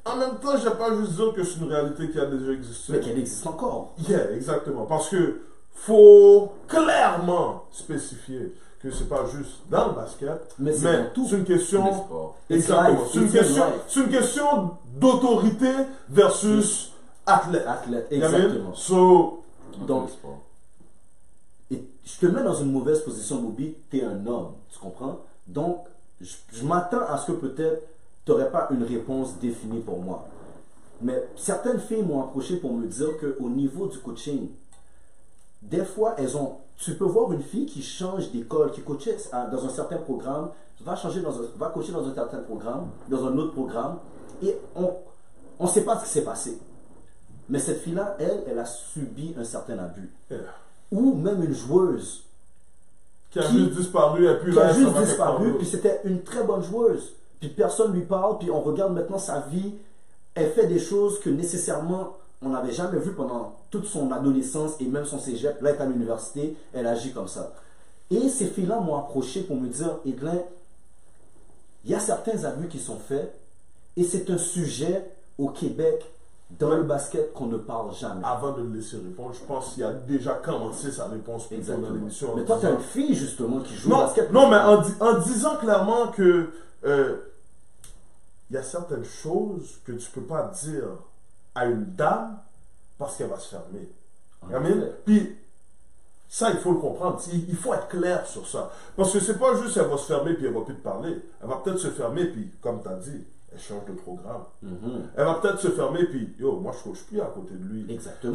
en même temps, je ne vais pas juste dire que c'est une réalité qui a déjà existé. mais qu'elle existe encore. Yeah, exactement. Parce que faut clairement spécifier que c'est pas juste dans le basket, Mais c'est dans tout. c'est une Tous les question. sports. Exactement. It's C'est une life. question. It's life. C'est une question d'autorité versus athlète. Athlète, You know what I mean? exactement. So, Dans Donc, tous les sports. Et je te mets dans une mauvaise position, Bobby. Tu es un homme, tu comprends? Donc, je m'attends à ce que peut-être tu n'aurais pas une réponse définie pour moi. Mais certaines filles m'ont approché pour me dire qu'au niveau du coaching, des fois, tu peux voir une fille qui change d'école, qui coachait dans un certain programme, va coacher dans un certain programme, dans un autre programme, et on ne sait pas ce qui s'est passé. Mais cette fille-là, elle a subi un certain abus. yeah. Ou même une joueuse Qui a Qui- juste disparu et puis qui a là, ça juste va quelque disparu, part puis c'était une très bonne joueuse. Puis personne lui parle, puis on regarde maintenant sa vie. Elle fait des choses que nécessairement on n'avait jamais vues pendant toute son adolescence et même son cégep. Là, elle est à l'université, elle agit comme ça. Et ces filles-là m'ont approché pour me dire, Edlin, il y a certains abus qui sont faits et c'est un sujet au Québec, dans le basket, qu'on ne parle jamais. Avant de le laisser répondre, je pense qu'il a déjà commencé sa réponse plutôt dans Exactement. l'émission. en Mais toi, tu as disant- une fille justement qui joue au Non, basket. non, mais en disant clairement que il y a certaines choses que tu peux pas dire à une dame parce qu'elle va se fermer. En You know what I mean? effet. Puis ça, il faut le comprendre. Il faut être clair sur ça. Parce que c'est pas juste elle va se fermer puis elle va plus te parler. Elle va peut-être se fermer puis, comme tu as dit, elle change de programme. Mhm. Elle va peut-être se fermer puis, yo, moi je coach plus à côté de lui. Exactement.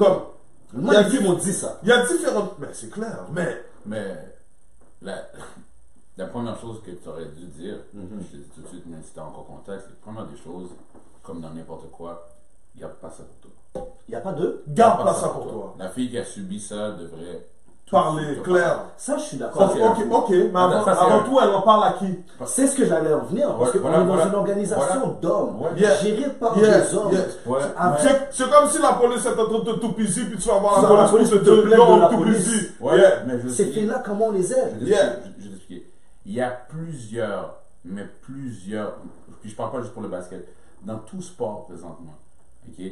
Comme, Moi, il y a les filles m'ont dit ça. il y a différentes. Mais c'est clair. Mais la première chose que tu aurais dû dire, je te dis tout de suite, mais si tu as encore contact, c'est la première des choses, comme dans n'importe quoi, garde pas ça pour toi. Il n'y a pas de... Garde pas ça pour toi. La fille qui a subi ça devrait tout Parler de suite clair. Ça, je suis d'accord. Ok, mais avant, Ça, c'est avant un- tout, elle en parle à qui? C'est ce que j'allais en venir. Parce qu'on Voilà, est dans voilà. une organisation Voilà. d'hommes, Ouais. Yeah. gérée par Yeah. des hommes. Yeah. Ouais. Avec- C'est comme si la police était en train de tout piser, puis tu vas voir Ça, la la police police pour te te dire plaint de non, la tout police. pisi. Ouais, Yeah. mais je Ces sais- filles-là, comment on les aide? Yeah. Je vais t'expliquer. Il y a plusieurs, puis je parle pas juste pour le basket, dans tout sport présentement, ok?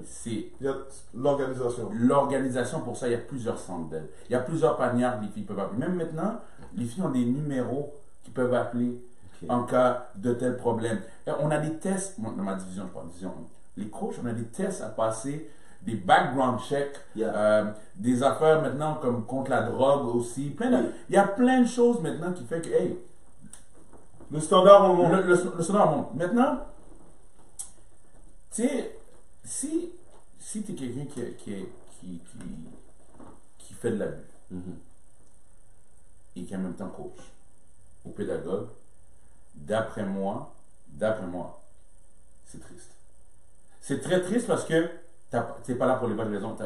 C'est Il y a l'organisation. l'organisation pour ça, il y a plusieurs centres d'aide. Il y a plusieurs panières que les filles peuvent appeler. Même maintenant, les filles ont des numéros qu'ils peuvent appeler Ok. en cas de tel problème. Et on a des tests, moi, dans ma division, je parle de division, les coachs, on a des tests à passer, des background checks, Yeah. des affaires maintenant comme contre la drogue aussi. Oui. Il y a plein de choses maintenant qui fait que, hey, Le standard au monde. le standard monte. Maintenant, tu sais, si tu es quelqu'un qui fait de l'abus Mhm. et qui en même temps coach ou pédagogue, d'après moi, c'est triste. C'est très triste parce que tu n'es pas là pour les bonnes raisons. Tu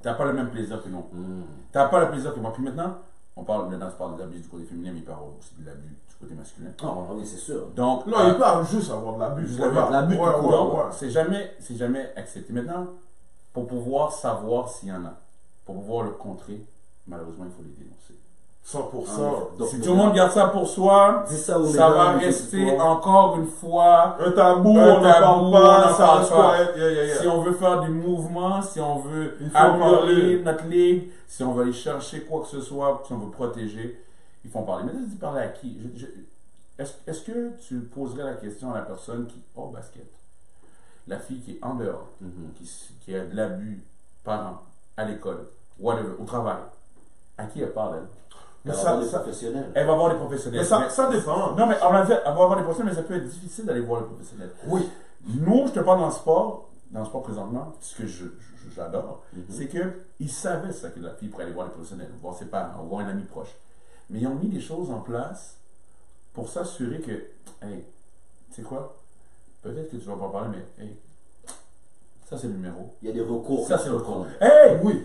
n'as pas le même plaisir que nous. Mhm. Tu n'as pas le plaisir que moi. Puis maintenant, on parle de l'abus du côté féminin, mais il peut y avoir aussi de l'abus du côté masculin. Ah, oui, c'est sûr. Donc, Non, il parle juste avoir de l'abus. Juste Ouais, avoir de l'abus ouais, tout ouais, court. ouais. c'est jamais accepté. Maintenant, pour pouvoir savoir s'il y en a, pour pouvoir le contrer, malheureusement, il faut les dénoncer. 100%. Donc, Si tout le monde garde ça pour soi, dis ça aux ça va mesdames, rester dis-toi. encore une fois Un tabou, un on ne tabou, parle on pas, n'en ça parle reste pas. correct. Yeah, yeah, yeah. Si on veut faire des mouvements, si on veut Il faut améliorer parler. notre ligue, si on veut aller chercher quoi que ce soit, si on veut protéger, il faut en parler. Mais là, tu parles à qui? est-ce que tu poserais la question à la personne qui est au basket, la fille qui est en dehors, qui a de l'abus, parents, à l'école, whatever, au travail, à qui elle parle, elle? Elle va avoir des professionnels. Elle va voir des professionnels. Mais ça dépend. Non, mais en fait, elle va avoir des professionnels, mais ça peut être difficile d'aller voir les professionnels. Oui. Nous, je te parle dans le sport présentement, ce que j'adore, c'est qu'ils savaient ça que la fille pourrait aller voir les professionnels, voir ses parents, voir un ami proche. Mais ils ont mis des choses en place pour s'assurer que, hey, tu sais quoi, peut-être que tu vas pas parler, mais hey, ça c'est le numéro. Il y a des recours. Ça c'est le recours. Hey! Oui.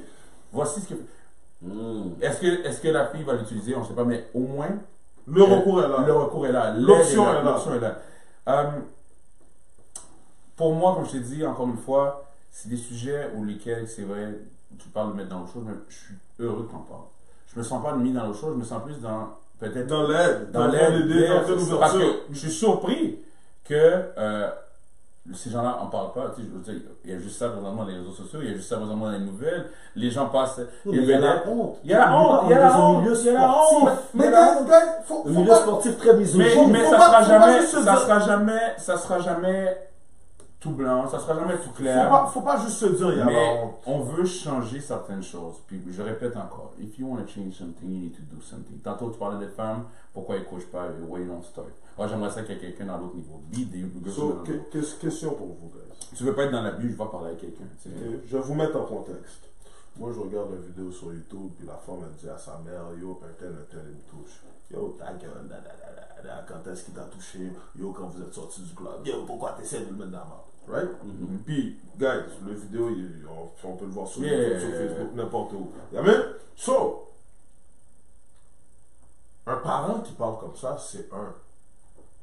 Voici ce que. Est-ce que la fille va l'utiliser? On ne sait pas, mais au moins. Le recours est là. Le recours est là. L'option est là. L'option est là. Pour moi, comme je t'ai dit, encore une fois, c'est des sujets où lesquels, c'est vrai, tu parles de mettre dans l'autre chose, mais je suis heureux que tu en parles. Je me sens pas mis dans l'autre chose, je me sens plus dans, peut-être... Dans l'aide. Dans l'aide. Parce que l'ouverture. je suis surpris que ces gens-là n'en parlent pas. Tu sais, je veux dire, il y a juste ça présentement dans les réseaux sociaux, il y a juste ça présentement dans les nouvelles. Les gens passent... Il y a la honte. Il y a la honte. Il y a la honte. Il y a la honte. Mais gars, faut Le milieu pas... sportif très misogyne. Mais ça sera jamais tout blanc, ça sera jamais tout clair. Faut pas juste se dire il y a la Mais honte. on veut changer certaines choses. Puis je répète encore, if you want to change something, you need to do something. Tantôt tu parlais des femmes, pourquoi ils ne couchent pas, why you don't start. Moi j'aimerais ça qu'il y ait quelqu'un dans l'autre niveau. Question pour vous, guys. Tu veux pas être dans l'abus, je vais parler avec quelqu'un. Tu sais. Ok, je vais vous mettre en contexte. Moi, je regarde une vidéo sur YouTube, puis la femme, elle dit à sa mère, yo, un tel, il me touche. Yo, ta gueule, quand est-ce qu'il t'a touché? Yo, quand vous êtes sorti du club. Yo, pourquoi t'essaies de le mettre dans la main? Right? Puis, guys, le vidéo, on peut le voir sur YouTube, sur Facebook, n'importe où. Amen? So, un parent qui parle comme ça, c'est un.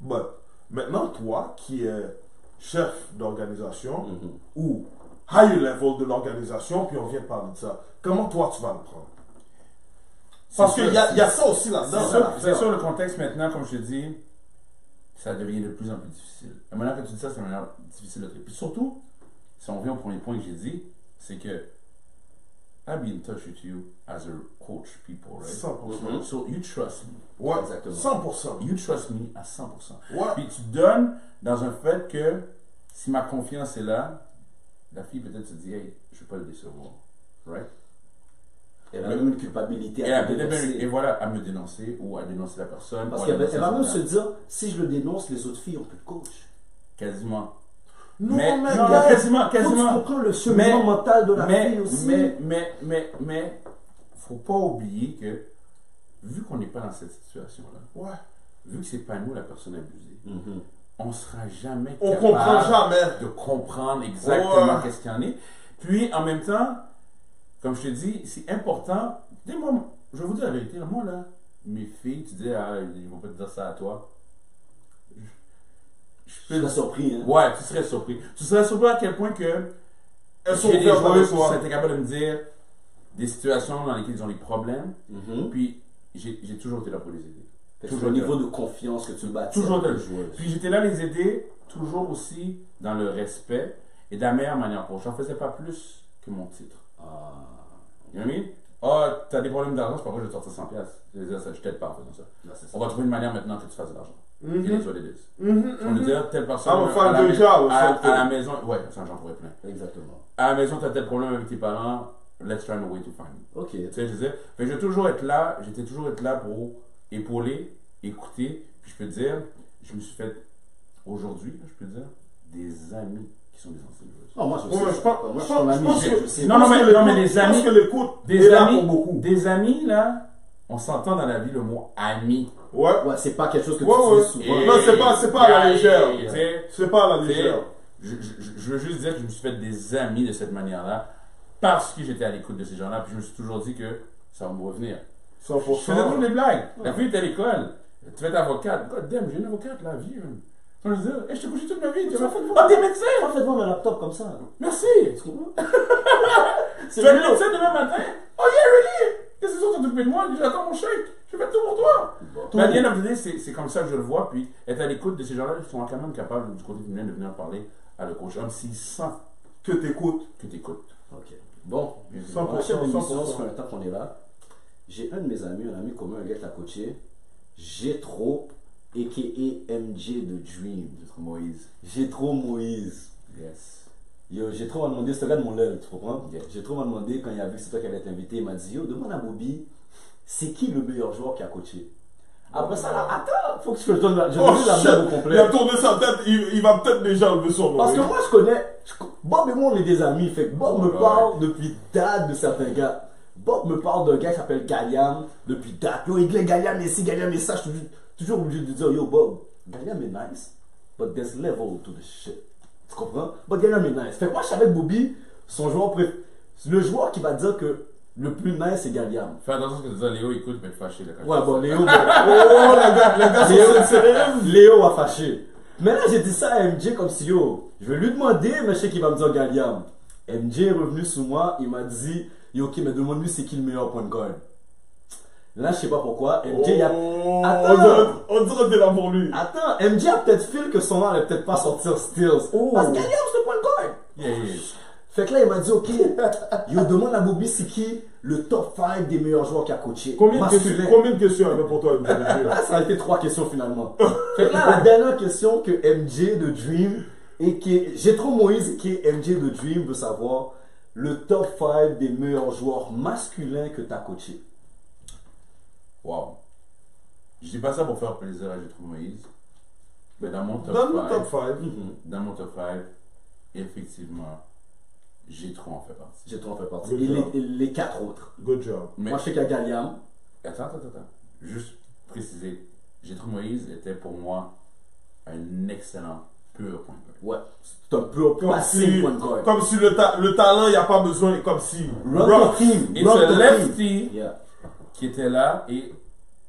But, maintenant, toi, qui es chef d'organisation, ou high level de l'organisation, puis on vient de parler de ça, comment toi, tu vas le prendre? Parce qu'il y a ça aussi là-dedans. C'est sûr, le contexte maintenant, comme je te dis, ça devient de plus en plus difficile. Et maintenant que tu dis ça, c'est vraiment difficile de traiter. Puis surtout, si on vient au premier point que j'ai dit, c'est que I'll be in touch with you as a coach people, right? 100%. So you trust me. Ouais, Exactement. 100%. You trust me à 100%. Ouais. Puis tu donnes dans un fait que si ma confiance est là, la fille peut-être se dit, hey, je ne vais pas le décevoir. Right? Elle a même une culpabilité Elle à a peut-être dénoncer. même, et voilà, à me dénoncer ou à dénoncer la personne. Parce ou à qu'elle dénoncer va même la se dire, si je le dénonce, les autres filles ont plus de coach. Quasiment. Non, Mais, mais non, gars, quasiment. Faut que tu comprends le cheminement mental de la fille aussi. Mais, faut pas oublier que, vu qu'on n'est pas dans cette situation-là, ouais. vu que c'est pas nous la personne abusée, on sera jamais On capable comprend jamais. de comprendre exactement Ouais. qu'est-ce qu'il y en est. Puis, en même temps, comme je te dis, c'est important. Dis-moi, je vais vous dire la vérité, là, moi, là, mes filles, tu dis, ah, ils vont pas te dire ça à toi. Je serais surpris, hein. Ouais, tu serais surpris. Tu serais surpris à quel point que Elles sont j'ai des ouvertes avec joueuses qui toi. étaient capables de me dire des situations dans lesquelles ils ont des problèmes. Mhm. Puis, j'ai toujours été là pour les aider. C'est Toujours le été niveau là. de confiance que tu bâtis. Toujours avec de- les joueuses. Puis j'étais là à les aider, toujours aussi dans le respect et de la meilleure manière pour eux. J'en faisais pas plus que mon titre. Ah. You know what I mean? Ah, t'as des problèmes d'argent, c'est pas vrai, je vais te sortir 100 piastres. Je t'aide pas en faisant ça. Là, c'est ça. On va trouver une manière maintenant que tu fasses de l'argent. Mhm. It is what it is. Mhm, On lui dit, ah, telle personne. Ah, on va faire à la deux mais- jobs, à ça, la maison, ouais, ça j'en pourrais plein. Exactement. À la maison, t'as tel problème avec tes parents, let's find a way to find it. Ok. Tu sais, je disais, fait que je vais toujours être là, j'étais toujours être là pour épauler, écouter, puis je peux te dire, je me suis fait, aujourd'hui, je peux te dire, des amis qui sont des anciennes joueuses. Non, moi, je Ouais, sais. je pense- Moi, je je suis ton ami. pense que- Je sais. Non, non, mais les Je amis, pense que l'écoute des est là amis, pour beaucoup. des amis, là, on s'entend dans la vie le mot ami. Ouais. Ouais, c'est pas quelque chose que tu Ouais, ouais. utilises souvent. Non, c'est pas à la légère. Tu sais, C'est pas à la tu sais, légère. je veux juste dire que je me suis fait des amis de cette manière-là parce que j'étais à l'écoute de ces gens-là, puis je me suis toujours dit que ça va me revenir. Je faisais toujours 100%. des blagues. La fille était à l'école. Tu vas être avocate. God damn, j'ai une avocate, la vie. Je veux dire, hey, je t'ai couché toute ma vie. Tu vas faire. Ah, t'es médecin! Faites-moi mon laptop comme ça. Merci! Tu comprends? Tu vas être médecin demain matin? Oh yeah, really? Qu'est-ce que c'est ça, t'as occupé de moi? J'attends mon chèque. Je vais faire tout pour toi. Tout. Mais à the end of the day, c'est comme ça que je le vois. Puis être à l'écoute de ces gens-là, ils sont quand même capables du côté féminin de venir parler à le coach homme s'ils sentent Que t'écoutes. que tu écoutes. Ok. Bon, 100%, on achève l'émission, 100%. ça fait un temps qu'on est là. J'ai un de mes amis, un ami commun, un gars qui a coaché. J'ai trop a.k.a. MJ de Dream. Moïse. J'ai trop Moïse. Yes. Yo, j'ai trop demandé, c'est le gars de mon l'aile, tu comprends? Yeah. J'ai trop demandé quand il a vu que c'est toi qui allais t'inviter, il m'a dit, yo, demande à Bobby, c'est qui le meilleur joueur qui a coaché? Après ça, là, attends, faut que je te donne la blague au complet. Il a tourné sa tête, il va peut-être déjà enlever son nom. Parce que moi, je connais, Bob et moi, on est des amis, fait que Bob me parle depuis date de certains gars. Bob me parle d'un gars qui s'appelle Galliam depuis date. Yo, il est Galliam ici, Galliam et ça, je suis toujours obligé de dire, yo, Bob, Galliam est nice, but there's level to the shit. Tu comprends? But Galliam est nice. Fait que moi, je savais que Bobby, son joueur préféré, le joueur qui va dire que le plus nice, c'est Galliam. Fais attention à ce que tu dis, Léo écoute, il va être fâché. Là, Ouais, bon, Léo, Oh, les gars sont sérieux. Léo a fâché. Mais là, j'ai dit ça à MJ comme si, yo, je vais lui demander, mais je sais qu'il va me dire Galliam. MJ est revenu sous moi, il m'a dit, yo, ok, mais demande-lui c'est qui le meilleur point de guard. Là, je sais pas pourquoi. MJ, il a. Attends! On dirait que t'es là pour lui. Attends, MJ a peut-être fait que son nom allait peut-être pas sortir Steals. Parce que Galliam, c'est le point de guard. Yeah. Fait que là, il m'a dit, ok, yo, demande à Bobby c'est qui le top 5 des meilleurs joueurs qu'il a coaché. Combien Masculin. de questions avait pour toi, MJ? Là, ça a été 3 questions finalement. Fait que là, la dernière question que MJ de Dream et qui j'ai trop Moïse et qui est MJ de Dream veut savoir le top 5 des meilleurs joueurs masculins que tu as coaché. Wow. Je dis pas ça pour faire plaisir à J'ai trop Moïse. Mais dans mon top Dans 5. le top 5. Dans mon top 5, effectivement, J'ai trop en fait partie. J'ai trop en fait partie. Good Et job. les 4 autres. Good job. Mais Moi, je sais qu'il y a Galliam. attends. Juste préciser. J'ai trop Moïse était pour moi un excellent pur point de vue. Ouais. C'est un peu passé point de guard. Comme si le talent, il n'y a pas besoin, comme si. Run the team. It's Run a the lefty team. Yeah. qui était là et,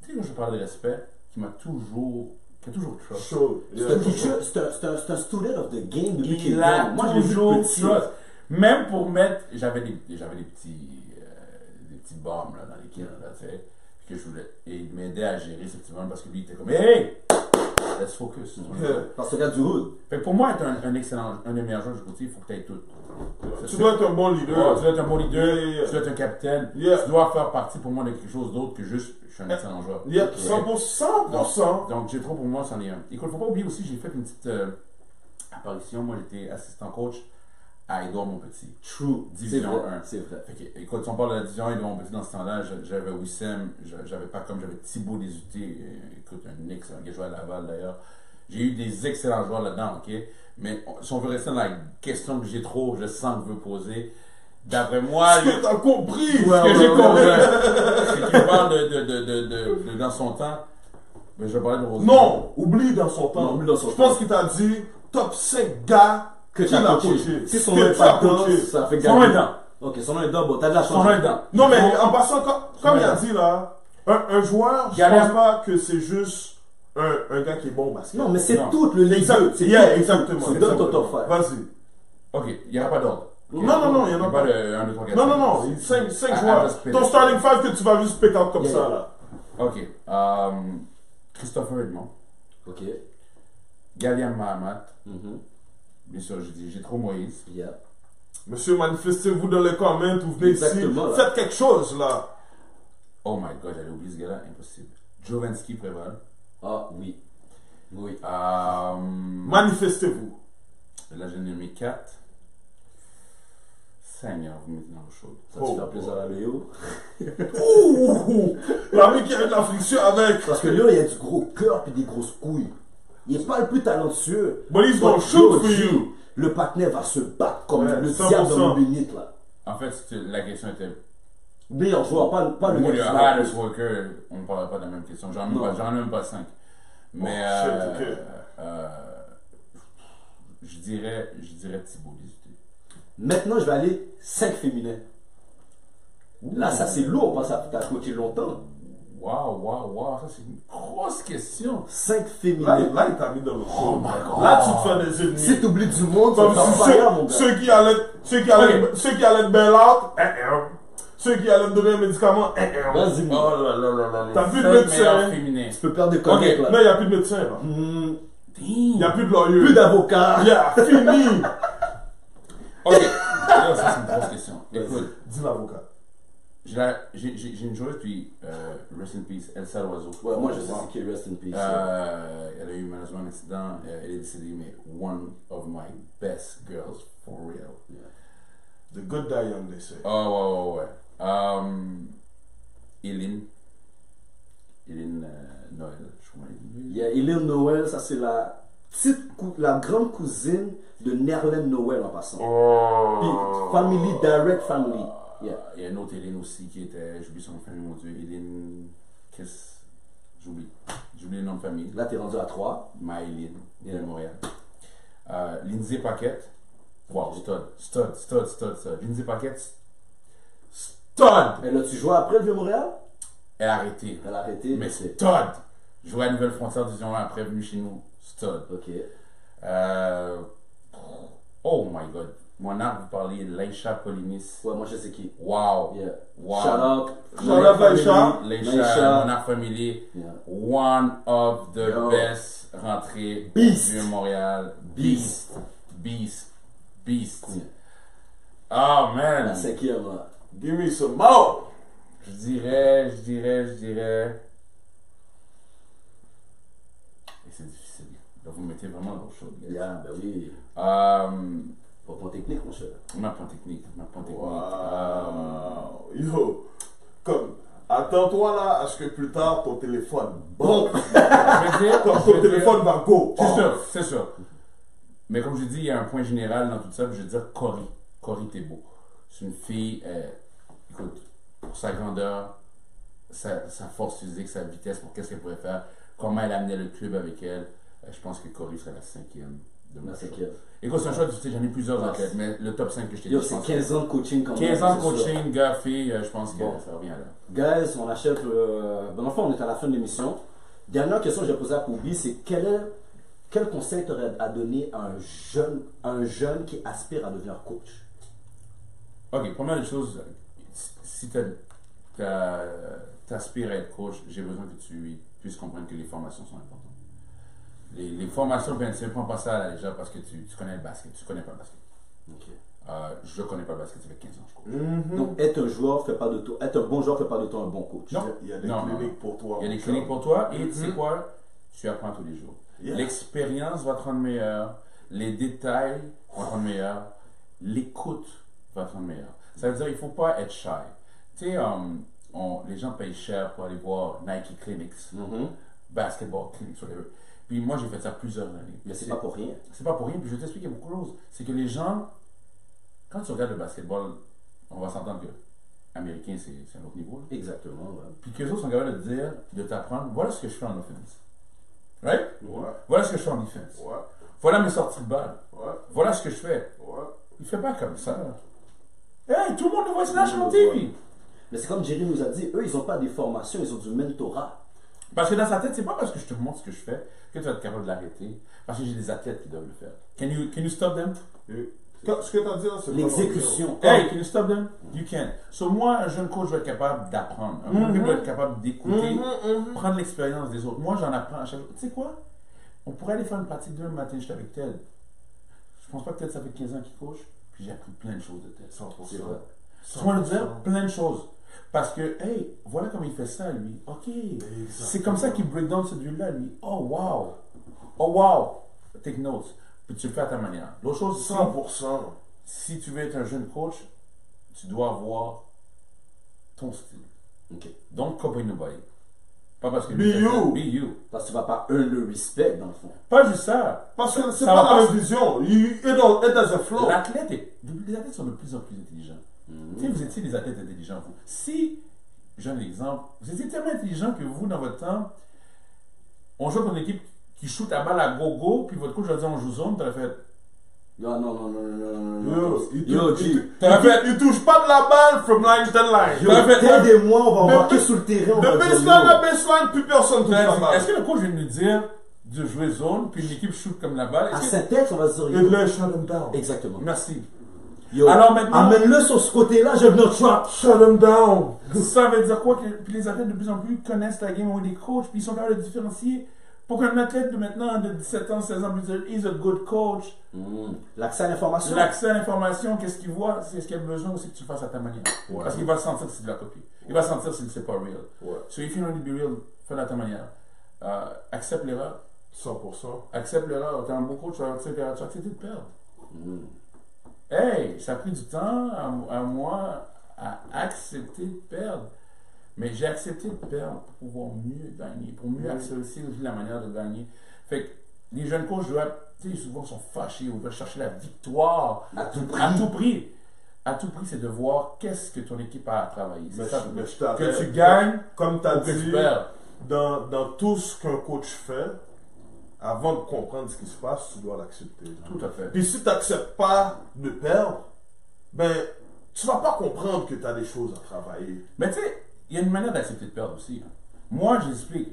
tu sais, quand je parle de respect, qui a toujours trust. Chaud. C'est un teacher, c'est un student of the game depuis qu'il Il est a jeune. Moi, je l'ai vu toujours petit. trust. Même pour mettre, j'avais des petits bombes là, dans l'équipe, là, tu sais, que je voulais, et il m'aidait à gérer ce petit bonhomme parce que lui, il était comme, hey, let's focus. Parce que regarde du hood. Fait que pour moi, être un excellent, un des meilleurs joueurs du côté, il faut que tu aies tout. Tu dois être un bon leader. Ouais, tu dois être un bon leader, Yeah. tu dois être un capitaine, Yeah. tu dois faire partie pour moi de quelque chose d'autre que juste, je suis un excellent joueur. Yeah, 100%. Donc, j'ai trop pour moi, c'en est un. Écoute, faut pas oublier aussi, j'ai fait une petite apparition. Moi, j'étais assistant coach à Édouard Montpetit. True. Division C'est vrai, 1. C'est vrai. Fait que, écoute, si on parle de la division 1 Édouard Montpetit dans ce temps-là, j'avais Wissem, j'avais pas comme j'avais Thibaut Desuté, écoute, un excellent gars, joué à Laval d'ailleurs. J'ai eu des excellents joueurs là-dedans, ok? Mais si on veut rester dans la question que j'ai trop, je sens que je veux poser, d'après moi, Ce que t'as compris. ce que j'ai compris, c'est qu'il parle de dans son temps. Mais je vais parler de Rosé. Non, oublie dans son temps. Non, oublie dans son Je temps. pense qu'il t'a dit top 5 gars Que qu'il tu as a coaché. coaché. Si son Que nom est tu as pas dedans, coaché. ça fait Son nom est gagner. dedans. Ok, son nom est dedans, bon, t'as de la chance. Son nom est dedans. Non, mais en passant, comme il a dit là, un joueur, je Galère. pense pas que c'est juste un gars qui est bon au basket. Non, mais c'est Non. tout le Exact. C'est Yeah, tout. exactement. C'est dans ton top 5. Vas-y. Ok, il n'y aura pas d'ordre. Non, non, il y en a pas pas. de 1, 2, 3, 4. Non, non, non, 5 Ah, joueurs. ah, Ton starting 5 que tu vas juste pick up comme Yeah, ça yeah. là. Ok. Christopher Edmond. Ok. Galiam Mahamat. Mhm. Bien sûr, j'ai trop Moïse. Yeah. Monsieur, manifestez-vous dans les commentaires, vous venez Exactement, ici. là. Faites quelque chose là. Oh my god, j'allais oublier ce gars-là, impossible. Jovensky Préval. Ah, oui. Oui. Manifestez-vous. Là, j'ai nommé 4. Seigneur, vous mettez dans le chaud. Ça te fait plaisir à Léo. Ouh, l'ami qui a de la friction avec. Parce que Léo, il a du gros cœur puis des grosses couilles. Il est pas le plus talentueux. But he's gonna But shoot yo, for G, you. Le partenaire va se battre comme Ouais, le 100%. diable dans le bénite là. En fait, la question était. Meilleur joueur, pas le Moi, gars le qui se bat. hardest worker, on ne parlera pas de la même question. J'en ai même pas 5. Mais Oh, shit, ok. je dirais Thibaut Desuté. Maintenant, je vais aller 5 féminins. Là, ça c'est lourd parce que t'as coaché longtemps. Waouh, ça c'est une grosse question. 5 féminins. Là, il t'a mis dans le Oh my god. Là, tu te fais des ennemis. Si t'oublies du monde, ça Comme va si pas mon gars. ceux qui allaient te bail out, ceux qui allaient te donner un médicament, Vas-y, Oh moi. là là là là. T'as plus de cinq médecin. meilleurs féminins. Tu peux perdre des collègues là, là. il n'y a plus de médecin là. Il n'y a plus de lawyers. Plus d'avocats. Il y a fini. Ok. Là, ça c'est une grosse question. Écoute, Dis l'avocat. J'ai une joueuse, puis Rest in Peace, Elsa Loiseau. Ouais, moi je sais c'est qui Rest in Peace. Elle a eu malheureusement un accident, elle est décédée, mais one of my best girls, for real. Yeah. The good die young, they say. Oh, ouais. Eileen Noël, je crois. Yeah, Eileen Noël, ça c'est la grande cousine de Nerlens Noël en passant. Puis, family, direct family. Yeah. Il y a une autre Eileen aussi qui était, j'oublie son nom de famille, mon Dieu, Eileen, j'oublie le nom de famille. Là, t'es rendu à 3. Ma Eileen, de Montréal. Lindsay Paquette, wow, stud. Lindsay Paquette, stud! Et là, tu joues après le Vieux-Montréal? Elle a arrêté. Elle a arrêté. Mais stud! Jouer à Nouvelle-Frontière Division 1 après, venu chez nous, stud. Ok. Oh my god. Mon arbre, vous parliez de Laïcha Polinis. Ouais, moi je sais qui. Wow. Yeah. Wow. Shout out. Shout out Laïcha. Laïcha, mon arbre familier. Yeah. One of the Yo. best rentrées Beast. du Montréal. Beast. Yeah. Oh man. La 5e, là. Give me some more. Je dirais. Et c'est difficile. Là, vous me mettez vraiment dans le chaud. Yeah, ben oui. Pour ton technique, mon cher. Ma point technique. Wow. Yo, comme, attends-toi là à ce que plus tard ton téléphone bon. Ton téléphone va go. C'est sûr. Mais comme je dis, il y a un point général dans tout ça. Je veux dire Cory. Cory Thébault. C'est une fille, écoute, pour sa grandeur, sa force physique, sa vitesse, pour qu'est-ce qu'elle pourrait faire, comment elle amenait le club avec elle. Je pense que Cory serait la 5e de ma choix. Écoute, c'est un choix, j'en ai plusieurs athlètes, mais le top 5 que je t'ai dit. C'est 15 ans de coaching quand même. 15 ans de coaching, gars, fille, je pense que ça revient là. Guys, on achète. Enfin, on est à la fin de l'émission. Dernière question que j'ai posée à Kobe, c'est quel conseil tu aurais à donner à un jeune qui aspire à devenir coach? Ok, première des choses, si tu aspires à être coach, j'ai besoin que tu puisses comprendre que les formations sont importantes. Les formations, ben, tu ne prends pas ça à la légère parce que tu connais le basket. Tu connais pas le basket. Okay. Je ne connais pas le basket, ça fait 15 ans que je coach. Donc, être un joueur fait pas de toi. Être un bon joueur fait pas de toi un bon coach. Non. Il y a des Non, cliniques pour toi. Il y a des cliniques pour toi et tu sais quoi? Tu apprends tous les jours. Yeah. L'expérience va te rendre meilleur. Les détails vont te rendre meilleur. L'écoute va te rendre meilleur. Ça veut dire qu'il ne faut pas être shy. Tu sais, les gens payent cher pour aller voir Nike Clinics, Basketball Clinics, whatever. Puis moi, j'ai fait ça plusieurs années. Mais c'est pas pour rien. C'est pas pour rien. Puis je vais t'expliquer beaucoup de choses. C'est que les gens, quand tu regardes le basketball, on va s'entendre que américain, c'est un autre niveau. Là. Exactement. Ouais. Puis qu'eux autres sont capables de te dire, de t'apprendre, voilà ce que je fais en offense. Right? Ouais. Voilà ce que je fais en defense. Ouais. Voilà mes sorties de balle. Ouais. Voilà ce que je fais. Ouais. Il fait pas comme ça. Hey, tout le monde le voit sur National TV. Mais c'est comme Jerry nous a dit, eux, ils n'ont pas des formations, ils ont du mentorat. Parce que dans sa tête, c'est pas parce que je te montre ce que je fais que tu vas être capable de l'arrêter. Parce que j'ai des athlètes qui doivent le faire. Can you stop them? Ce que tu as dit, c'est L'exécution. Hey, can you stop them? You can. So moi, un jeune coach, je vais être capable d'apprendre. Un coach doit être capable d'écouter, prendre l'expérience des autres. Moi, j'en apprends à chaque jour. Tu sais quoi? On pourrait aller faire une pratique demain matin, j'étais avec Ted. Je pense pas que Ted, ça fait 15 ans qu'il coach, puis j'ai appris plein de choses de Ted. 100%. C'est vrai. Tu vas le dire plein de choses. Parce que, hey, voilà comment il fait ça, lui. Ok. C'est comme ça qu'il break down cette ville-là, lui. Oh, wow. Oh, wow. Take notes. Puis tu le fais à ta manière. L'autre chose, 100%. si tu veux être un jeune coach, tu dois avoir ton style. Ok. Donc, copy nobody. Pas parce que Be you. Be you. Parce que tu vas pas earn le respect, dans le fond. Pas juste ça. Parce que c'est Ça va pas la pas- vision. It doesn't flow. Les athlètes sont de plus en plus intelligents. Tu sais, vous étiez des athlètes intelligents, vous. Si, j'ai un exemple, vous étiez tellement intelligent que vous, dans votre temps, on joue contre une équipe qui shoot la balle à gogo, puis votre coach va dire on joue zone, t'aurais fait. Non. Yo, G. T'aurais fait. il touche pas de la balle from line to line. Yo, T'aurais fait- aidez-moi, on va De- embarquer sur le terrain. on De va dire baseline non. à baseline, plus personne touche la balle. Est-ce que le coach vient de nous dire de jouer zone, puis l'équipe shoot comme la balle? À Est-ce que- Saint-Ex, on va se dire Et yo. là, shut him down. Exactement. Merci. Yo, Alors maintenant- amène-le sur ce côté-là, je vais venir trap. Shut him down. Ça veut dire quoi? Que puis les athlètes de plus en plus connaissent la game avec des coachs, puis ils sont capables de différencier Pour qu'un athlète de maintenant, de 17 ans, 16 ans, puisse dire, he's a good coach. L'accès à l'information. L'accès à l'information, qu'est-ce qu'il voit, c'est ce qu'il a besoin, c'est que tu le fasses à ta manière. Ouais. Parce qu'il va sentir que c'est de la copie. Il va sentir que c'est pas real. Ouais. So if you don't need to be real, fais-le à ta manière. Accepte l'erreur. 100%. Accepte l'erreur. T'es un beau coach, tu vas accepter de perdre. Hey, ça a pris du temps à moi à accepter de perdre. Mais j'ai accepté de perdre pour pouvoir mieux gagner, pour mieux accéder aussi la manière de gagner. Fait que les jeunes coachs doivent, tu sais, souvent sont fâchés ou veulent chercher la victoire À tout prix. À tout prix. À tout prix, c'est de voir qu'est-ce que ton équipe a à travailler. C'est ça. Mais je Que t'arrête. tu gagnes Comme tu as ou que tu dit, perds. dans tout ce qu'un coach fait, avant de comprendre ce qui se passe, tu dois l'accepter. Tout à fait. Puis si tu n'acceptes pas de perdre, ben, tu vas pas comprendre que tu as des choses à travailler. Mais tu sais, il y a une manière d'accepter de perdre aussi. Hein. Moi, j'explique.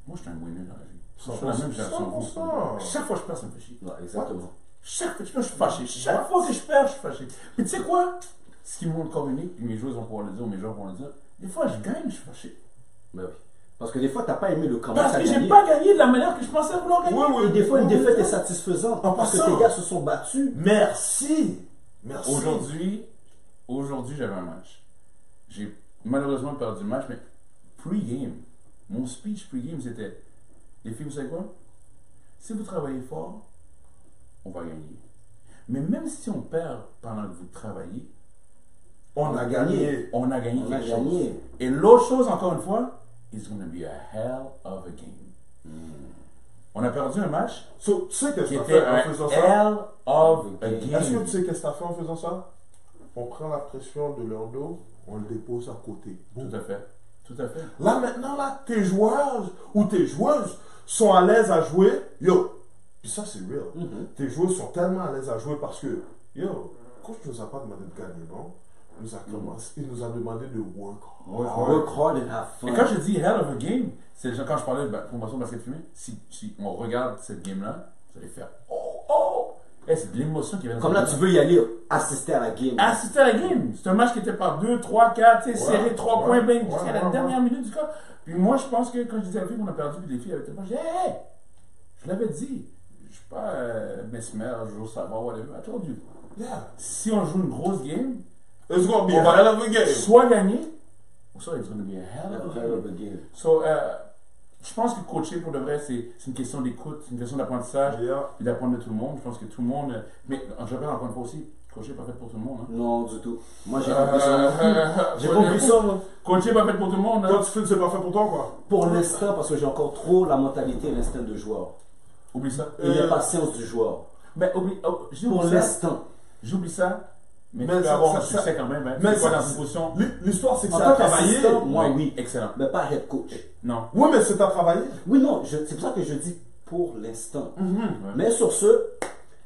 Moi, je suis un winner dans la vie. Je suis la même génération que vous. 100%. Chaque fois que je perds, ça me fait chier. Ouais, exactement. Chaque fois que je perds, je suis fâché. Chaque fois que je perds, je suis fâché. Mais tu sais quoi? Ce qui me montre encore unique, puis mes joueurs vont pouvoir le dire, ou mes joueurs vont le dire, des fois, je gagne, je suis fâché. Ben oui. Parce que des fois, tu n'as pas aimé le comment Parce tu as que j'ai gagné. pas gagné de la manière que je pensais vouloir gagner. Et des fois, une défaite est satisfaisante. En Parce que passant. tes gars se sont battus. Merci. Merci. Aujourd'hui, j'avais un match. J'ai malheureusement perdu le match, mais pre-game, mon speech pre-game, c'était: les filles, vous savez quoi? Si vous travaillez fort, on va gagner. Mais même si on perd pendant que vous travaillez, on a gagné. on a gagné On a quelque chose. gagné. Et l'autre chose, encore une fois, it's going to be a hell of a game. On a perdu un match So, tu sais qu'est-ce qui que tu était fait en un faisant ça? hell of a Est-ce game. Est-ce que tu sais qu'est-ce que tu as fait en faisant ça? On prend la pression de leur dos, on le dépose à côté. Boum. Tout à fait. Tout à fait. Là, maintenant, là, tes joueurs ou tes joueuses sont à l'aise à jouer. Yo, puis ça, c'est real. Tes joueurs sont tellement à l'aise à jouer parce que, yo, le coach ne nous a pas demandé de gagner, non? Il nous a demandé de work hard. Work hard and have fun. Et quand je dis hell of a game, c'est déjà quand je parlais de promotion basket féminin, si on regarde cette game-là, vous allez faire oh! Hey, c'est de l'émotion qui vient de Comme là, tu veux y aller assister à la game. assister à la game. C'est un match qui était par 2, 3, 4, tu sais, serré, 3 points, bang, jusqu'à la ouais. dernière minute du cas. Puis moi, je pense que quand je disais à la fille qu'on a perdu, puis les filles avaient tellement, je dis, hey, je l'avais dit. Je suis pas mesmer, je joue savoir, whatever. I told you. Yeah. Si on joue une grosse game, It's going to be on a hell va of a game. soit gagner, ou soit it's going to be a hell of a Hell game. of a game. So, je pense que coacher pour de vrai, c'est une question d'écoute, c'est une question d'apprentissage Yeah. et d'apprendre de tout le monde. Je pense que tout le monde. Mais je rappelle encore une fois aussi, coacher n'est pas fait pour tout le monde. Hein. Non, du tout. Moi, j'ai compris ça. J'ai compris ça, moi. Coacher n'est pas fait pour tout le monde. Toi, Hein. tu fais que c'est pas fait pour toi, quoi. Pour l'instant, parce que j'ai encore trop la mentalité et l'instinct de joueur. Oublie ça. Et l'impatience du joueur. Mais Pour j'oublie ça. l'instant. J'oublie ça. Mais tu Mais peux ça- avoir ça- un succès quand même. Hein. mais C'est quoi ça- dans une position? L'histoire, c'est que En ça tant a travaillé. qu'assistant, moi, oui. Excellent. Mais pas head coach. Non. Oui, mais c'est à travailler. Oui, non, c'est pour ça que je dis pour l'instant. Ouais. Mais sur ce,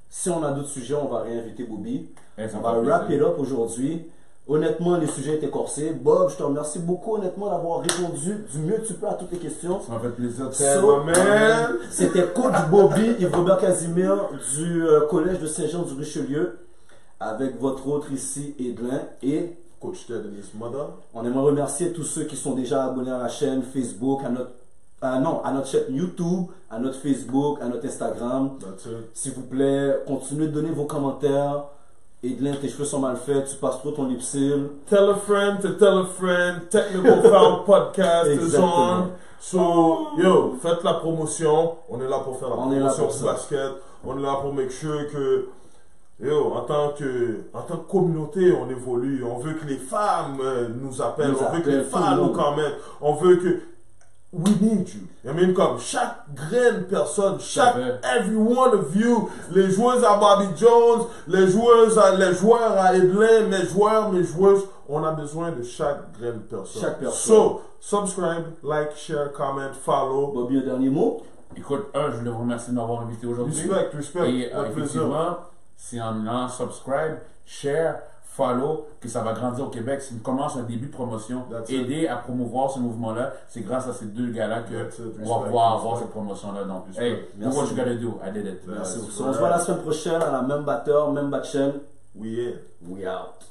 si on a d'autres sujets, on va réinviter Bobby. Eh, ça On me va fait wrap plaisir. it up aujourd'hui. Honnêtement, les sujets étaient corsés. Bob, je te remercie beaucoup, honnêtement, d'avoir répondu du mieux que tu peux à toutes les questions. Ça m'a fait plaisir. So, man. C'était coach Bobby, Yves-Robert Casimir du collège de Saint-Jean-du-Richelieu, avec votre autre ici, Edlin. Et Coach Ted and his mother. on aimerait remercier tous ceux qui sont déjà abonnés à la chaîne Facebook, à notre chaîne YouTube, à notre Facebook, à notre Instagram. That's it. S'il vous plaît, continuez de donner vos commentaires. Edlin, tes cheveux sont mal faits, tu passes trop ton lipsil. Tell a friend to tell a friend. Technical Foul Podcast is Exactement. on. So, yo, faites la promotion. On est là pour faire la On est là promotion pour du ça. basket. On est là pour make sure que, yo, en tant que communauté, on évolue. On veut que les femmes nous appellent. Nous On veut que les appellent, tout le femmes nous monde. commentent. On veut que. We need you. I mean, comme chaque graine personne, chaque, fait. every one of you, les joueuses à Bobby Jones, les joueurs à Edlin, mes joueuses, on a besoin de chaque graine personne. Chaque personne. So, subscribe, like, share, comment, follow. Bobby, un dernier mot? Écoute, je voulais vous remercier de m'avoir invité aujourd'hui. Respect, Et avec plaisir. effectivement, c'est en allant subscribe, share, follow que ça va grandir au Québec. C'est une commence, un début de promotion. That's it. Aider à promouvoir ce mouvement-là. C'est grâce à ces deux gars-là That's it. qu'on va Respect, pouvoir avoir respect. cette promotion-là. Donc, Respect. hey, do Merci. what you gotta do. I did it. Merci That's beaucoup. On se voit la semaine prochaine à la même batteur, même bat chaîne. We in. We out.